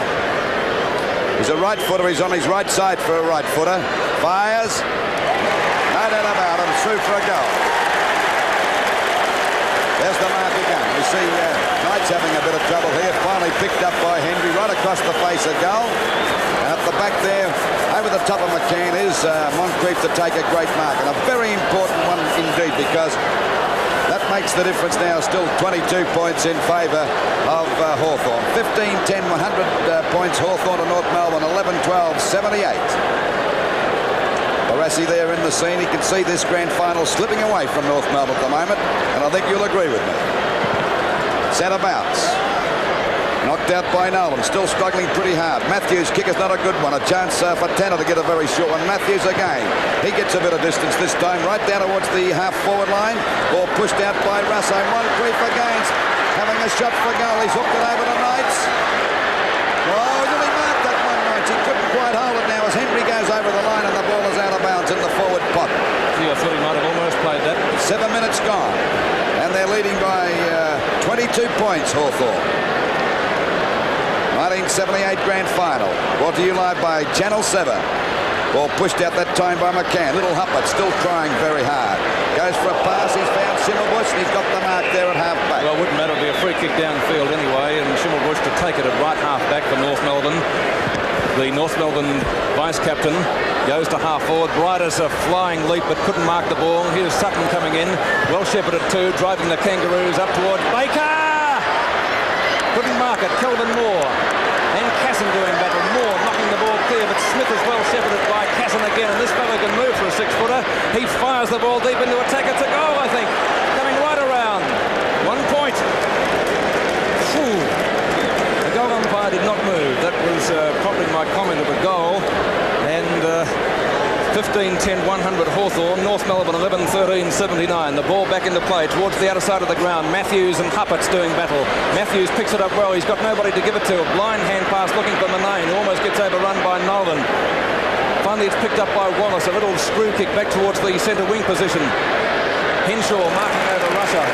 S2: He's a right footer. He's on his right side for a right footer. Fires. No doubt about it. It's through for a goal. There's the mark again. We see Knight's having a bit of trouble here. Finally picked up by Hendry right across the face of goal. And at the back there, over the top of McCann, is Moncrief to take a great mark. And a very important one indeed, because that makes the difference now. Still 22 points in favour of Hawthorn. 15-10, 100 points Hawthorn to North Melbourne. 11-12, 78. Barassi there in the scene. He can see this grand final slipping away from North Melbourne at the moment, and I think you'll agree with me. Centre bounce. Knocked out by Nolan. Still struggling pretty hard. Matthews' kick is not a good one. A chance for Tanner to get a very short one. Matthews again. He gets a bit of distance this time, right down towards the half-forward line. Ball pushed out by Russo. Moncrief again, having a shot for goal. He's hooked it over to Knights. Oh, did he mark that one, Knights? He couldn't quite hold it now as Henry goes over the line and the ball is out of bounds in the forward pocket.
S1: Gee, I thought he might have almost played that.
S2: 7 minutes gone. And they're leading by 22 points, Hawthorn. 1978 Grand Final. Brought to you live by Channel 7. Ball pushed out that time by McCann. Little Huppert still trying very hard. Goes for a pass. He's found Schimmelbusch and he's got the mark there at half-back.
S1: Well, it wouldn't matter. It'll be a free kick downfield anyway, and Schimmelbusch to take it at right half-back for North Melbourne. The North Melbourne vice-captain goes to half-forward. Briders a flying leap but couldn't mark the ball. Here's Sutton coming in. Well shepherded too, driving the Kangaroos up toward Baker. Couldn't mark it. Kelvin Moore. And Casson doing battle. Moore knocking the ball clear, but Smith is well shepherded by Casson again. And this fellow can move for a 6-footer. He fires the ball deep into attack. It's a goal, I think. Coming right around. 1 point. Phew. The goal umpire did not move. That was prompting my comment of a goal. And 15-10, 100 Hawthorn. North Melbourne 11-13, 79. The ball back into play towards the outer side of the ground. Matthews and Huppert's doing battle. Matthews picks it up well. He's got nobody to give it to. A blind hand pass looking for Manane, who almost gets overrun by Nolan. Finally it's picked up by Wallace. A little screw kick back towards the centre wing position. Henshaw marking over Russia.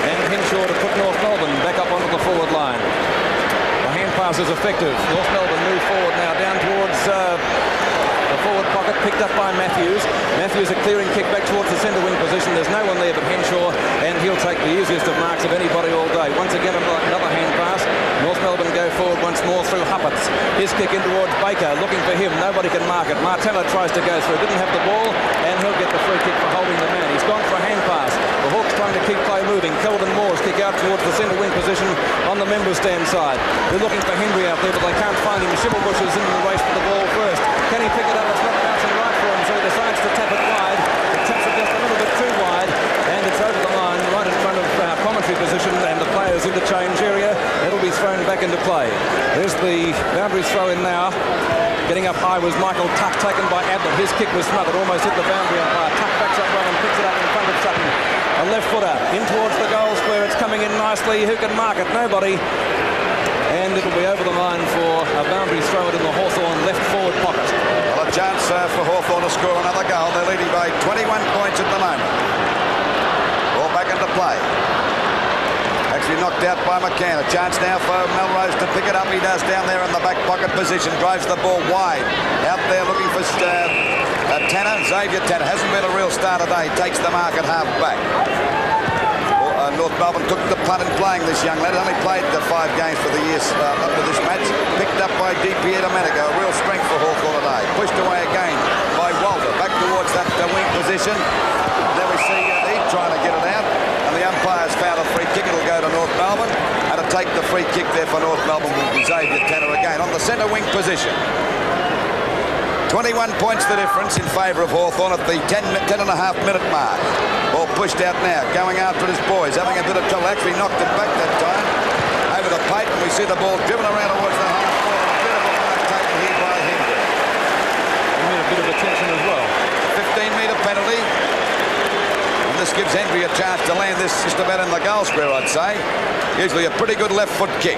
S1: And Henshaw to put North Melbourne back up onto the forward line. The hand pass is effective. North Melbourne move forward now down towards the forward pocket, picked up by Matthews. Matthews a clearing kick back towards the centre wing position. There's no one there but Henshaw, and he'll take the easiest of marks of anybody all day. Once again, another hand pass. North Melbourne go forward once more through Hupperts. His kick in towards Baker, looking for him. Nobody can mark it. Martella tries to go through. Didn't have the ball, and he'll get the free kick for holding the man. He's gone for a hand pass. The Hawks trying to keep play moving. Kelvin Moore's kick out towards the centre wing position on the member stand side. They're looking for Henry out there, but they can't find him. Schimmelbusch is in the race for the ball first. Can he pick it up? It's not bouncing right for him, so he decides to tap it wide. He taps it just a little bit too wide, and it's over the line right in front of our commentary position and the players' interchange area. It'll be thrown back into play. There's the boundary throw in now. Getting up high was Michael Tuck, taken by Ablett. His kick was smothered, almost hit the boundary umpire. Tuck backs up well and picks it up in front of Sutton. A left footer in towards the goal square. It's coming in nicely. Who can mark it? Nobody. And it'll be over the line for a boundary throw in the Hawthorn left forward pocket.
S2: Well, a chance for Hawthorn to score another goal. They're leading by 21 points at the moment. Ball back into play. Actually knocked out by McCann. A chance now for Melrose to pick it up. He does down there in the back pocket position. Drives the ball wide. Out there looking for Tanner. Xavier Tanner. Hasn't been a real star today. Takes the mark at half back. North Melbourne took the punt in playing this young lad. Only played the 5 games for the year up to this match. Picked up by D. Domenico. A real strength for Hawthorn today. Pushed away again by Walter. Back towards that wing position. There we see Ede trying to get it out. And the umpire's found a free kick. It'll go to North Melbourne. And to take the free kick there for North Melbourne will be Xavier Tanner again on the centre wing position. 21 points the difference in favour of Hawthorn at the 10.5-minute mark. Ball pushed out now, going after his boys, having a bit of trouble. Actually knocked it back that time. Over to Payton, we see the ball driven around towards the half-forward. A bit of a mark taken here by Hendry.
S1: He made a bit of attention as well.
S2: 15-metre penalty. And this gives Hendry a chance to land this just about in the goal square, I'd say. Usually a pretty good left foot kick.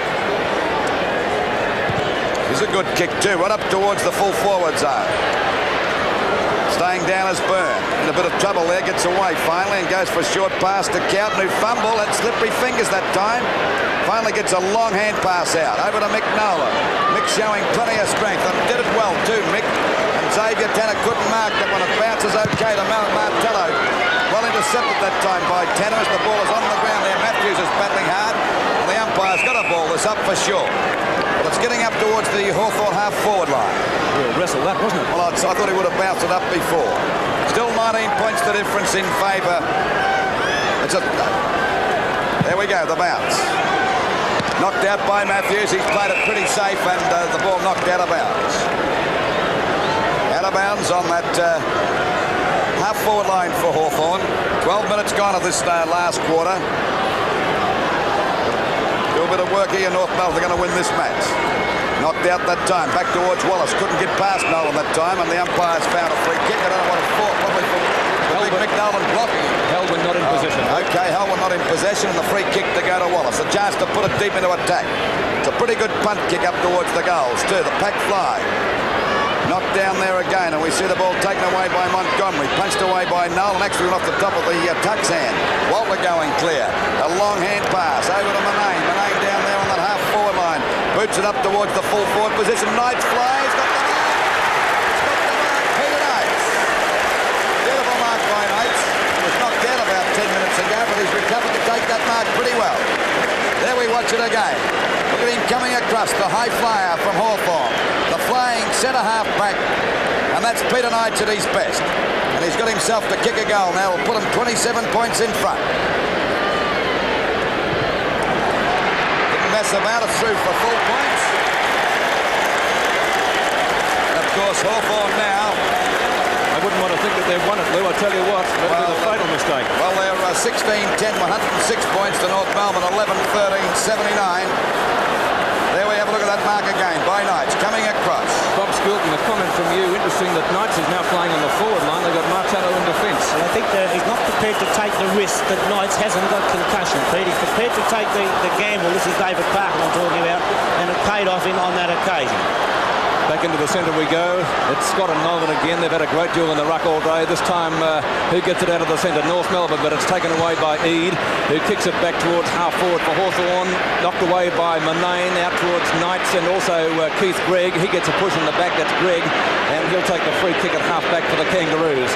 S2: It's a good kick too, right up towards the full forward zone. Staying down as Byrne. In a bit of trouble there, gets away finally and goes for a short pass to Cowden, who fumble at slippery fingers that time. Finally gets a long hand pass out. Over to Mick Nolan. Mick showing plenty of strength and did it well too, Mick. And Xavier Tanner couldn't mark that one. It bounces okay to Martello. Well intercepted that time by Tanner as the ball is on the ground there. Matthews is battling hard. And the umpire's got to ball this up for sure. But it's getting up towards the Hawthorn half-forward line.
S1: Real wrestle that, wasn't it?
S2: Well, I thought he would have bounced it up before. Still 19 points the difference in favour. There we go, the bounce. Knocked out by Matthews. He's played it pretty safe and the ball knocked out of bounds. Out of bounds on that half-forward line for Hawthorn. 12 minutes gone of this last quarter. Do a bit of work here. North Melbourne are going to win this match. Knocked out that time. Back towards Wallace. Couldn't get past Nolan that time, and the umpire's found a free kick. I don't know what it's for. Probably for Mick Nolan blocking.
S1: Helwyn not in possession.
S2: Okay, Helwyn not in possession, and the free kick to go to Wallace. A chance to put it deep into attack. It's a pretty good punt kick up towards the goals too. The pack fly. Knocked down there again, and we see the ball taken away by Montgomery. Punched away by Nolan. Actually went off the top of the Tuck's hand. Walter going clear. A long hand pass over to Manane. Manane down there on that half-forward line. Boots it up towards the full forward position. Knights flies. Got the mark. Peter Knights. Beautiful mark by Knights. He was knocked out about 10 minutes ago, but he's recovered to take that mark pretty well. There we watch it again. Look at him coming across, the high flyer from Hawthorn. The flying centre half back. And that's Peter Knights at his best. And he's got himself to kick a goal now. Will put him 27 points in front. Didn't mess about, it's through for full points. And of course Hawthorn now.
S1: I wouldn't want to think that they've won it, Lou. I tell you what, that was a fatal mistake.
S2: Well, they're 16-10, 106 points to North Melbourne, 11-13, 79. There we have a look at that mark again by Knights coming across.
S1: Bob Skilton, a comment from you. Interesting that Knights is now playing on the forward line. They've got Martello in defence.
S3: And I think that he's not prepared to take the risk that Knights hasn't got concussion, Pete. He's prepared to take the gamble. This is David Parkin I'm talking about, and it paid off him on that occasion.
S1: Back into the centre we go. It's Scott and Nolan again. They've had a great duel in the ruck all day. This time, who gets it out of the centre? North Melbourne, but it's taken away by Eade, who kicks it back towards half forward for Hawthorn. Knocked away by Manane out towards Knights and also Keith Gregg. He gets a push in the back. That's Gregg, and he'll take the free kick at half back for the Kangaroos.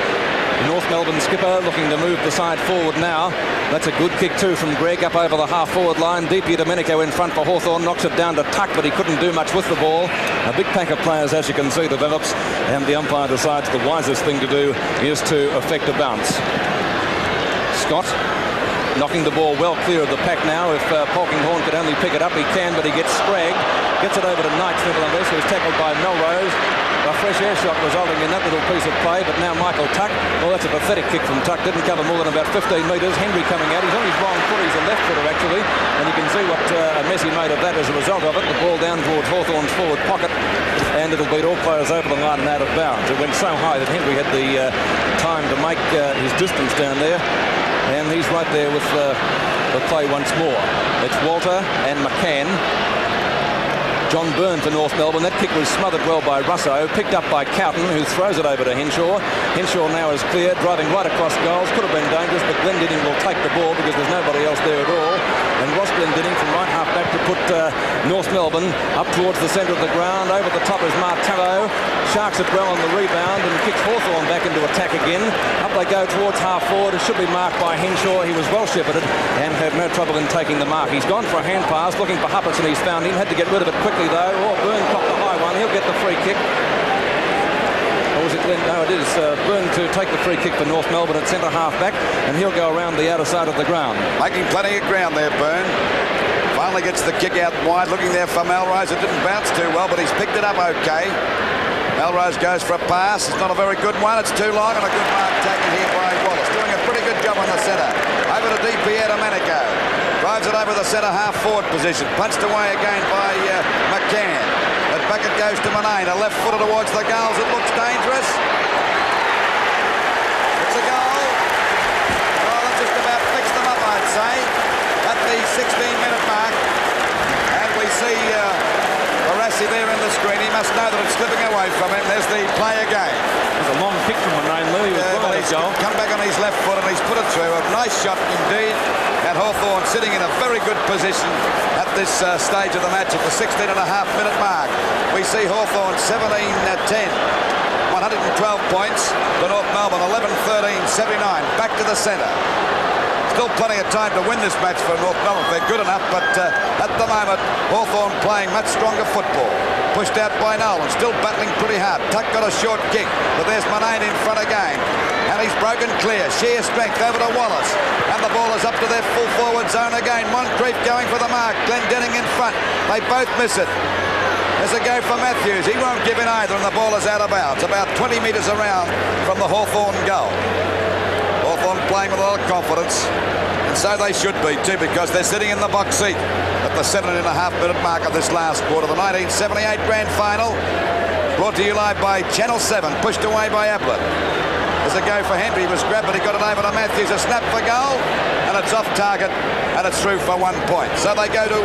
S1: North Melbourne skipper looking to move the side forward now. That's a good kick too from Gregg up over the half-forward line. Deepie Domenico in front for Hawthorn. Knocks it down to Tuck, but he couldn't do much with the ball. A big pack of players, as you can see, develops, and the umpire decides the wisest thing to do is to effect a bounce. Scott knocking the ball well clear of the pack now. If Polkinghorne could only pick it up, he can, but he gets scragged. Gets it over to Knights, nevertheless, who's tackled by Melrose. A fresh air shot resulting in that little piece of play, but now Michael Tuck, well, that's a pathetic kick from Tuck. Didn't cover more than about 15 metres. Henry coming out. He's on his wrong foot. He's a left footer, actually. And you can see what a mess he made of that as a result of it. The ball down towards Hawthorn's forward pocket, and it'll beat all players over the line and out of bounds. It went so high that Henry had the time to make his distance down there. And he's right there with the play once more. It's Walter and McCann. John Byrne for North Melbourne. That kick was smothered well by Russo. Picked up by Cowden, who throws it over to Henshaw. Henshaw now is clear, driving right across goals. Could have been dangerous, but Glendinning will take the ball because there's nobody else there at all. And Ross Glendinning from right half back to put North Melbourne up towards the centre of the ground. Over the top is Martello. Sharks it well on the rebound and kicks Hawthorn back into attack again. Up they go towards half forward. It should be marked by Henshaw. He was well shepherded and had no trouble in taking the mark. He's gone for a hand pass, looking for Hupperson. He's found him. Had to get rid of it quickly though. Oh, Byrne clocked the high one. He'll get the free kick. Or was it Glenn? No, it is Byrne to take the free kick for North Melbourne at centre half back, and he'll go around the outer side of the ground.
S2: Making plenty of ground there, Byrne. Finally gets the kick out wide, looking there for Melrose. It didn't bounce too well, but he's picked it up okay. Melrose goes for a pass. It's not a very good one. It's too long, and a good mark taken here by Wallace. Doing a pretty good job on the centre. Over to DP Domenico. Drives it over the centre half forward position. Punched away again by McCann. But back it goes to Manane. A left footer towards the goals. It looks dangerous. It's a goal. Well, that just about fixed them up, I'd say. At the 16-minute mark. And we see Barassi there in the screen. He must know that it's slipping away from him. There's the play again.
S1: There's a long kick from Manane.
S2: it through. A nice shot indeed. And Hawthorn sitting in a very good position at this stage of the match at the 16.5-minute mark. We see Hawthorn 17-10. 112 points to North Melbourne, 11-13, 79. Back to the centre. Still plenty of time to win this match for North Melbourne if they're good enough, but at the moment, Hawthorn playing much stronger football. Pushed out by Nolan, still battling pretty hard. Tuck got a short kick, but there's Manane in front again. And he's broken clear. Sheer strength over to Wallace. And the ball is up to their full forward zone again. Moncrief going for the mark. Glendenning in front. They both miss it. There's a go for Matthews. He won't give in either, and the ball is out of bounds. About 20 metres around from the Hawthorn goal. Hawthorn playing with a lot of confidence. And so they should be too, because they're sitting in the box seat at the 7.5-minute mark of this last quarter. The 1978 Grand Final, brought to you live by Channel 7, pushed away by Ablett. There's a go for Henry. He was grabbed, but he got it over to Matthews. A snap for goal, and it's off target, and it's through for 1 point. So they go to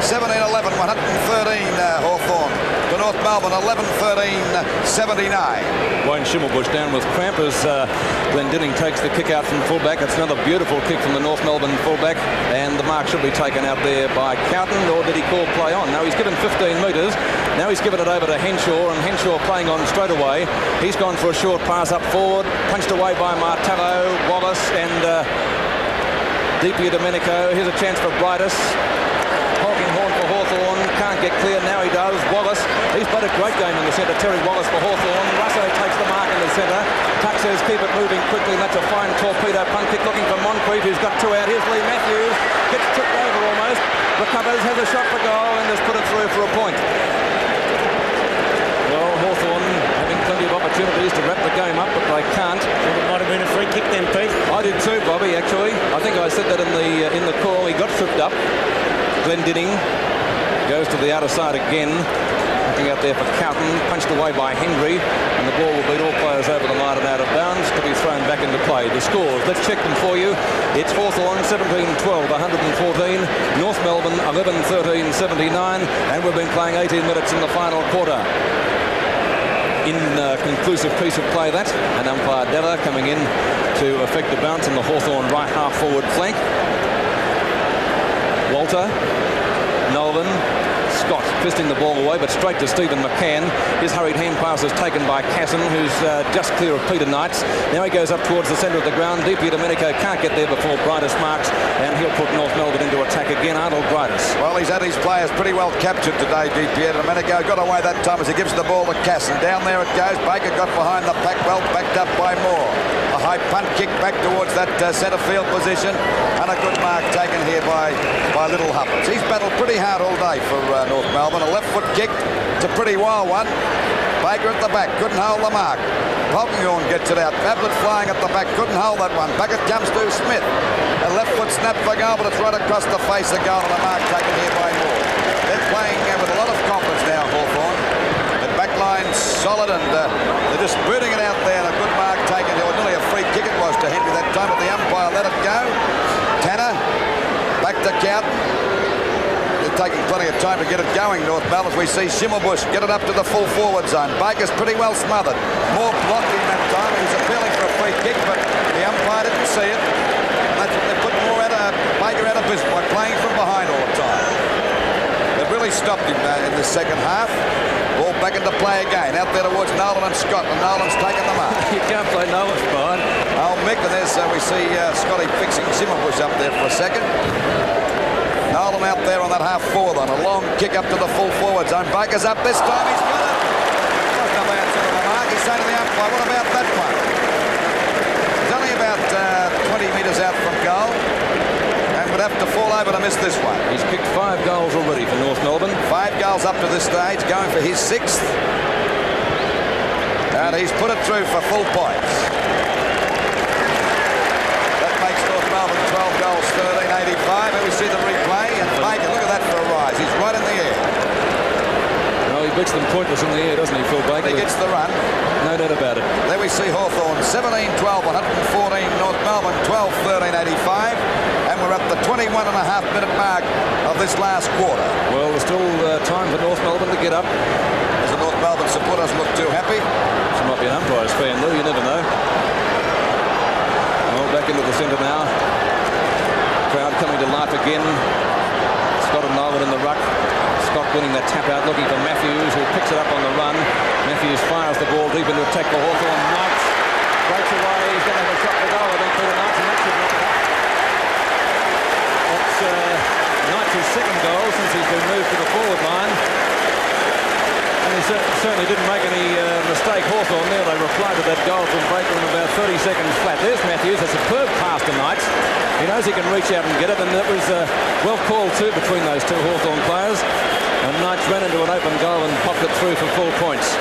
S2: 17-11, 113 Hawthorn. To North Melbourne, 11-13, 79.
S1: Wayne Schimmelbusch down with cramp as Glendenning takes the kick out from fullback. It's another beautiful kick from the North Melbourne fullback, and the mark should be taken out there by Cowton, or did he call play on? No, he's given 15 metres. Now he's given it over to Henshaw, and Henshaw playing on straight away. He's gone for a short pass up forward, punched away by Martello, Wallace, and Di Domenico. Here's a chance for Brightus. Honking horn for Hawthorn, can't get clear, now he does. Wallace, he's played a great game in the centre. Terry Wallace for Hawthorn. Russo takes the mark in the centre. Tuck says keep it moving quickly, and that's a fine torpedo punt kick looking for Moncrief, who's got two out. Here's Lee Matthews, gets tipped over almost, recovers, has a shot for goal, and has put it through for a point. Well, Hawthorn having plenty of opportunities to wrap the game up, but they can't.
S3: It might have been a free kick then, Pete.
S1: I did too, Bobby, actually. I think I said that in the call. He got tripped up. Glendenning goes to the outer side again. Looking out there for Cowton. Punched away by Henry. And the ball will beat all players over the line and out of bounds to be thrown back into play. The scores, let's check them for you. It's Hawthorn 17-12, 114. North Melbourne 11-13, 79. And we've been playing 18 minutes in the final quarter. In conclusive piece of play that. And umpire Della coming in to effect a bounce on the Hawthorn right half forward flank. Walter, Nolan, Scott fisting the ball away, but straight to Stephen McCann. His hurried hand pass is taken by Casson, who's just clear of Peter Knights. Now he goes up towards the centre of the ground. Di Domenico can't get there before Brightus marks, and he'll put North Melbourne into attack again. Arnold Brightus.
S2: Well, he's had his players pretty well captured today, Di Domenico. Got away that time as he gives the ball to Casson. Down there it goes. Baker got behind the pack, well backed up by Moore. A high punt kick back towards that centre field position, and a good mark taken here by Little Huppers. He's battled pretty hard all day for North Melbourne. A left foot kick. It's a pretty wild one. Baker at the back, couldn't hold the mark. Polkinghorn gets it out. Ablett flying at the back, couldn't hold that one. Back it comes to Smith. A left foot snap for goal, but it's right across the face of goal, and a mark taken here by Moore. They're playing with a lot of confidence now, Hawthorn. The back line's solid, and they're just booting it out there, and a good mark taken. It was nearly a free kick it was to Henry that time, but the umpire let it go. Tanner, back to Cowton. Taking plenty of time to get it going, North Melbourne. We see Schimmelbusch get it up to the full forward zone. Baker's pretty well smothered. Moore blocked him that time. He was appealing for a free kick, but the umpire didn't see it. And they put Baker out of business by playing from behind all the time. They've really stopped him in the second half. Ball back into play again. Out there towards Nolan and Scott, and Nolan's taken the mark.
S1: You can't play Nolan's behind.
S2: Old Mick, and there's we see Scotty fixing Schimmelbusch up there for a second. Nolan out there on that half forward on a long kick up to the full forward zone. Baker's up this time. He's got it. Not come out to the mark. He's saying to the umpire, what about that one? He's only about 20 metres out from goal, and would have to fall over to miss this one.
S1: He's kicked 5 goals already for North Melbourne.
S2: 5 goals up to this stage, going for his 6th. And he's put it through for full points. That makes North Melbourne 12 goals, 13-85. And we see the replay, and Baker, look at that for a rise. He's right in the air.
S1: Well, he beats them pointless in the air, doesn't he, Phil Baker?
S2: He gets the run.
S1: No doubt about it.
S2: There we see Hawthorn 17-12, 114. North Melbourne 12-13, 85. And we're at the 21.5-minute mark of this last quarter.
S1: Well, there's still time for North Melbourne to get up.
S2: As the North Melbourne supporters look too happy.
S1: She might be an umpire's fan, though. You never know. Well, back into the centre again. Scott and Nolan in the ruck. Scott winning that tap out, looking for Matthews, who picks it up on the run. Matthews fires the ball deep into attack for Hawthorn. Knights breaks away. He's going to have a shot to go. I think Peter Knights, and that should knock it up. That's Knights' second goal since he's been moved to the forward line. And he certainly didn't make any mistake. Hawthorn there, they replied to that goal from Breaker in about 30 seconds flat. There's Matthews, a superb pass to Knights. He knows he can reach out and get it, and that was well called too between those two Hawthorn players. And Knights ran into an open goal and popped it through for 4 points.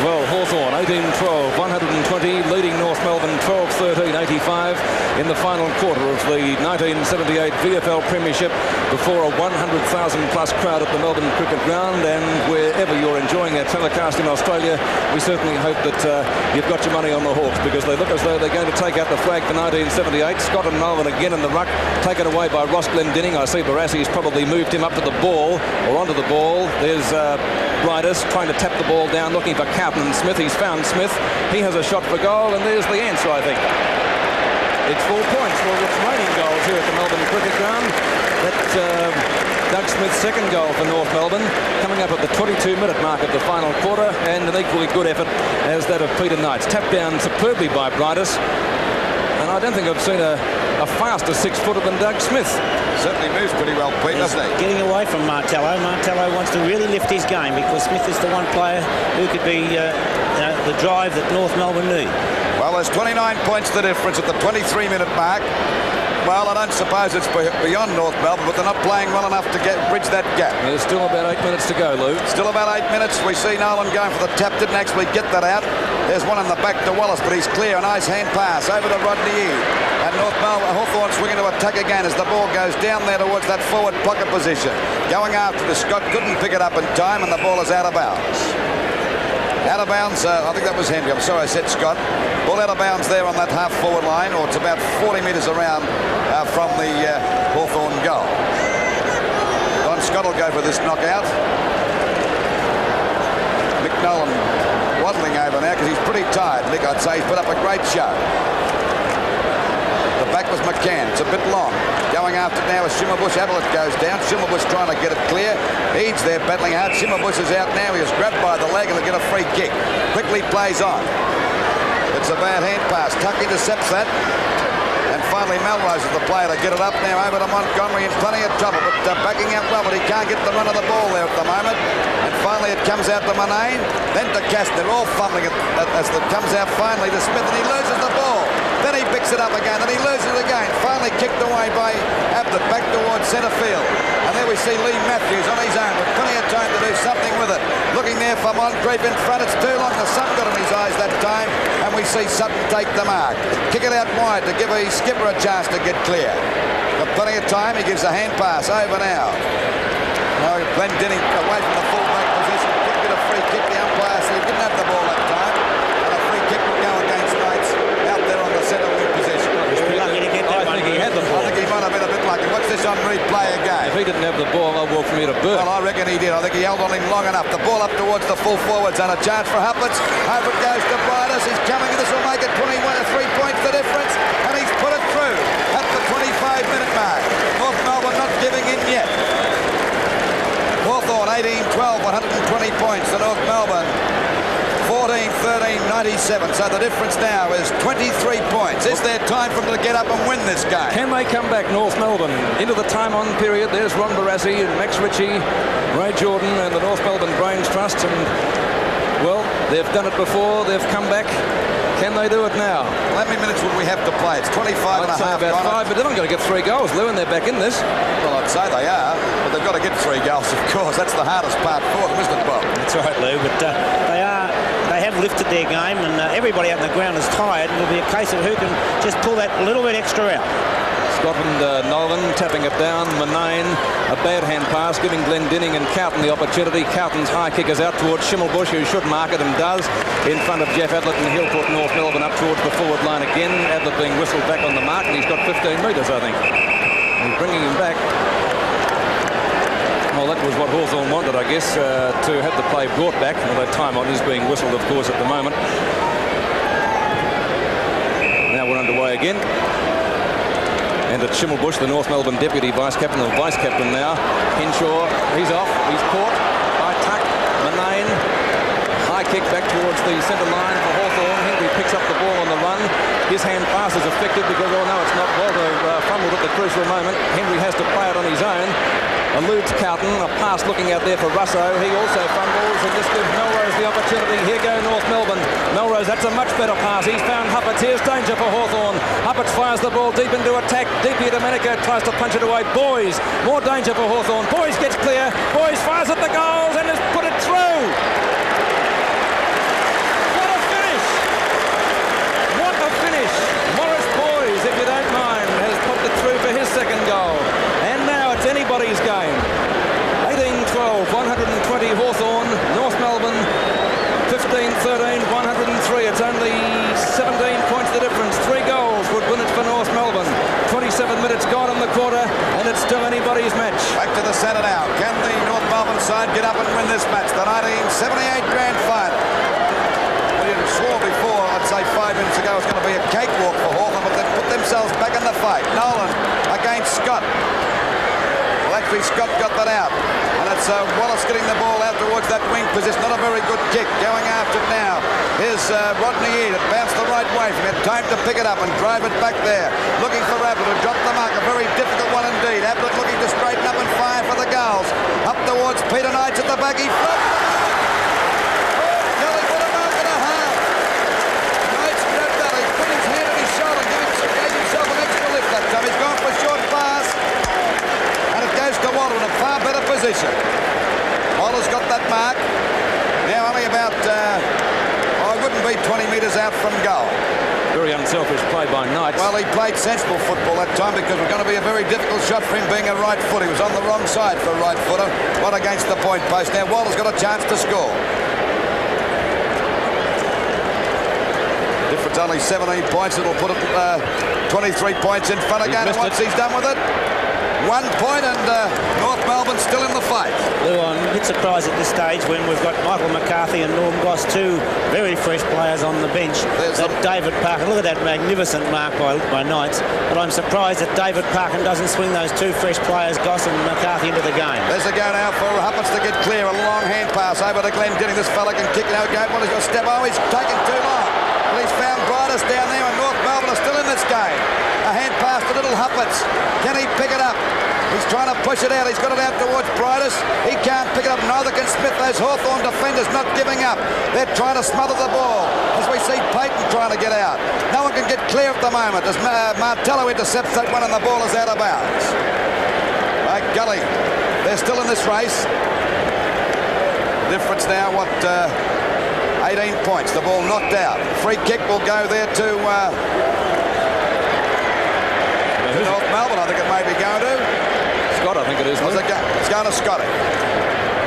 S1: Well, Hawthorn 18-12, 120, leading North Melbourne 12-13, 85 in the final quarter of the 1978 VFL Premiership before a 100,000-plus crowd at the Melbourne Cricket Ground. And wherever you're enjoying our telecast in Australia, we certainly hope that you've got your money on the Hawks, because they look as though they're going to take out the flag for 1978. Scott and Melbourne again in the ruck, taken away by Ross Glendinning. I see Barassi's probably moved him up to the ball, or onto the ball. There's Bridus trying to tap the ball down, looking for Carlton and Smith. He's found Smith. He has a shot for goal, and there's the answer, I think. It's 4 points for its reigning goals here at the Melbourne Cricket Ground. That's Doug Smith's second goal for North Melbourne, coming up at the 22-minute mark of the final quarter, and an equally good effort as that of Peter Knights. Tapped down superbly by Bridus, and I don't think I've seen a faster six-footer than Doug Smith.
S2: Certainly moves pretty well, Pete, doesn't he?
S3: Getting away from Martello. Martello wants to really lift his game, because Smith is the one player who could be the drive that North Melbourne need.
S2: Well, there's 29 points the difference at the 23-minute mark. Well, I don't suppose it's beyond North Melbourne, but they're not playing well enough to bridge that gap.
S1: There's still about 8 minutes to go, Lou.
S2: Still about 8 minutes. We see Nolan going for the tap. Didn't actually get that out. There's one in the back to Wallace, but he's clear. A nice hand pass over to Rodney. And North Melbourne, Hawthorn swinging to attack again as the ball goes down there towards that forward pocket position. Going after the Scott, couldn't pick it up in time, and the ball is out of bounds. Out of bounds, I think that was Henry. I'm sorry I said Scott. Ball out of bounds there on that half-forward line, or it's about 40 metres around from the Hawthorn goal. Don Scott will go for this knockout. Mick Nolan waddling over now because he's pretty tired. Mick, I'd say, he's put up a great show. The back was McCann. It's a bit long. Going after now as Shimmerbush. Ablett goes down. Shimmerbush trying to get it clear. Eads there battling hard. Shimmerbush is out now. He is grabbed by the leg and will get a free kick. Quickly plays on. It's a bad hand pass. Tuck intercepts that. And finally Melrose is the player to get it up now over to Montgomery in plenty of trouble, but backing out well, but he can't get the run of the ball there at the moment. And finally it comes out to Manane, then to Castner, all fumbling it as it comes out finally to Smith, and he loses the ball. Then he picks it up again, and he loses it again. Finally kicked away by Ablett back towards centre field. And there we see Lee Matthews on his own with plenty of time to do something with it. Looking there for Moncrief in front. It's too long. The sun got in his eyes that time. And we see Sutton take the mark. Kick it out wide to give his skipper a chance to get clear. Got plenty of time. He gives a hand pass over now. Now Glendinning away from the full-back position. Could get a free kick. The umpire said he didn't have the ball that time. And a free kick will go against Knights out there on the centre wing position.
S3: Lucky to get that one.
S1: He had the ball.
S2: I think he might have been a bit lucky. Watch this on replay again.
S1: If he didn't have the ball, I'll walk from here to Burke.
S2: Well, I reckon he did. I think he held on him long enough. The ball up towards the full forwards and a chance for Huppets. Over it goes to Bridus. He's coming. This will make it 21 or 3 points the difference. And he's put it through at the 25-minute mark. North Melbourne not giving in yet. Hawthorn 18-12, 120 points to North Melbourne. 14-13, 97. So the difference now is 23 points. Is there time for them to get up and win this game?
S1: Can they come back, North Melbourne, into the time-on period? There's Ron Barassi and Max Ritchie, Ray Jordan and the North Melbourne Brains Trust. And, well, they've done it before. They've come back. Can they do it now?
S2: How many minutes would we have to play? It's 25 and a half.
S1: About 5, but they're not going to get 3 goals, Lou, and they're back in this.
S2: Well, I'd say they are, but they've got to get 3 goals, of course. That's the hardest part for them, isn't it, Bob?
S3: That's right, Lou, but they have lifted their game, and everybody out on the ground is tired, and it'll be a case of who can just pull that little bit extra out.
S1: Scotland, Nolan tapping it down. Manane, a bad hand pass, giving Glendinning and Carlton the opportunity. Carlton's high kick is out towards Schimmelbush, who should mark it and does, in front of Jeff Ablett, and he'll put North Melbourne up towards the forward line again. Ablett being whistled back on the mark, and he's got 15 metres, I think. He's bringing him back. Well, that was what Hawthorn wanted, I guess, to have the play brought back, although time on is being whistled, of course, at the moment. Now we're underway again. And at Schimmelbusch, the North Melbourne deputy vice-captain, or vice-captain now, Henshaw, he's off, he's caught by Tuck, Manane, high kick back towards the centre line for Hawthorn. Henry picks up the ball on the run. His hand pass is effective because, oh no, it's not. Walter fumbled at the crucial moment. Henry has to play it on his own. Eludes Carlton, a pass looking out there for Russo. He also fumbles, and this gives Melrose the opportunity. Here go North Melbourne. Melrose, that's a much better pass. He's found Hupperts. Here's danger for Hawthorn. Hupperts fires the ball deep into attack. Deep here, Domenico tries to punch it away. Boys, more danger for Hawthorn. Boys gets clear. Boys fires at the goals and has put it through. What a finish! What a finish! Morris Boys, if you don't mind, has put it through for his second goal. And now it's anybody's game. 18-12, 120 Hawthorn, North Melbourne 15-13, 103. It's only 17 points the difference. 3 goals would win it for North Melbourne. 27 minutes gone in the quarter, and it's still anybody's match.
S2: Back to the centre now. Can the North Melbourne side get up and win this match? The 1978 Grand Final. We swore before, I'd say 5 minutes ago, it was going to be a cakewalk for Hawthorn, but they've put themselves back in the fight. Nolan against Scott. Well, actually, Scott got that out. And it's Wallace getting the ball out towards that wing position. Not a very good kick. Going after it now. Here's Rodney Eade. It bounced the right way. He had time to pick it up and drive it back there. Looking for Ablett, who dropped the mark. A very difficult one indeed. Ablett looking to straighten up and fire for the goals. Up towards Peter Knights at the back. He floats. Kelly, what a mark and a half. Knights grabbed that. He put his hand on his shoulder. Gave himself an extra lift that time. He's gone for a short pass. And it goes to Walter in a far better position. Walter's got that mark. Now only about, it wouldn't be 20 metres out from goal.
S1: Very unselfish play by Knights.
S2: Well, he played sensible football that time because it was going to be a very difficult shot for him being a right foot. He was on the wrong side for a right footer. What against the point post. Now Walter's got a chance to score. Difference only 17 points. It'll put it 23 points in front again. And once he's done with it, 1 point, and North Melbourne still in the fight.
S3: Lou, I'm a bit surprised at this stage when we've got Michael McCarthy and Norm Goss, 2 very fresh players on the bench. That David Parkin, look at that magnificent mark by Knights, but I'm surprised that David Parkin doesn't swing those 2 fresh players, Goss and McCarthy, into the game.
S2: There's a go now for Hupperts to get clear. A long hand pass over to Glenn Denning. This fella can kick it out. Well, he's got a step. Oh, he's taken too long. Well, he's found Bridus down there, and North Melbourne are still in this game. A hand pass to little Hupperts. Can he pick it up? He's trying to push it out. He's got it out towards Bridus. He can't pick it up. Neither can Smith. Those Hawthorn defenders not giving up. They're trying to smother the ball. As we see Payton trying to get out. No one can get clear at the moment. As Martello intercepts that one and the ball is out of bounds. By golly, they're still in this race. Difference now, 18 points. The ball knocked out. Free kick will go there to North Melbourne. I think it may be going to
S1: Scott, I think it is.
S2: It's going to Scotty.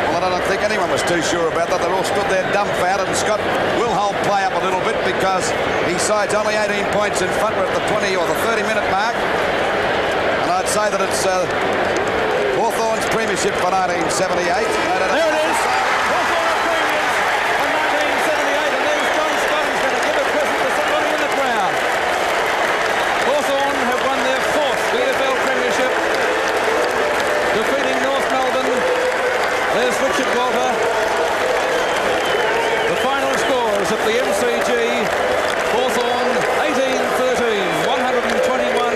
S2: Well, I don't think anyone was too sure about that. They're all stood there dumbfounded, and Scott will hold play up a little bit because his side's only 18 points in front. We're at the 20 or the 30-minute mark. And I'd say that it's Hawthorn's premiership for 1978.
S1: There it is. Hawthorn are premiers for 1978, and there's John Scott who's going to give a present to somebody in the crowd. Hawthorn have won their 4th VFL premiership, defeating North Melbourne. There's Richard Walter. The final scores at the MCG. Hawthorn 18-13, 121,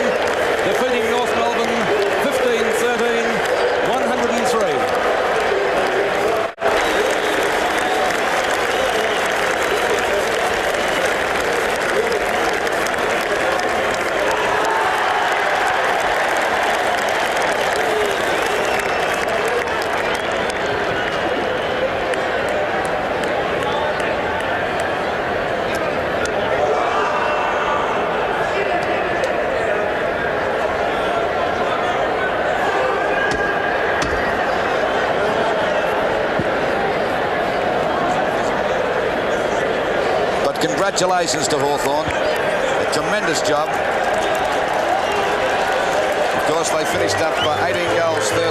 S1: defeating North Melbourne 15-13, 103.
S2: Congratulations to Hawthorn. A tremendous job. Of course, they finished up 18 goals, 30.